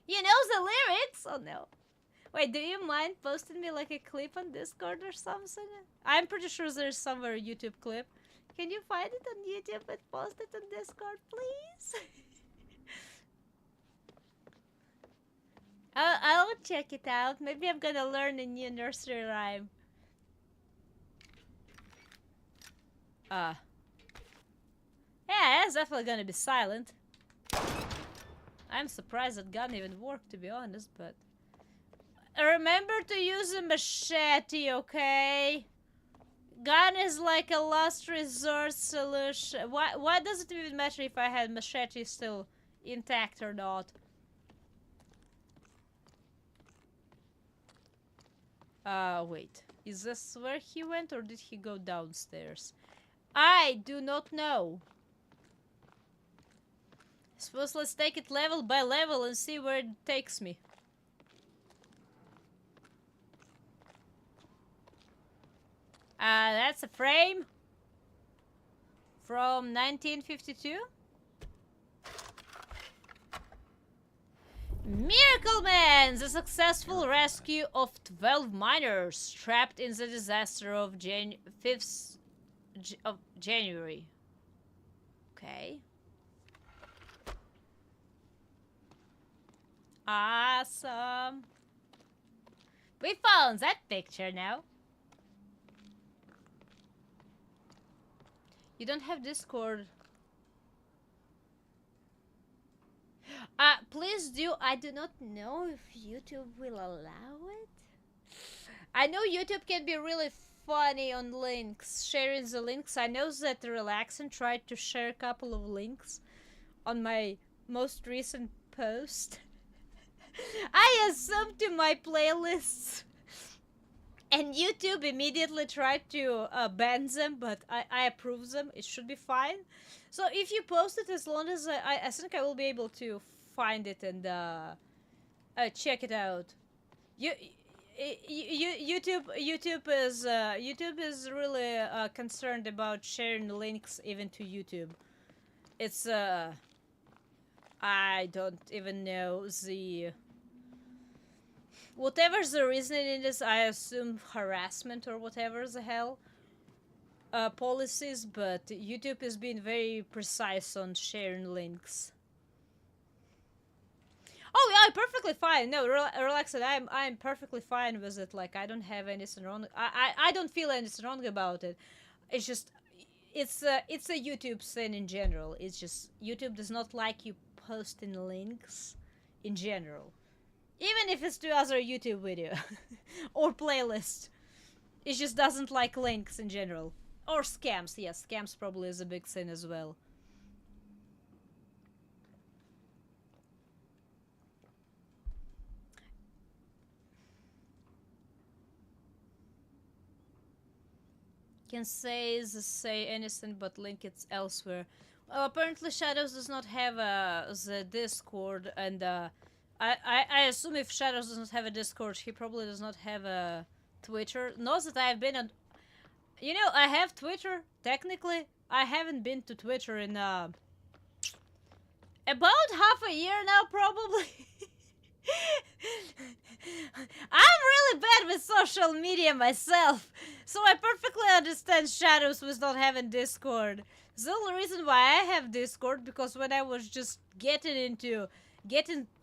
You know the lyrics? Oh no. Wait, do you mind posting me like a clip on Discord or something? I'm pretty sure there's somewhere a YouTube clip. Can you find it on YouTube and post it on Discord, please? I'll check it out. Maybe I'm gonna learn a new nursery rhyme. Yeah, it's definitely gonna be silent. I'm surprised that gun even worked, to be honest, but... Remember to use a machete, okay? Gun is like a last resort solution. Why does it even matter if I had machete still intact or not? Wait. Is this where he went or did he go downstairs? I do not know. Suppose let's take it level by level and see where it takes me. That's a frame. From 1952? Miracle Man! The successful rescue of 12 miners trapped in the disaster of 5th of January. Okay. Awesome. We found that picture now. You don't have Discord. Please do. I do not know if YouTube will allow it. I know YouTube can be really funny on links, sharing the links. I know that Relaxin tried to share a couple of links on my most recent post. I assumed to my playlists, and YouTube immediately tried to ban them, but I approve them. It should be fine. So if you post it, as long as I think I will be able to find it and check it out. YouTube is really concerned about sharing links even to YouTube. It's I don't even know the whatever the reasoning is. I assume harassment or whatever the hell policies, but YouTube is being very precise on sharing links. Oh yeah, I'm perfectly fine. No, relax it. I'm perfectly fine with it. Like, I don't have anything wrong. I don't feel anything wrong about it. It's just it's a YouTube thing in general. It's just YouTube does not like you posting links in general, even if it's to other YouTube video or playlist. It just doesn't like links in general, or scams. Yes, scams probably is a big thing as well. Can say anything but link it elsewhere. Well, apparently Shadows does not have the Discord, and I assume if Shadows does not have a Discord, he probably does not have a Twitter. Not that I have been on. You know, I have Twitter. Technically, I haven't been to Twitter in about half a year now, probably. I'm really bad with social media myself, so I perfectly understand Shadows with not having Discord. The only reason why I have Discord, because when I was just getting to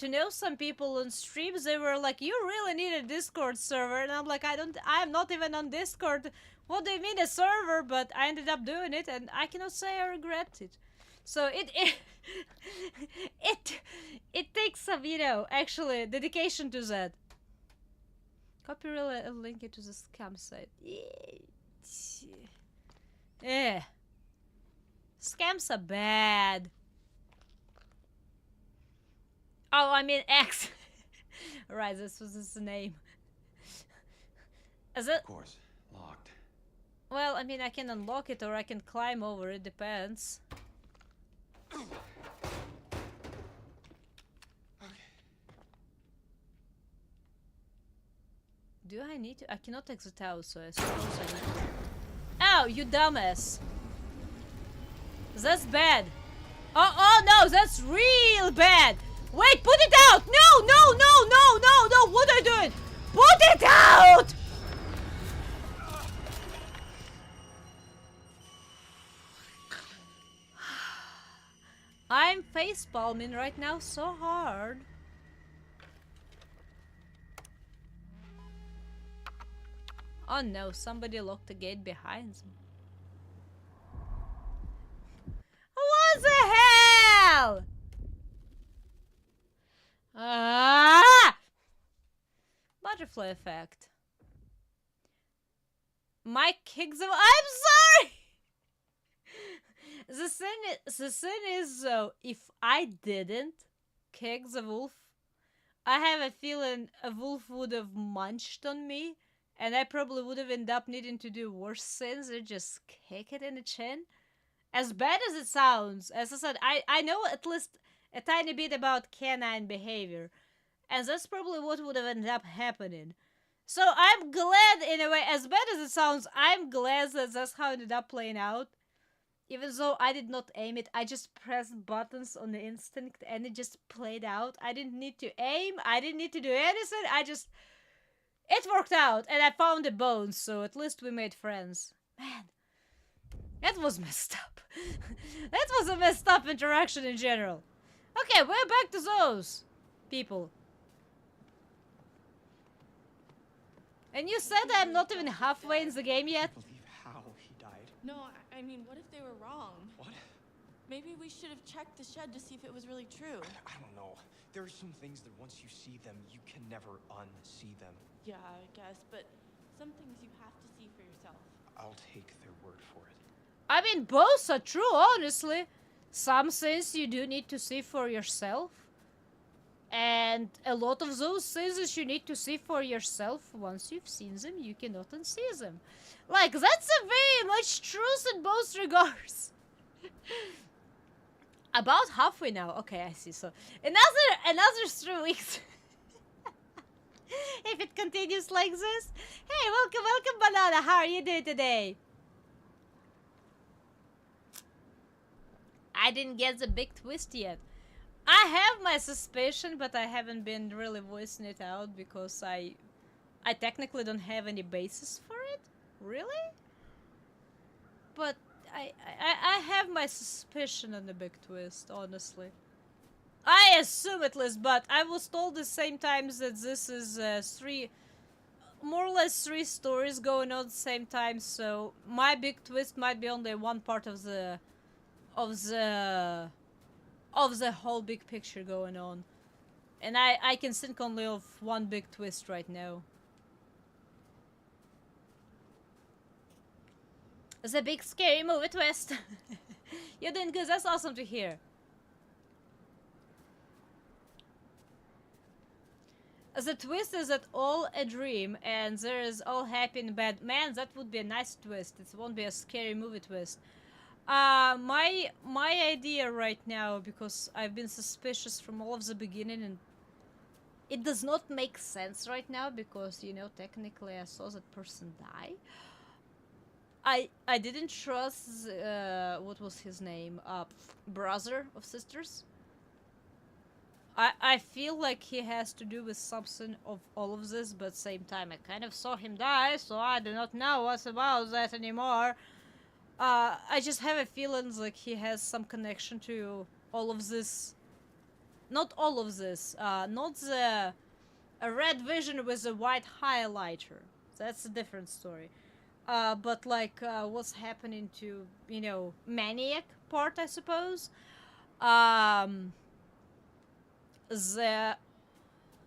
know some people on streams, they were like, "You really need a Discord server," and I'm like, I'm not even on Discord. What do you mean a server? But I ended up doing it, and I cannot say I regret it. So it takes some, you know, actually dedication to that. Copy really and link it to the scam site. Yeah. Scams are bad. Oh, I mean X. Right, this was his name. Is it? Of course, locked. Well, I mean, I can unlock it or I can climb over it, depends. Do I need to? I cannot exit out, so I suppose I need to. Oh, you dumbass. That's bad. Oh no, that's real bad. Wait, put it out. No, no, no, no, no, no. What are you doing? Put it out. I'm facepalming right now so hard. Oh no, somebody locked the gate behind them. What the hell? Ah! Butterfly effect. Mike kicks them. I'm sorry! The thing is though, if I didn't kick the wolf, I have a feeling a wolf would have munched on me, and I probably would have ended up needing to do worse things than just kick it in the chin. As bad as it sounds, as I said, I know at least a tiny bit about canine behavior, and that's probably what would have ended up happening. So I'm glad, in a way, as bad as it sounds, I'm glad that that's how it ended up playing out. Even though I did not aim it, I just pressed buttons on the instinct and it just played out. I didn't need to aim, I didn't need to do anything, it worked out and I found the bones, so at least we made friends. Man, that was messed up. That was a messed up interaction in general. Okay, we're back to those people. And you said I'm not even halfway in the game yet? I can't believe how he died. No, I mean, what if they were wrong? What? Maybe we should have checked the shed to see if it was really true. I don't know. There are some things that once you see them, you can never unsee them. Yeah, I guess, but some things you have to see for yourself. I'll take their word for it. I mean, both are true, honestly. Some things you do need to see for yourself. And a lot of those things that you need to see for yourself, once you've seen them, you cannot unsee them. Like, that's a very much truth in both regards. About halfway now. Okay, I see. So, another 3 weeks. If it continues like this. Hey, welcome, Banana. How are you doing today? I didn't get the big twist yet. I have my suspicion, but I haven't been really voicing it out because I technically don't have any basis for it. Really? But I have my suspicion on the big twist, honestly. I assume at least, but I was told the same times that this is more or less three stories going on at the same time, so my big twist might be only one part of the whole big picture going on. And I can think only of one big twist right now. It's a big scary movie twist. You're doing good, that's awesome to hear. The twist is that all a dream and there is all happy and bad. Man, that would be a nice twist. It won't be a scary movie twist. My idea right now, because I've been suspicious from all of the beginning, and it does not make sense right now because, you know, technically I saw that person die. I didn't trust what was his name, brother of sisters. I feel like he has to do with something of all of this, but same time I kind of saw him die, so I do not know what's about that anymore. I just have a feeling like he has some connection to all of this. Not all of this. Not the red vision with a white highlighter. That's a different story. But like what's happening to, you know, maniac part, I suppose. The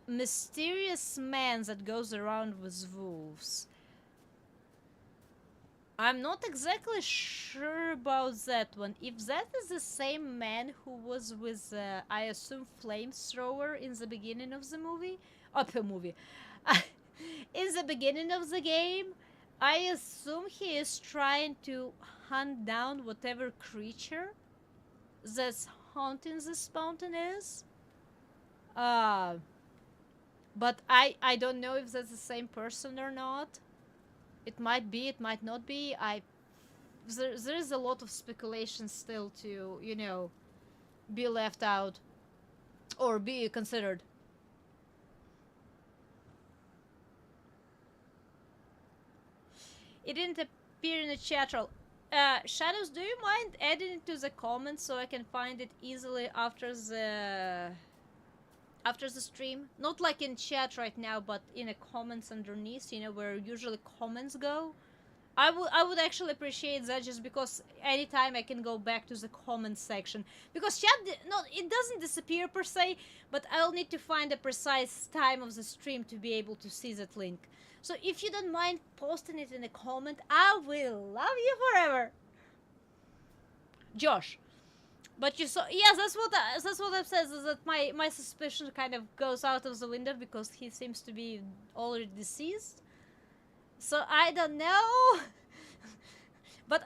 mysterious man that goes around with wolves. I'm not exactly sure about that one. If that is the same man who was with, I assume, flamethrower in the beginning of the movie, in the beginning of the game, I assume he is trying to hunt down whatever creature that's haunting this mountain is. But I don't know if that's the same person or not. It might be, it might not be. There is a lot of speculation still to, you know, be left out or be considered. It didn't appear in the chat roll. Shadows, do you mind adding it to the comments so I can find it easily after the stream? Not like in chat right now, but in the comments underneath, you know, where usually comments go. I would actually appreciate that, just because anytime I can go back to the comments section. Because chat, no, it doesn't disappear per se, but I'll need to find a precise time of the stream to be able to see that link. So if you don't mind posting it in a comment, I will love you forever. Josh. But you saw, yes, that's what I've said, is that my suspicion kind of goes out of the window because he seems to be already deceased. So I don't know. But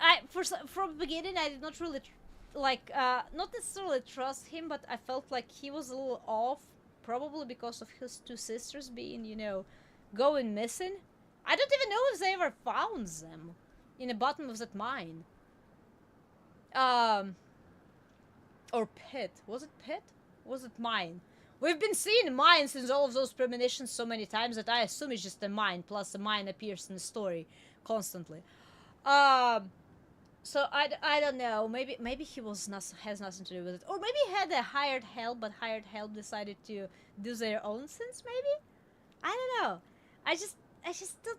from the beginning I did not really not necessarily trust him, but I felt like he was a little off, probably because of his two sisters being, you know, going missing. I don't even know if they ever found them in the bottom of that mine. Um, or Pit. Was it Pit? Was it Mine? We've been seeing Mine since all of those premonitions so many times that I assume it's just a Mine, plus the Mine appears in the story constantly. So I don't know. Maybe he has nothing to do with it, or maybe he had a hired help, but hired help decided to do their own sins. Maybe I don't know. I just don't.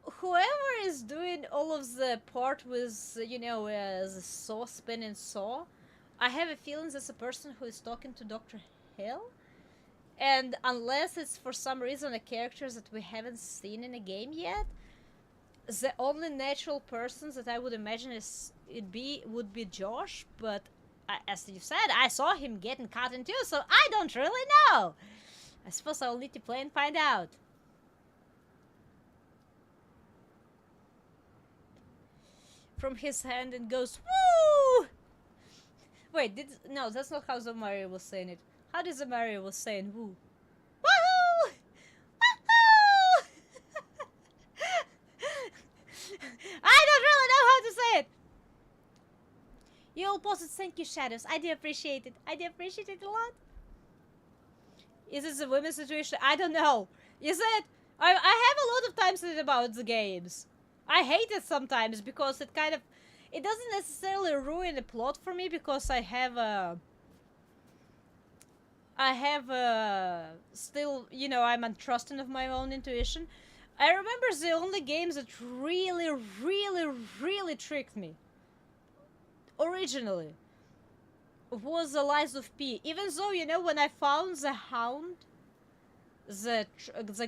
Whoever is doing all of the part with the saw spinning saw, I have a feeling that's a person who is talking to Dr. Hill. And unless it's for some reason a character that we haven't seen in a game yet, the only natural persons that I would imagine would be Josh, but as you said, I saw him getting cut in two, so I don't really know. I suppose I'll need to play and find out. From his hand and goes, woo! Wait, no, that's not how Zamaria was saying it. How did Zamaria was saying woo? Woohoo! Woohoo! I don't really know how to say it. You all posted thank you, Shadows. I do appreciate it. I do appreciate it a lot. Is it the women's situation? I don't know. Is it? I have a lot of time said about the games. I hate it sometimes because it doesn't necessarily ruin the plot for me because I have still, I'm untrusting of my own intuition. I remember the only games that really, really, really tricked me originally was the Lies of P. Even though, when I found the Hound, the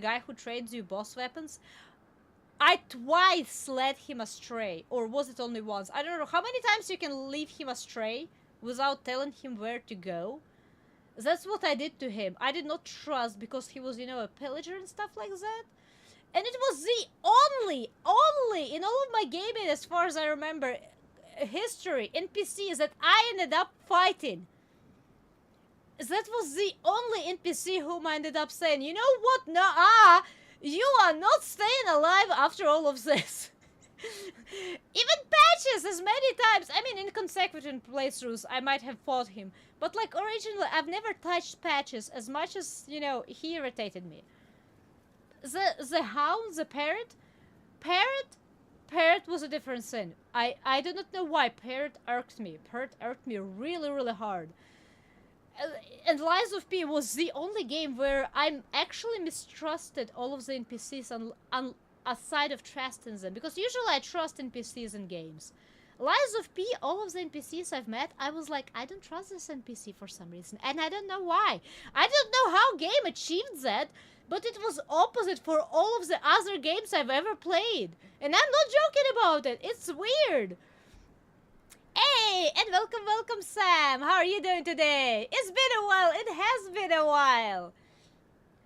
guy who trades you boss weapons, I twice led him astray. Or was it only once? I don't know. How many times you can leave him astray without telling him where to go? That's what I did to him. I did not trust because he was, a pillager and stuff like that. And it was the only in all of my gaming, as far as I remember, history, NPCs that I ended up fighting. That was the only NPC whom I ended up saying, you know what, you are not staying alive after all of this. Even Patches, as many times, I mean, in consecutive playthroughs, I might have fought him. But, originally, I've never touched Patches as much as, he irritated me. The Hound, the Parrot was a different sin. I do not know why. Parrot irked me. Parrot irked me really, really hard. And Lies of P was the only game where I actually mistrusted all of the NPCs aside of trusting them. Because usually I trust NPCs in games. Lies of P, all of the NPCs I've met, I was like, I don't trust this NPC for some reason. And I don't know why. I don't know how game achieved that, but it was opposite for all of the other games I've ever played. And I'm not joking about it. It's weird. Hey, and welcome, Sam. How are you doing today? It's been a while. It has been a while.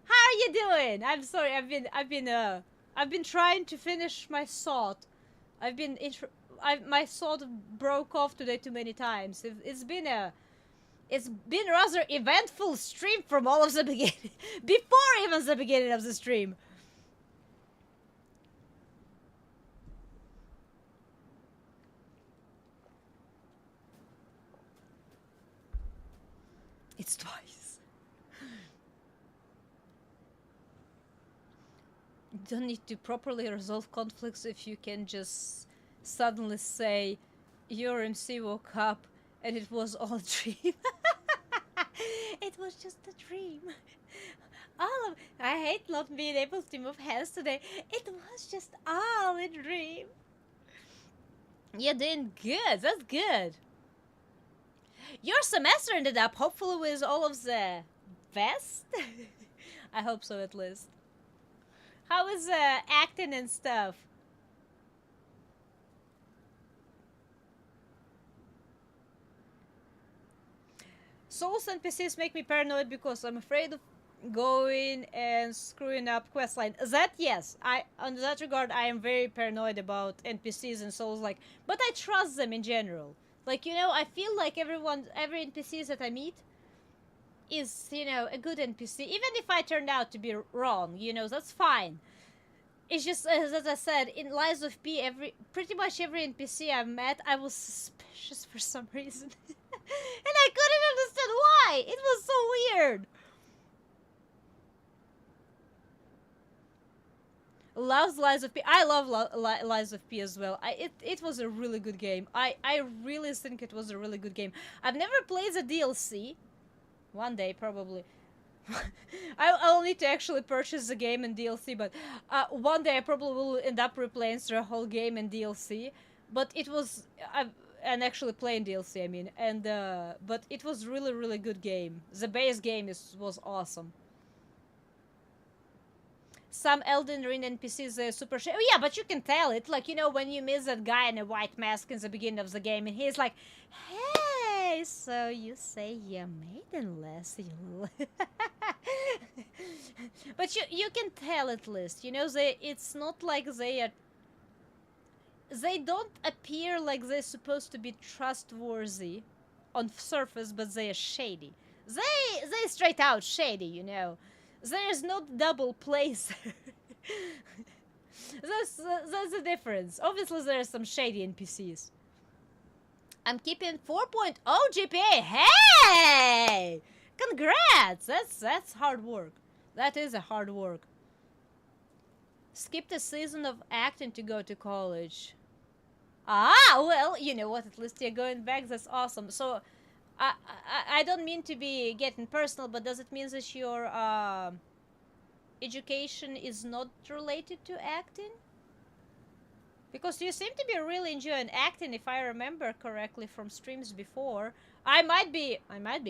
How are you doing? I'm sorry. I've been trying to finish my sword. My sword broke off today too many times. It's been rather eventful stream from all of the beginning, before even the beginning of the stream. It's twice. You don't need to properly resolve conflicts if you can just suddenly say your MC woke up and it was all a dream. It was just a dream. I hate not being able to move hands today. It was just all a dream. You're doing good. That's good. Your semester ended up hopefully with all of the best. I hope so, at least. How is acting and stuff? Souls NPCs make me paranoid because I'm afraid of going and screwing up questline. That, yes, on that regard, I am very paranoid about NPCs and Souls, but I trust them in general. I feel like every NPC that I meet is, a good NPC. Even if I turned out to be wrong, that's fine. It's just as I said, in Lies of P, pretty much every NPC I met, I was suspicious for some reason, and I couldn't understand why. It was so weird. Loves Lies of P. I love Lies of P as well. It was a really good game. I really think it was a really good game. I've never played the DLC. One day probably. I'll need to actually purchase the game and DLC, but one day I probably will end up replaying the whole game and DLC. But it was and actually playing DLC, I mean, and but it was really good game. The base game was awesome. Some Elden Ring NPCs are super oh yeah, but you can tell it, like, you know, when you miss that guy in a white mask in the beginning of the game, and he's like, "Hey, so you say you're maidenless, you little..." But you can tell at least, you know, it's not like they don't appear like they're supposed to be trustworthy on surface, but they are shady. They straight out shady, you know. There is no double place. That's the difference. Obviously, there are some shady NPCs. I'm keeping 4.0 GPA. Hey! Congrats! That's hard work. That is a hard work. Skipped a season of acting to go to college. Ah, well, you know what? At least you're going back. That's awesome. So, I don't mean to be getting personal, but does it mean that your education is not related to acting? Because you seem to be really enjoying acting, if I remember correctly from streams before. I might be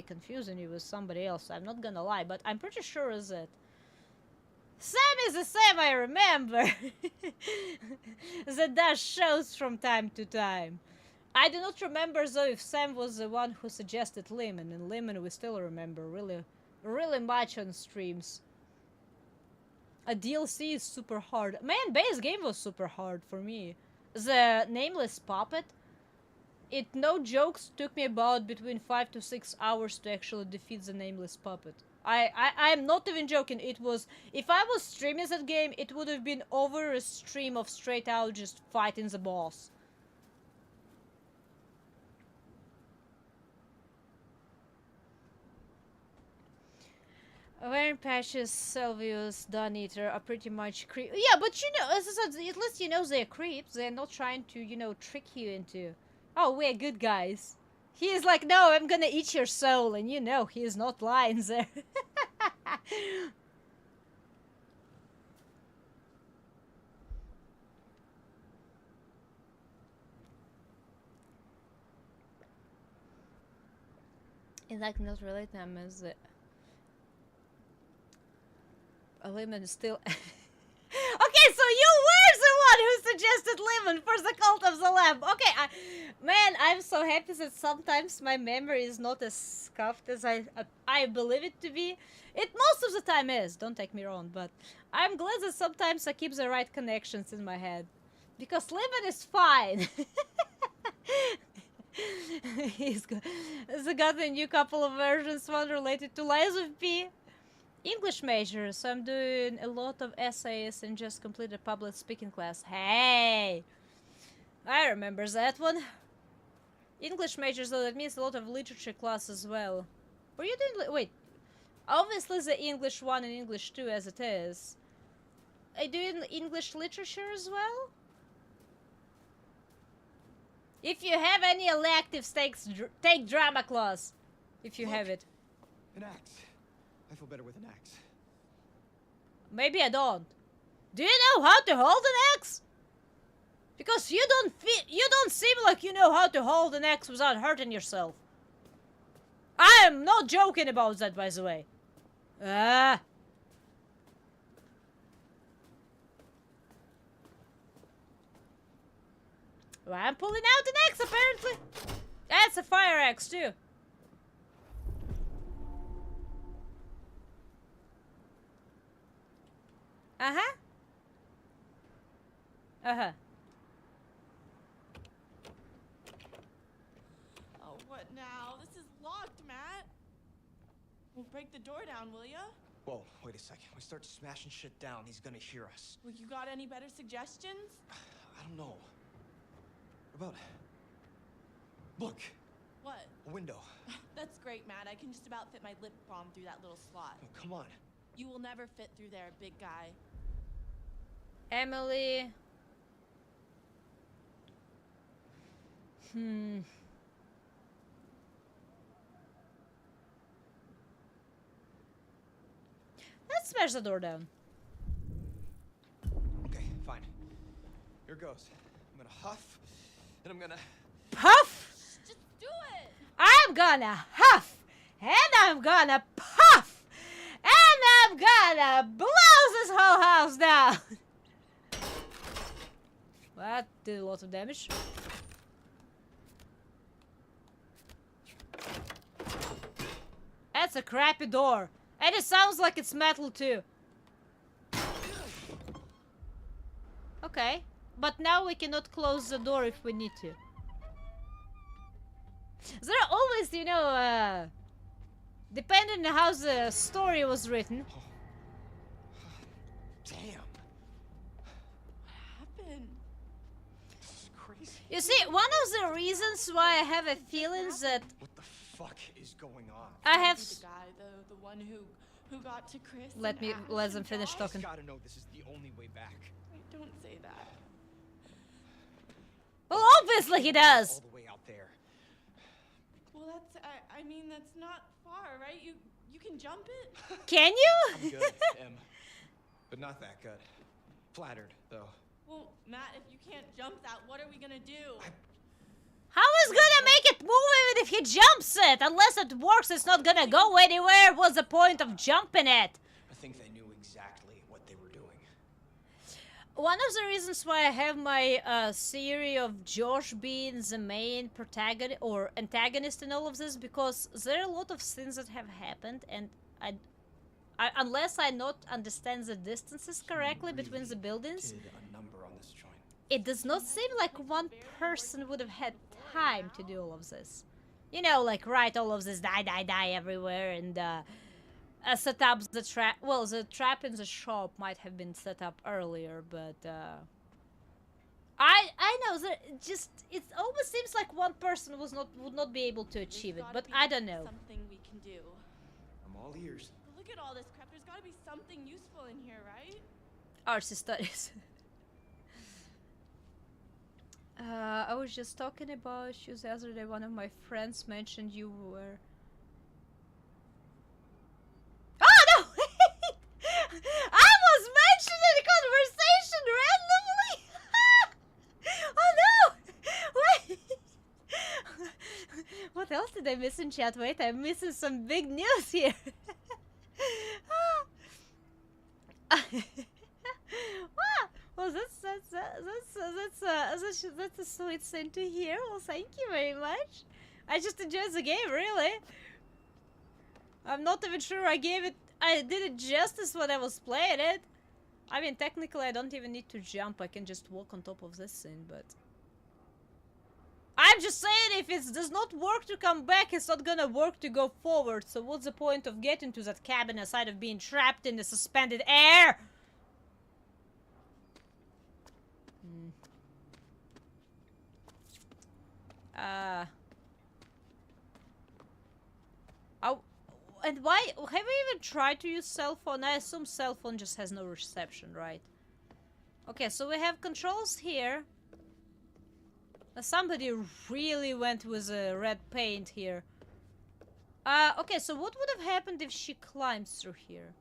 confusing you with somebody else. I'm not gonna lie, but I'm pretty sure that Sam is the Sam I remember. That does shows from time to time. I do not remember though if Sam was the one who suggested Lemon, and Lemon we still remember really much on streams. A DLC is super hard. Man, base game was super hard for me. The Nameless Puppet, it no jokes took me about between 5 to 6 hours to actually defeat the Nameless Puppet. I'm not even joking. It was, if I was streaming that game, it would have been over a stream of straight out just fighting the boss. Wearing patches, Sylvius, Duneater are pretty much creep. Yeah, but you know, as I said, at least you know they're creeps. They're not trying to, you know, trick you into, oh, we're good guys. He is like, no, I'm gonna eat your soul, and you know he is not lying there. It's like not relate them as Lemon still. Okay, so you were the one who suggested Lemon for the Cult of the Lamb. Okay, man, I'm so happy that sometimes my memory is not as scuffed as I believe it to be. It most of the time is, don't take me wrong, but I'm glad that sometimes I keep the right connections in my head. Because Lemon is fine. He's got a new couple of versions, one related to Lies of P. English major, so I'm doing a lot of essays and just completed a public speaking class. Hey! I remember that one. English major, so that means a lot of literature class as well. Were you doing... Wait. Obviously the English 1 and English 2 as it is. Are you doing English literature as well? If you have any electives, take drama class. If you have it. An axe. I feel better with an axe. Maybe I don't. Do you know how to hold an axe? Because you don't seem like you know how to hold an axe without hurting yourself. I am not joking about that, by the way. Well, I'm pulling out an axe, apparently. That's a fire axe, too. Uh-huh. Uh-huh. Oh, what now? This is locked, Matt. We'll break the door down, will ya? Whoa, wait a second. We start smashing shit down, he's gonna hear us. Well, you got any better suggestions? I don't know. What about... Look, What? a window. That's great, Matt. I can just about fit my lip balm through that little slot. Oh, come on. You will never fit through there, big guy. Emily. Let's smash the door down. Okay, fine. Here goes. I'm gonna huff, and I'm gonna... Puff! Just do it! I'm gonna huff! And I'm gonna puff! And I'm gonna blow this whole house down! That did a lot of damage. That's a crappy door. And it sounds like it's metal too. Okay. But now we cannot close the door if we need to. There are always, you know, depending on how the story was written. Damn. What happened? This is crazy. You see, one of the reasons why I have a feeling that What the fuck is going on? I have... The guy, the one who got to Chris. Let and me Ash let them and finish Josh? talking. Gotta know this is the only way back. Wait, don't say that. Well, obviously he does. All the way out there. Well, that's I mean that's not far, right? You can jump it. Can you? I'm good, Em. But not that good. Flattered, though. Well, Matt, if you can't jump that, what are we gonna do? How is gonna make it move even if he jumps it? Unless it works, it's not gonna go anywhere. What's the point of jumping it? I think they knew exactly what they were doing. One of the reasons why I have my theory of Josh being the main protagonist or antagonist in all of this, because there are a lot of things that have happened, and I unless I not understand the distances correctly between the buildings, Did a number on this joint. it does not seem like one person would have had time to do all of this. You know, like write all of this die everywhere and set up the trap. Well, the trap in the shop might have been set up earlier, but I know that just it almost seems like one person would not be able to achieve it, There's but gotta I be don't know. Something we can do. I'm all ears. But look at all this crap. There's gotta be something useful in here, right? RC studies. I was just talking about you the other day. One of my friends mentioned you were. Oh no! Wait! I was mentioning the conversation randomly. Oh no! Wait! What else did I miss in chat? Wait, I'm missing some big news here. Wow. Well, that's a sweet thing to hear. Well, thank you very much. I just enjoyed the game, really. I'm not even sure I did it justice when I was playing it. I mean, technically, I don't even need to jump. I can just walk on top of this thing, but I'm just saying, if it does not work to come back, it's not gonna work to go forward. So what's the point of getting to that cabin aside of being trapped in the suspended air? Oh, and why have we even tried to use cell phone? I assume cell phone just has no reception, right? Okay, so we have controls here. Somebody really went with red paint here. Okay, so what would have happened if she climbs through here?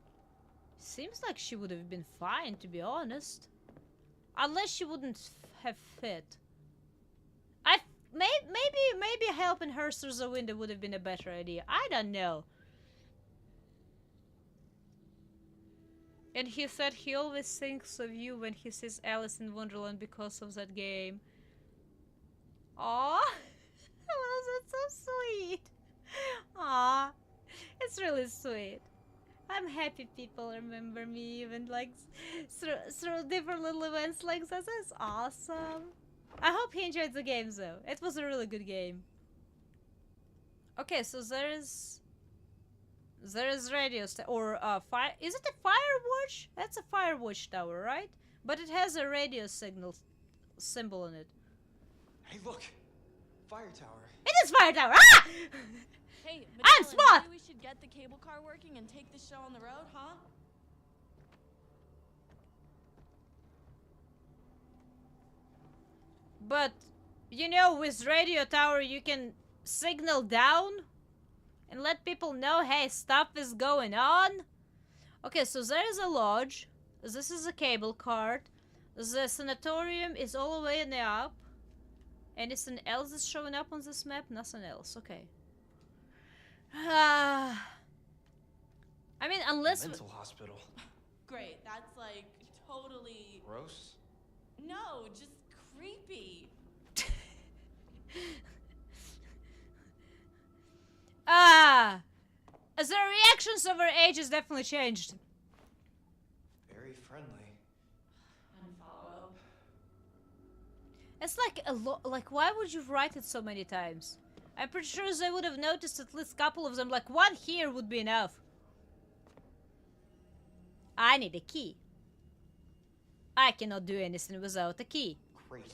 Seems like she would have been fine, to be honest. Unless she wouldn't have fit. Maybe helping her through the window would have been a better idea. I don't know. And he said he always thinks of you when he sees Alice in Wonderland because of that game. Aww. Well, that's so sweet. Aww. It's really sweet. I'm happy people remember me even like through different little events like that. That's awesome. I hope he enjoyed the game though. It was a really good game. Okay, so there is There is radio or fire. Is it a fire watch? That's a fire watch tower, right? But it has a radio signal symbol on it. Hey, look! Fire tower. It is fire tower! Ah! Hey, I'm Magellan, smart! maybe we should get the cable car working and take the show on the road, huh? But, you know, with radio tower you can signal down and let people know, hey, stuff is going on. Okay, so there is a lodge. This is a cable cart. The sanatorium is all the way in the up. Anything else is showing up on this map? Nothing else. Okay. I mean, unless... Mental hospital. Great, that's like totally... Gross? No, just creepy. The reactions over age has definitely changed. Very friendly. Unfollow. It's like like, why would you write it so many times? I'm pretty sure they would have noticed at least a couple of them. Like, one here would be enough. I need a key. I cannot do anything without a key. Great.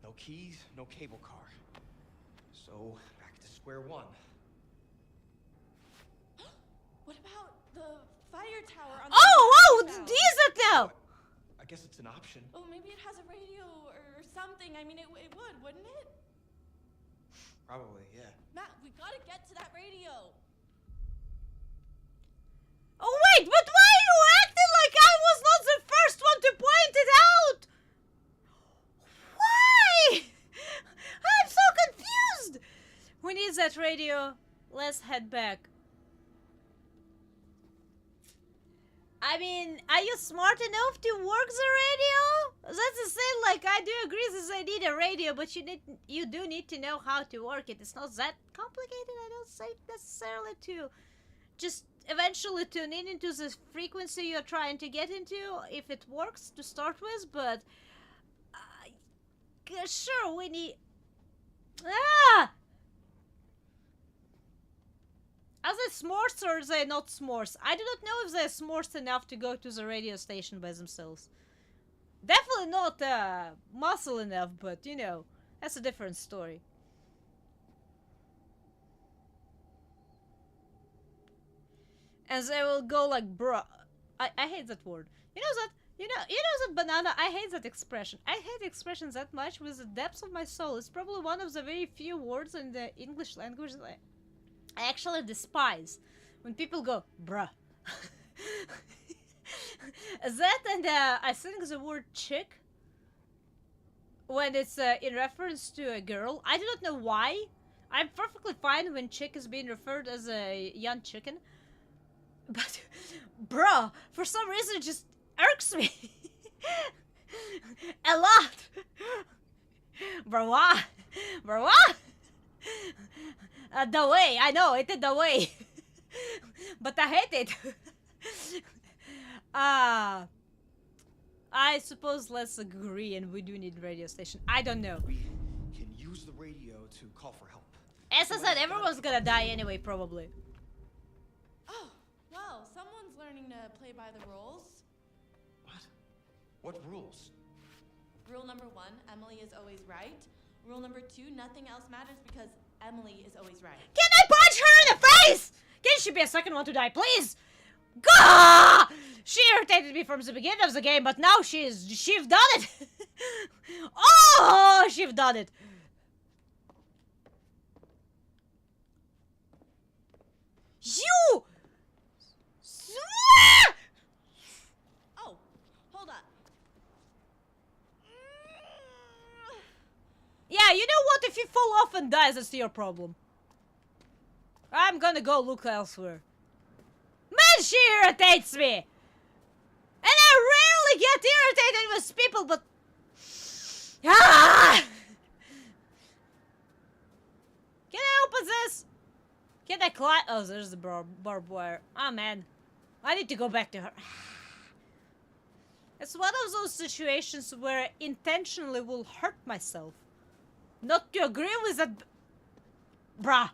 No keys, no cable car. So, back to square one. What about the fire tower on the Oh, south? is it now? I guess it's an option. Oh, maybe it has a radio or something. I mean, it would, wouldn't it? Probably, yeah. Matt, we gotta get to that radio. Oh wait, but why are you acting like I was not the first one to point it out? Why? I'm so confused. We need that radio. Let's head back. I mean, are you smart enough to work the radio? That's the thing, like, I do agree that they need a radio, but you do need to know how to work it. It's not that complicated, I don't say necessarily to just eventually tune in into the frequency you're trying to get into, if it works to start with, but sure, we need... Are they s'mores or are they not s'mores? I do not know if they're s'mores enough to go to the radio station by themselves. Definitely not muscle enough, but you know, that's a different story. And they will go like, bruh. I hate that word. You know that? You know that banana? I hate that expression. I hate expressions that much with the depths of my soul. It's probably one of the very few words in the English language that I actually despise. When people go, bruh. That and I think the word chick, when it's in reference to a girl. I do not know why. I'm perfectly fine when chick is being referred as a young chicken. But, bruh, for some reason it just irks me. A lot. Bruh, what? Bruh, what? The way, I know, it is the way. But I hate it. I suppose let's agree and we do need a radio station. I don't know. We can use the radio to call for help. As I said, everyone's gonna die anyway, probably. Oh, well, someone's learning to play by the rules. What? What rules? Rule number 1, Emily is always right. Rule number 2, nothing else matters because Emily is always right. Can I punch her in the face? Can she be a second one to die, please? Gah! She irritated me from the beginning of the game, but now she've done it. Oh, she've done it. You! Oh, hold up. Yeah, you know what? If you fall off and die, that's your problem. I'm gonna go look elsewhere. Man, she irritates me! And I rarely get irritated with people, but... Ah! Can I open this? Can I climb? Oh, there's the barbed wire. Ah, man. I need to go back to her. It's one of those situations where I intentionally will hurt myself. Not to agree with that... Bruh.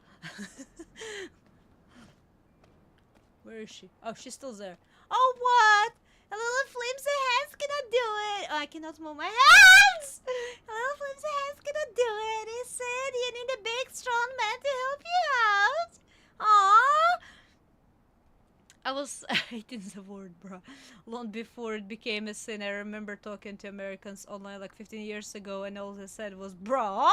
Where is she? Oh, she's still there. Oh, what? A little flimsy hands cannot do it. Oh, I cannot move my hands. A little flimsy hands cannot do it. He said you need a big, strong man to help you out. Aww. I was hating the word, bro. Long before it became a sin. I remember talking to Americans online like 15 years ago, and all they said was, bro.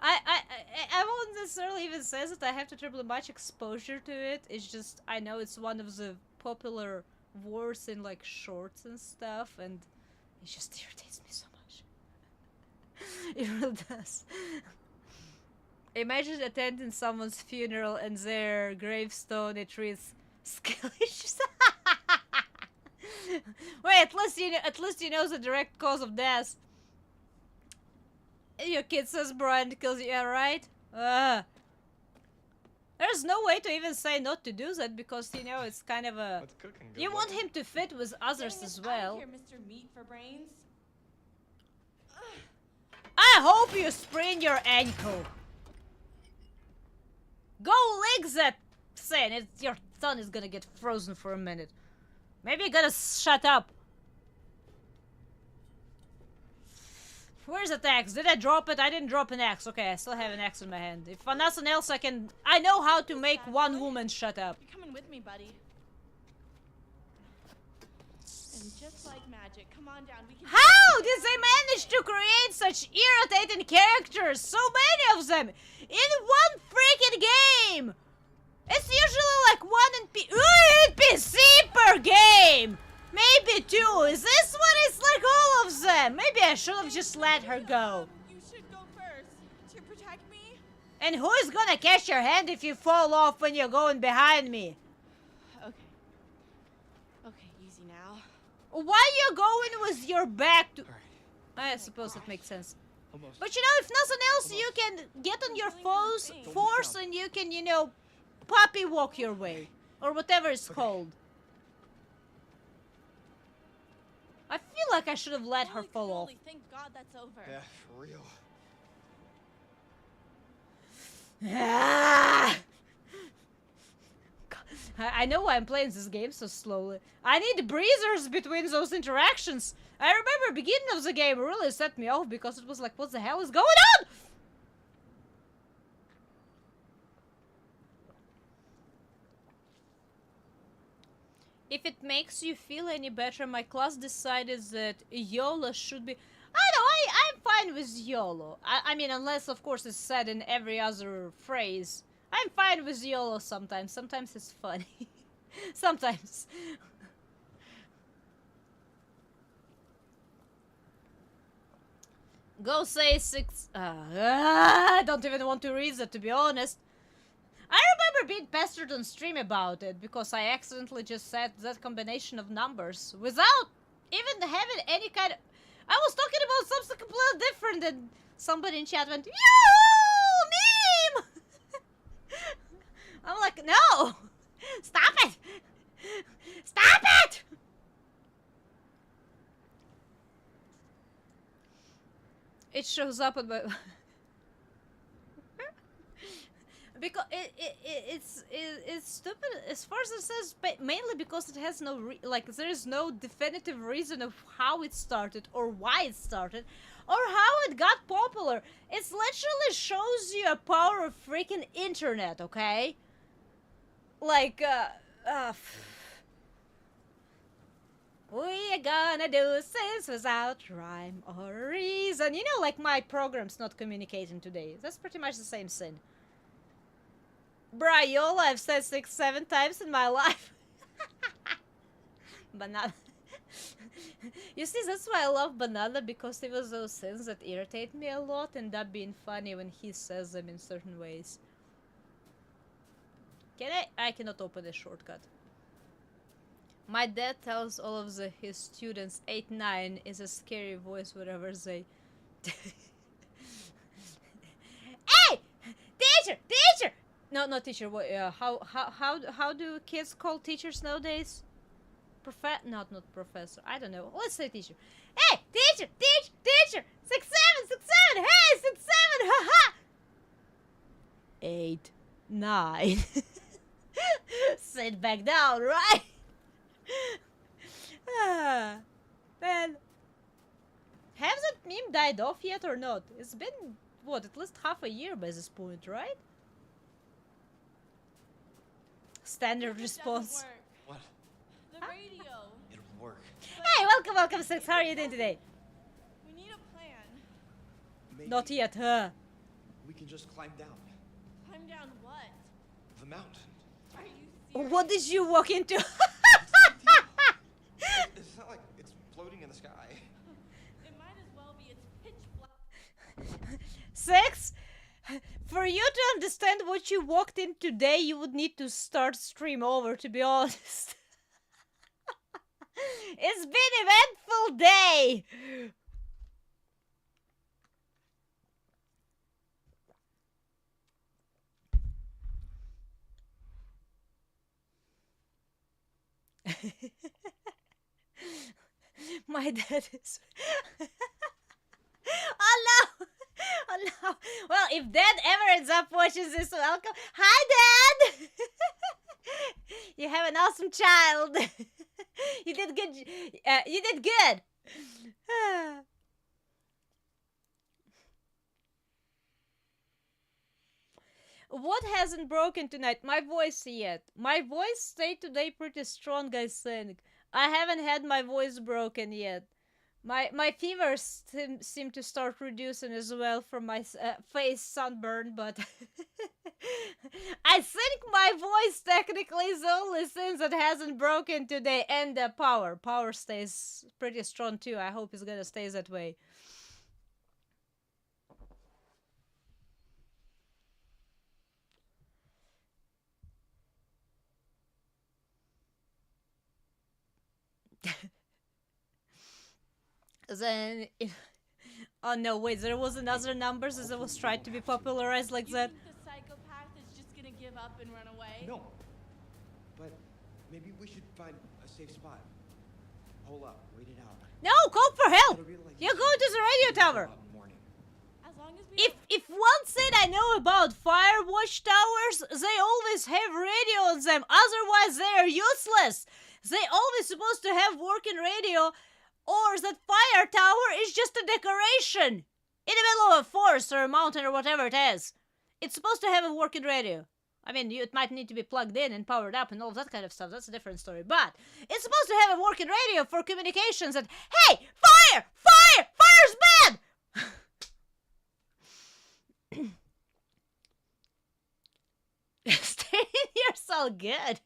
I won't necessarily even say that I have to triple much exposure to it. It's just I know it's one of the popular words in like shorts and stuff, and it just irritates me so much. It really does. Imagine attending someone's funeral and their gravestone it reads "Skillish." Wait, at least you know the direct cause of death. Your kid says Brian because yeah, right? There's no way to even say not to do that because you know it's kind of a. What's cooking? Good You want luck. him to fit with others Getting as us out of well. Here, Mr. Meat for Brains. I hope you sprain your ankle. Go lick that thing. Your thumb is gonna get frozen for a minute. Maybe you gotta shut up. Where's the axe? Did I drop it? I didn't drop an axe. Okay, I still have an axe in my hand. If for nothing else, I know how to make one woman shut up. You're coming with me, buddy. And just like magic, come on down. We can. How did they manage to create such irritating characters? So many of them in one freaking game. It's usually like one NPC per game. Maybe two. Is this one? It's like all of them. Maybe I should have just let her go. You should go first to protect me. And who is gonna catch your hand if you fall off when you're going behind me? Okay. Okay, easy now. Why you going with your back to... Alright, I suppose it makes sense. almost. But you know, if nothing else, you can get on your foes force and you can, you know, puppy walk your way. Or whatever it's called. I feel like I should have let her Holy fall off. cannoli, thank God that's over. Yeah, for real. Ah! I know why I'm playing this game so slowly. I need breathers between those interactions. I remember beginning of the game really set me off because it was like, what the hell is going on? If it makes you feel any better, my class decided that YOLO should be... I'm fine with YOLO. I mean, unless, of course, it's said in every other phrase. I'm fine with YOLO sometimes. Sometimes it's funny. Sometimes. Go say six... I don't even want to read that, to be honest. I remember being pestered on stream about it because I accidentally just said that combination of numbers without even having any kind of... I was talking about something completely different and somebody in chat went, Yoo-hoo! Meme! I'm like, no! Stop it! Stop it! It shows up on my... Because it's stupid as far as it says, but mainly because it has no there is no definitive reason of how it started or why it started or how it got popular. It literally shows you a power of freaking internet, okay? Like we are gonna do things without rhyme or reason. You know, like my program's not communicating today. That's pretty much the same thing. Bruh, YOLO I've said 6-7 times in my life. Banana. You see, that's why I love Banana, because it was those things that irritate me a lot and that being funny when he says them in certain ways. Can I cannot open a shortcut. My dad tells all of his students 8-9 is a scary voice wherever they... Hey! Teacher! Teacher! No, not teacher. What? How do kids call teachers nowadays? Not professor. I don't know. Let's say teacher. Hey, teacher, teacher. 6-7. Hey, 6-7. Haha. 8. 9. Sit back down, right? Man, has that meme died off yet or not? It's been, what, at least half a year by this point, right? Standard This response. doesn't work. What? The radio. It'll work. Hey, welcome, Six. How are you doing today? We need a plan. Maybe Not yet, huh? we can just climb down Climb down what? the mountain. Are you serious? What did you walk into? It's not like it's floating in the sky. It might as well be. It's pitch black. 6? For you to understand what you walked in today, you would need to start stream over, to be honest. It's been an eventful day! My dad is... Oh no! Oh no! Well, if Dad ever ends up watching this, welcome. Hi, Dad! You have an awesome child. You did good. You did good. What hasn't broken tonight? My voice yet. My voice stayed today pretty strong, I think. I haven't had my voice broken yet. My fever seemed to start reducing as well from my face sunburn, but I think my voice technically is the only thing that hasn't broken today. And the power stays pretty strong too. I hope it's gonna stay that way. Then, oh no, wait, there was another numbers as it was tried to be popularized like You that. think the psychopath is just gonna give up and run away? No. But maybe we should find a safe spot. Hold up, wait it out. No, call for help! Gotta realize You're this going to is the radio gonna tower. go out in the morning. As long as we If one thing I know about fire watchtowers, they always have radio on them. Otherwise, they are useless. They always supposed to have working radio, or that fire tower is just a decoration in the middle of a forest or a mountain or whatever it is. It's supposed to have a working radio. I mean, it might need to be plugged in and powered up and all that kind of stuff. That's a different story. But it's supposed to have a working radio for communications. And hey, fire! Fire! Fire's bad! Staying here so good.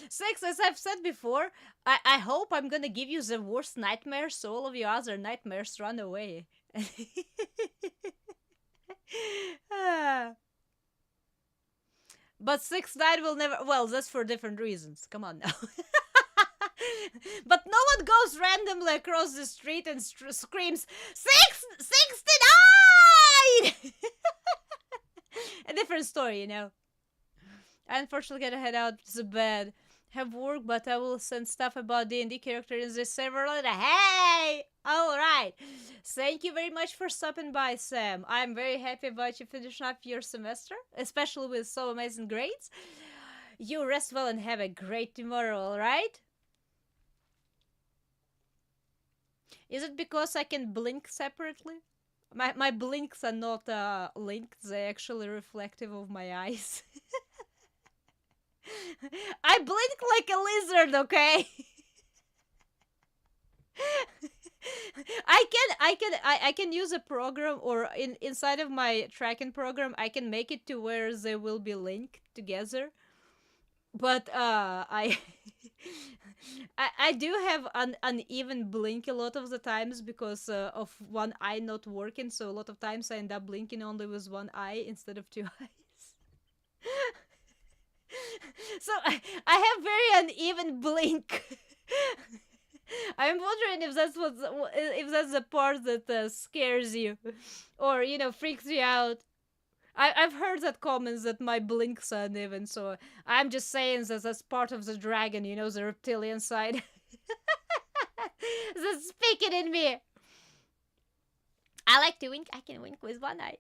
6, as I've said before, I hope I'm gonna give you the worst nightmares so all of your other nightmares run away. But 6 9 will never. Well, that's for different reasons. Come on now. But no one goes randomly across the street and screams 669. A different story, you know. I unfortunately gotta head out to bed. Have work, but I will send stuff about D&D character in this server later. Hey! Alright. Thank you very much for stopping by, Sam. I'm very happy about you finishing up your semester, especially with so amazing grades. You rest well and have a great tomorrow, alright? Is it because I can blink separately? My blinks are not linked, they're actually reflective of my eyes. I blink like a lizard, okay? I can use a program, or inside of my tracking program I can make it to where they will be linked together. But I do have an uneven blink a lot of the times because of one eye not working, so a lot of times I end up blinking only with one eye instead of two eyes. So I have very uneven blink. I'm wondering if that's the part that scares you, or freaks you out. I've heard that comments that my blinks are uneven, so I'm just saying that that's part of the dragon, the reptilian side. That's speaking in me. I like to wink. I can wink with one eye.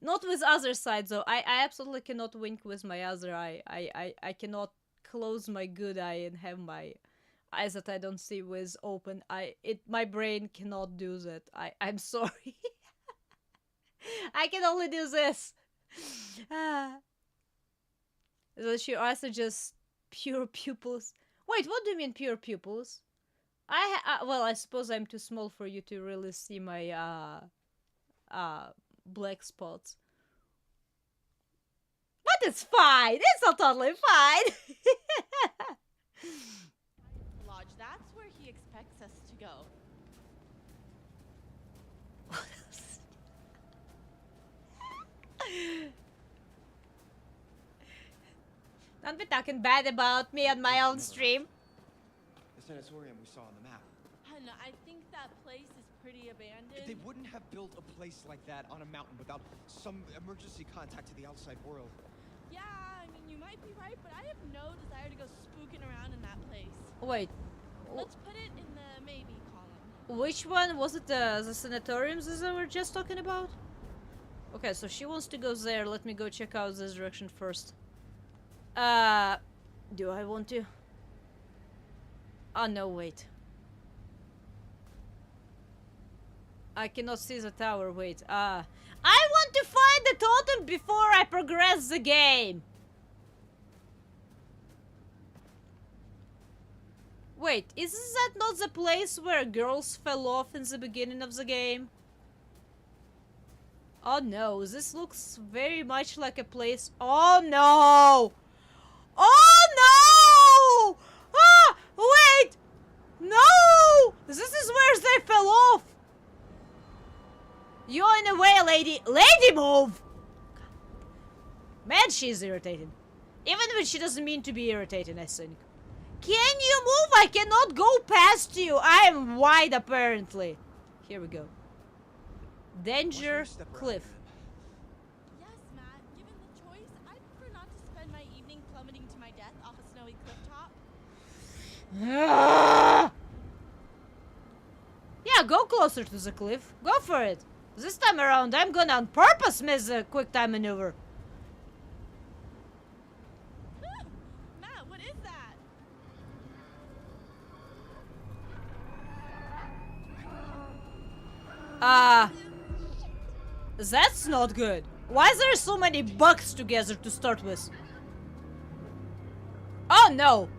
Not with other side though. I absolutely cannot wink with my other eye. I cannot close my good eye and have my eyes that I don't see with open. My brain cannot do that. I'm sorry. I can only do this. So your eyes are just pure pupils. Wait, what do you mean pure pupils? Well, I suppose I'm too small for you to really see my black spots. But it's fine. It's all totally fine. Lodge, that's where he expects us to go. Don't be talking bad about me on my own stream. The sanatorium we saw on the map. Hun, I think that place is pretty abandoned. They wouldn't have built a place like that on a mountain without some emergency contact to the outside world. Yeah, I mean, you might be right, but I have no desire to go spooking around in that place. Wait. Let's put it in the maybe column. Which one? Was it the sanatoriums as I were just talking about? Okay, so she wants to go there. Let me go check out this direction first. Do I want to? Oh, no, wait. I cannot see the tower, wait. I want to find the totem before I progress the game! Wait, isn't that not the place where girls fell off in the beginning of the game? Oh no, this looks very much like a place. Oh no! Oh no! Ah! Wait! No! This is where they fell off! You're in the way, lady! Lady, move! Man, she's irritating. Even when she doesn't mean to be irritating, I think. Can you move? I cannot go past you! I am wide, apparently. Here we go. Danger cliff. Yes, Matt. Given the choice, I'd prefer not to spend my evening plummeting to my death off a snowy cliff top. Yeah, go closer to the cliff. Go for it. This time around, I'm gonna on purpose miss a quick time maneuver. Matt, what is that? That's not good. Why is there so many bugs together to start with? Oh no!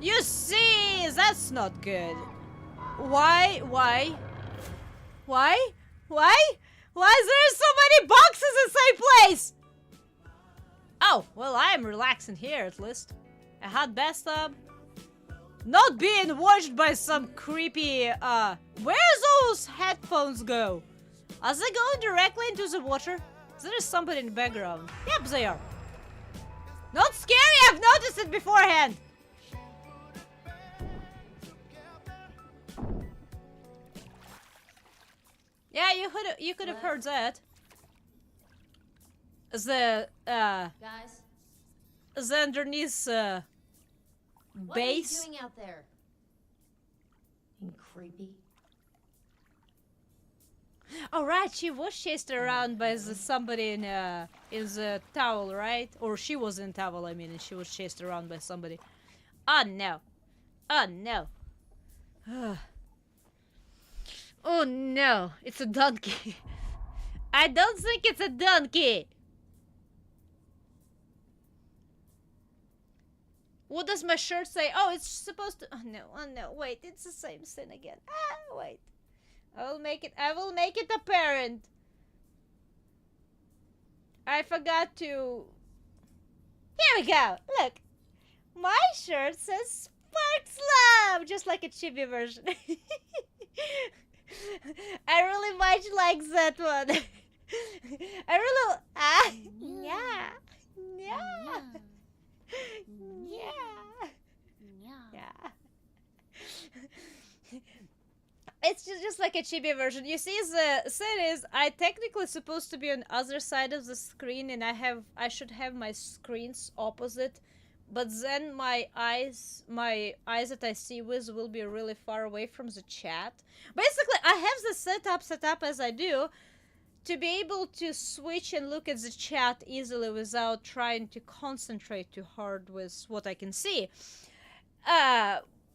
You see, that's not good. Why? Why is there so many boxes in the same place? Oh, well, I am relaxing here at least. A hot bathtub. Not being watched by some creepy, where's those headphones go? Are they going directly into the water? There is somebody in the background. Yep, they are. Not scary, I've noticed it beforehand. Yeah, you could have heard that. The Guys, the underneath what base. are you doing out there? Being creepy. Oh right, she was chased around by somebody in the towel, right? Or she was in towel, I mean, and she was chased around by somebody. Oh no! Oh no! Oh no! It's a donkey. I don't think it's a donkey. What does my shirt say? Oh, it's supposed to. Oh no! Wait, it's the same thing again. Ah, wait. I will make it apparent. I forgot to. Here we go. Look, my shirt says Sparks Love, just like a chibi version. I really much like that one. I really. Yeah. It's just like a chibi version. You see, the thing is, I technically supposed to be on the other side of the screen, and I should have my screens opposite, but then my eyes that I see with will be really far away from the chat. Basically, I have the setup as I do to be able to switch and look at the chat easily without trying to concentrate too hard with what I can see.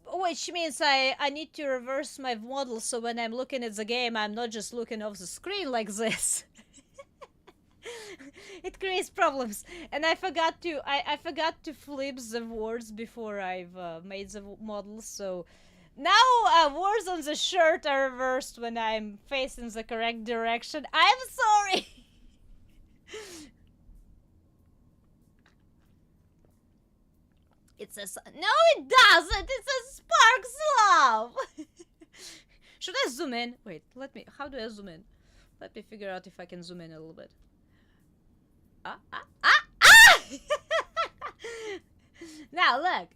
Which means I need to reverse my model, so when I'm looking at the game, I'm not just looking off the screen like this. It creates problems, and I forgot to flip the words before I've made the models, so now words on the shirt are reversed when I'm facing the correct direction. I'm sorry. It says no, it doesn't. It says Sparks Love. Should I zoom in? Wait, how do I zoom in? Let me figure out if I can zoom in a little bit. Now look,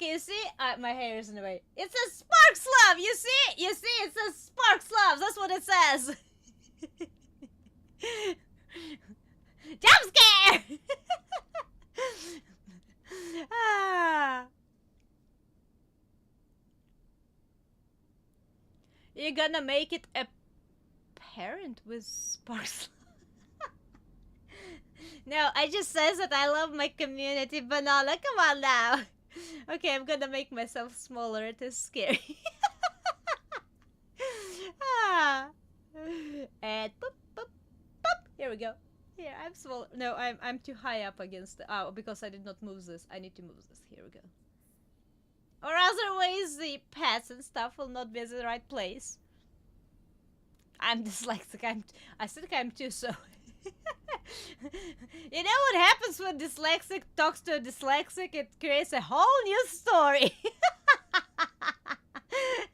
you see, my hair is in the way. It says Sparks Love. You see, it says Sparks Love. That's what it says. Jump scare. You're gonna make it apparent with Sparks. No, I just says that I love my community, Banana. Come on now. Okay, I'm gonna make myself smaller. It is scary. And boop, boop, boop. Here we go. Here, I'm small. No, I'm too high up against the... Oh, because I did not move this. I need to move this. Here we go. Or otherwise, the pets and stuff will not be in the right place. I'm dyslexic. I think I'm too so. You know what happens when dyslexic talks to a dyslexic? It creates a whole new story.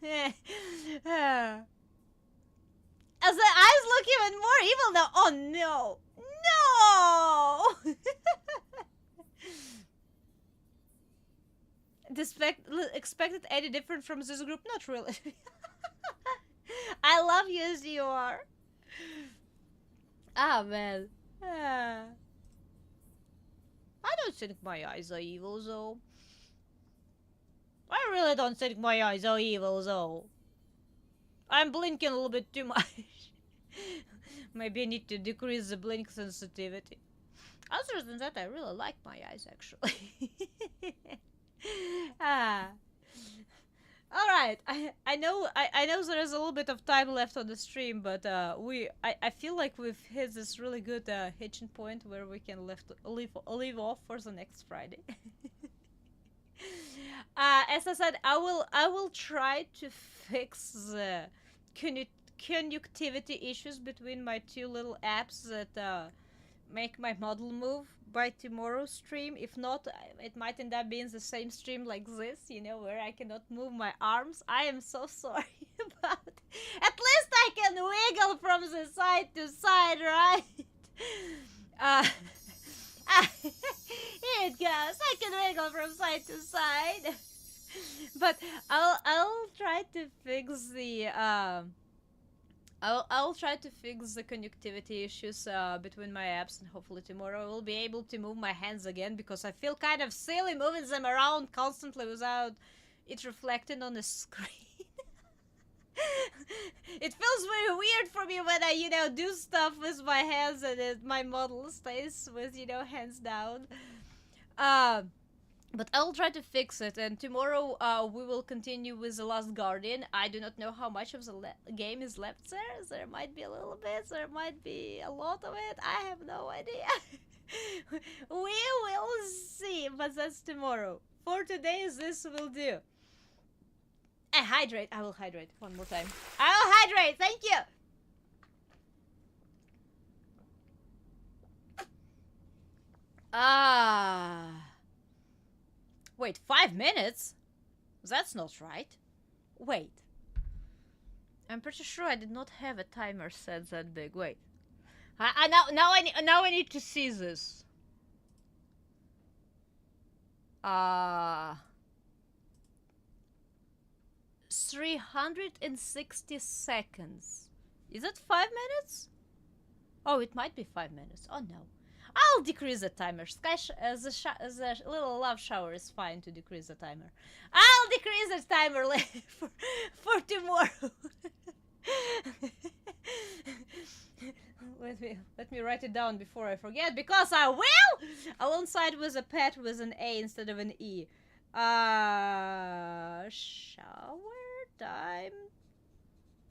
As the eyes look even more evil now. Oh no! No! Expected any different from this group? Not really. I love you as you are. Ah, man. I don't think my eyes are evil, though. I really don't think my eyes are evil, though. I'm blinking a little bit too much. Maybe I need to decrease the blink sensitivity. Other than that, I really like my eyes, actually. Alright, I know there is a little bit of time left on the stream, but I feel like we've hit this really good hitching point where we can leave off for the next Friday. As I said, I will try to fix the conductivity issues between my two little apps that make my model move by tomorrow's stream. If not, it might end up being the same stream like this, you know, where I cannot move my arms. I am so sorry about it. At least I can wiggle from the side to side, right? Here it goes. I can wiggle from side to side. But I'll try to fix the I'll try to fix the conductivity issues between my apps, and hopefully tomorrow I will be able to move my hands again, because I feel kind of silly moving them around constantly without it reflecting on the screen. It feels very weird for me when I, you know, do stuff with my hands and my model stays with, you know, hands down. But I'll try to fix it, and tomorrow we will continue with The Last Guardian. I do not know how much of the game is left there. There might be a little bit, there might be a lot of it. I have no idea. We will see, but that's tomorrow. For today, this will do. And hydrate. I will hydrate one more time. I will hydrate. Thank you. Wait, 5 minutes? That's not right. Wait. I'm pretty sure I did not have a timer set that big. Wait. Now I need to see this. 360 seconds. Is that 5 minutes? Oh, it might be 5 minutes. Oh no. I'll decrease the timer. The little love shower is fine to decrease the timer. I'll decrease the timer for tomorrow. Let me write it down before I forget, because I will. Alongside with a pet with an A instead of an E. Shower time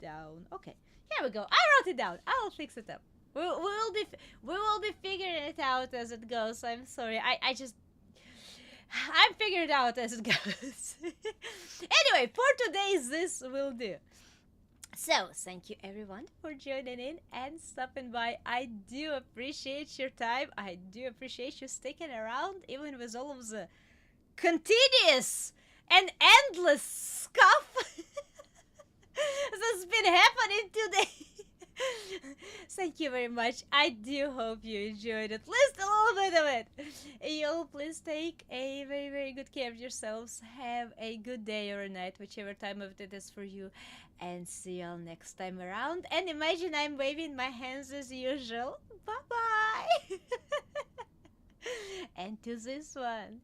down. Okay, here we go. I wrote it down. I'll fix it up. We will be figuring it out as it goes. I'm sorry. I'm figuring it out as it goes. Anyway, for today, this will do. So, thank you everyone for joining in and stopping by. I do appreciate your time. I do appreciate you sticking around, even with all of the continuous and endless stuff that's been happening today. Thank you very much. I do hope you enjoyed at least a little bit of it. You'll please take a very, very good care of yourselves. Have a good day or a night, whichever time of it is for you. And see y'all next time around. And imagine I'm waving my hands as usual. Bye-bye. And to this one.